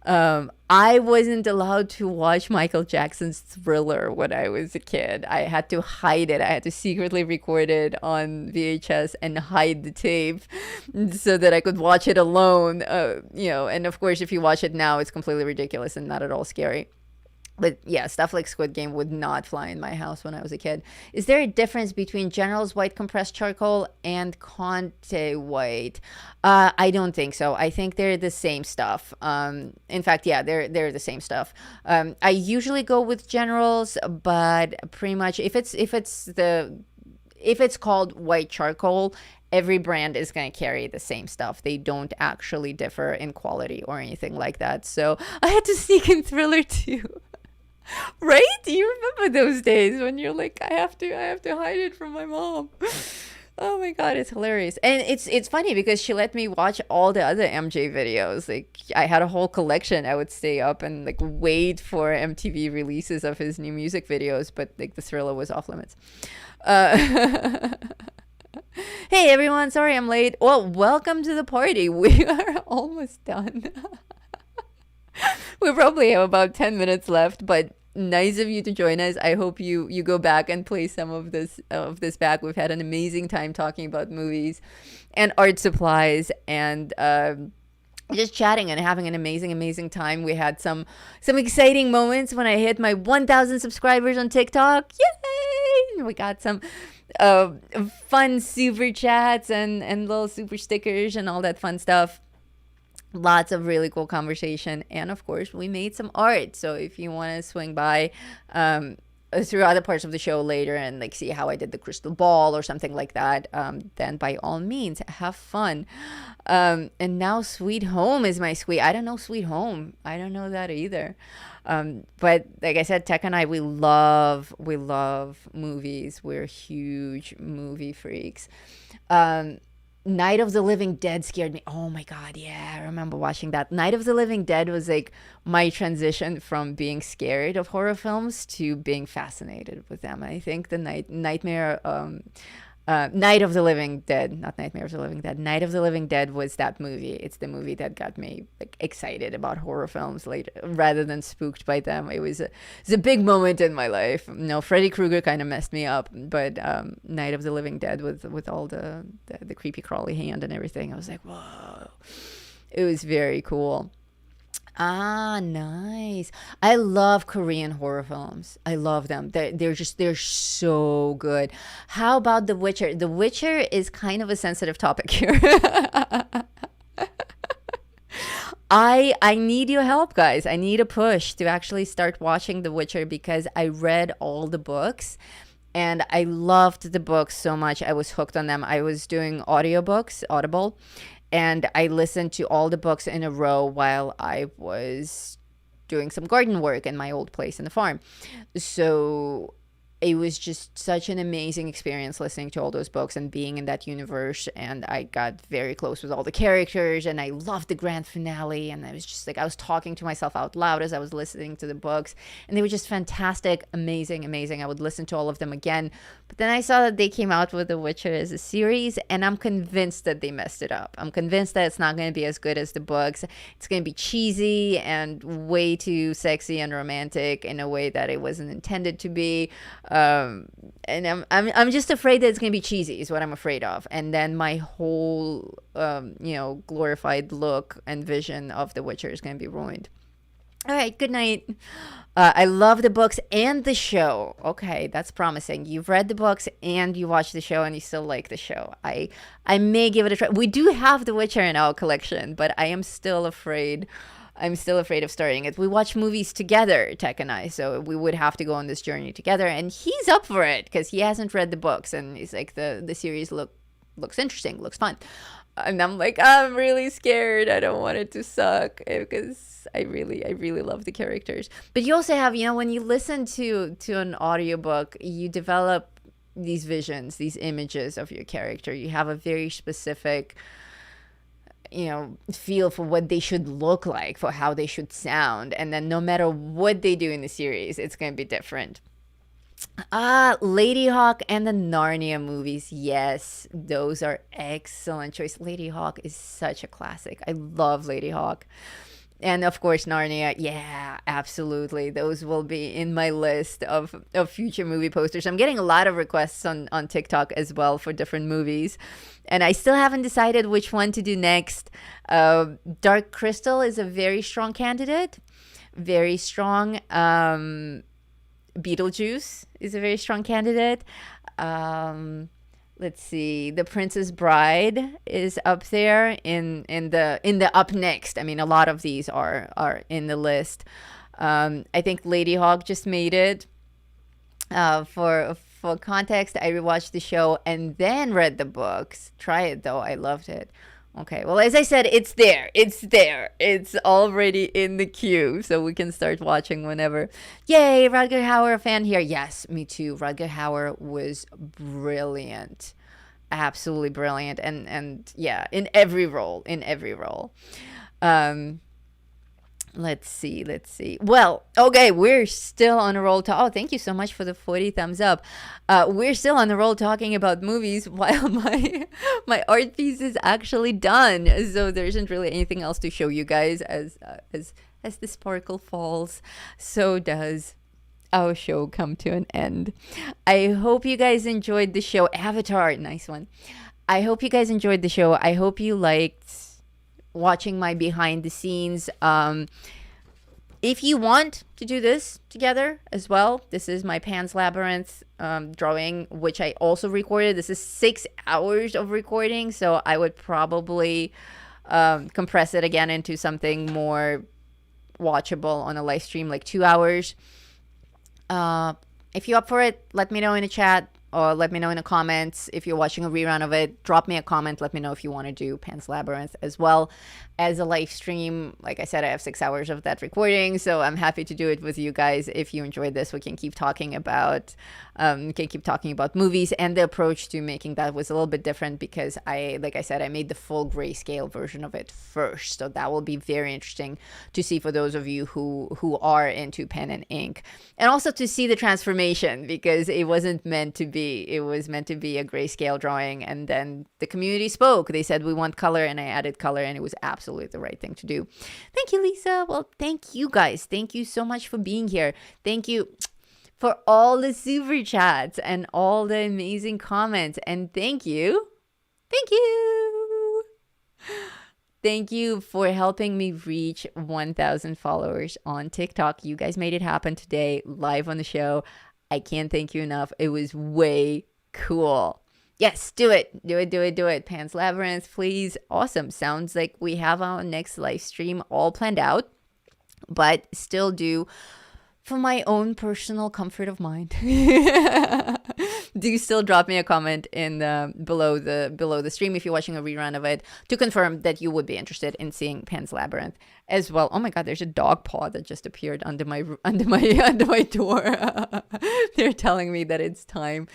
I wasn't allowed to watch Michael Jackson's Thriller when I was a kid. I had to hide it. I had to secretly record it on VHS and hide the tape so that I could watch it alone. And of course, if you watch it now, it's completely ridiculous and not at all scary. But yeah, stuff like Squid Game would not fly in my house when I was a kid. Is there a difference between General's White compressed charcoal and Conte White? I don't think so. I think they're the same stuff. In fact, yeah, they're the same stuff. I usually go with General's, but pretty much if it's called white charcoal, every brand is going to carry the same stuff. They don't actually differ in quality or anything like that. So I had to sneak in Thriller too. Right? Do you remember those days when you're like, I have to hide it from my mom? Oh my god, it's hilarious. And it's funny because she let me watch all the other MJ videos. Like I had a whole collection. I would stay up and like wait for MTV releases of his new music videos, but like the Thriller was off limits. Hey everyone, sorry I'm late. Well, welcome to the party. We are almost done. We probably have about 10 minutes left, but nice of you to join us. I hope you go back and play some of this back. We've had an amazing time talking about movies and art supplies and just chatting and having an amazing time. We had some exciting moments when I hit my 1,000 subscribers on TikTok. Yay! We got some fun super chats and little super stickers and all that fun stuff. Lots of really cool conversation, and of course we made some art. So if you want to swing by through other parts of the show later and like see how I did the crystal ball or something like that, then by all means have fun. And now Sweet Home is my squeak. I don't know Sweet Home. I don't know that either. But like I said, Tech and I, we love movies. We're huge movie freaks. Night of the Living Dead scared me. Oh my god, yeah, I remember watching that. Night of the Living Dead was like my transition from being scared of horror films to being fascinated with them. I think the Night of the Living Dead, not Nightmare of the Living Dead. Night of the Living Dead was that movie. It's the movie that got me like excited about horror films later, rather than spooked by them. It was a big moment in my life. No, Freddy Krueger kind of messed me up, but Night of the Living Dead with all the creepy crawly hand and everything, I was like, whoa! It was very cool. Ah, nice. I love Korean horror films. I love them. They're so good. How about The Witcher? The Witcher is kind of a sensitive topic here. I need your help, guys. I need a push to actually start watching The Witcher because I read all the books and I loved the books so much. I was hooked on them. I was doing audiobooks, Audible, and I listened to all the books in a row while I was doing some garden work in my old place in the farm. So it was just such an amazing experience listening to all those books and being in that universe. And I got very close with all the characters and I loved the grand finale. And I was just like, I was talking to myself out loud as I was listening to the books, and they were just fantastic, amazing. I would listen to all of them again. But then I saw that they came out with The Witcher as a series, and I'm convinced that they messed it up. I'm convinced that it's not going to be as good as the books. It's going to be cheesy and way too sexy and romantic in a way that it wasn't intended to be. And I'm just afraid that it's gonna be cheesy is what I'm afraid of, and then my whole glorified look and vision of The Witcher is gonna be ruined. All right, good night. I love the books and the show. Okay, that's promising. You've read the books and you watched the show and you still like the show. I may give it a try. We do have The Witcher in our collection, but I am still afraid. I'm still afraid of starting it. We watch movies together, Tech and I, so we would have to go on this journey together. And he's up for it because he hasn't read the books, and he's like, the series looks interesting, looks fun. And I'm like, I'm really scared. I don't want it to suck because I really love the characters. But you also have, when you listen to an audiobook, you develop these visions, these images of your character. You have a very specific, feel for what they should look like, for how they should sound. And then no matter what they do in the series, it's going to be different. Lady Hawk and the Narnia movies. Yes, those are excellent choice. Lady Hawk is such a classic. I love Lady Hawk. And of course, Narnia. Yeah, absolutely. Those will be in my list of future movie posters. I'm getting a lot of requests on TikTok as well for different movies. And I still haven't decided which one to do next. Dark Crystal is a very strong candidate. Very strong. Beetlejuice is a very strong candidate. Let's see, The Princess Bride is up there in the up next. I mean, a lot of these are in the list. I think Lady Hawk just made it. For context, I rewatched the show and then read the books. Try it though, I loved it. Okay, well, as I said, it's there. It's already in the queue, so we can start watching whenever. Yay, Rutger Hauer, a fan here. Yes, me too. Rutger Hauer was brilliant. Absolutely brilliant. And yeah, in every role. Let's see. Well, okay, we're still on a roll. Oh, thank you so much for the 40 thumbs up. We're still on the roll talking about movies while my art piece is actually done. So there isn't really anything else to show you guys. As the sparkle falls, so does our show come to an end. I hope you guys enjoyed the show. Avatar, nice one. I hope you guys enjoyed the show. I hope you liked watching my behind the scenes. If you want to do this together as well, this is my Pan's Labyrinth drawing, which I also recorded. This is 6 hours of recording, so I would probably compress it again into something more watchable on a live stream, like 2 hours. If you're up for it, let me know in the chat. Or let me know in the comments if you're watching a rerun of it. Drop me a comment. Let me know if you want to do Pan's Labyrinth as well as a live stream. Like I said, I have 6 hours of that recording, so I'm happy to do it with you guys. If you enjoyed this, we can keep talking about movies. And the approach to making that was a little bit different because like I said, I made the full grayscale version of it first. So that will be very interesting to see for those of you who are into pen and ink, and also to see the transformation, because it wasn't meant to be. It was meant to be a grayscale drawing, and then the community spoke. They said we want color, and I added color, and it was absolutely the right thing to do. Thank you, Lisa. Well, thank you guys. Thank you so much for being here. Thank you for all the super chats and all the amazing comments, and thank you for helping me reach 1,000 followers on TikTok. You guys made it happen today, live on the show. I can't thank you enough. It was way cool. Yes, do it. Pan's Labyrinth, please. Awesome. Sounds like we have our next live stream all planned out, but still do for my own personal comfort of mind. Do still drop me a comment in below the stream if you're watching a rerun of it to confirm that you would be interested in seeing Pan's Labyrinth as well. Oh my God, there's a dog paw that just appeared under my door. They're telling me that it's time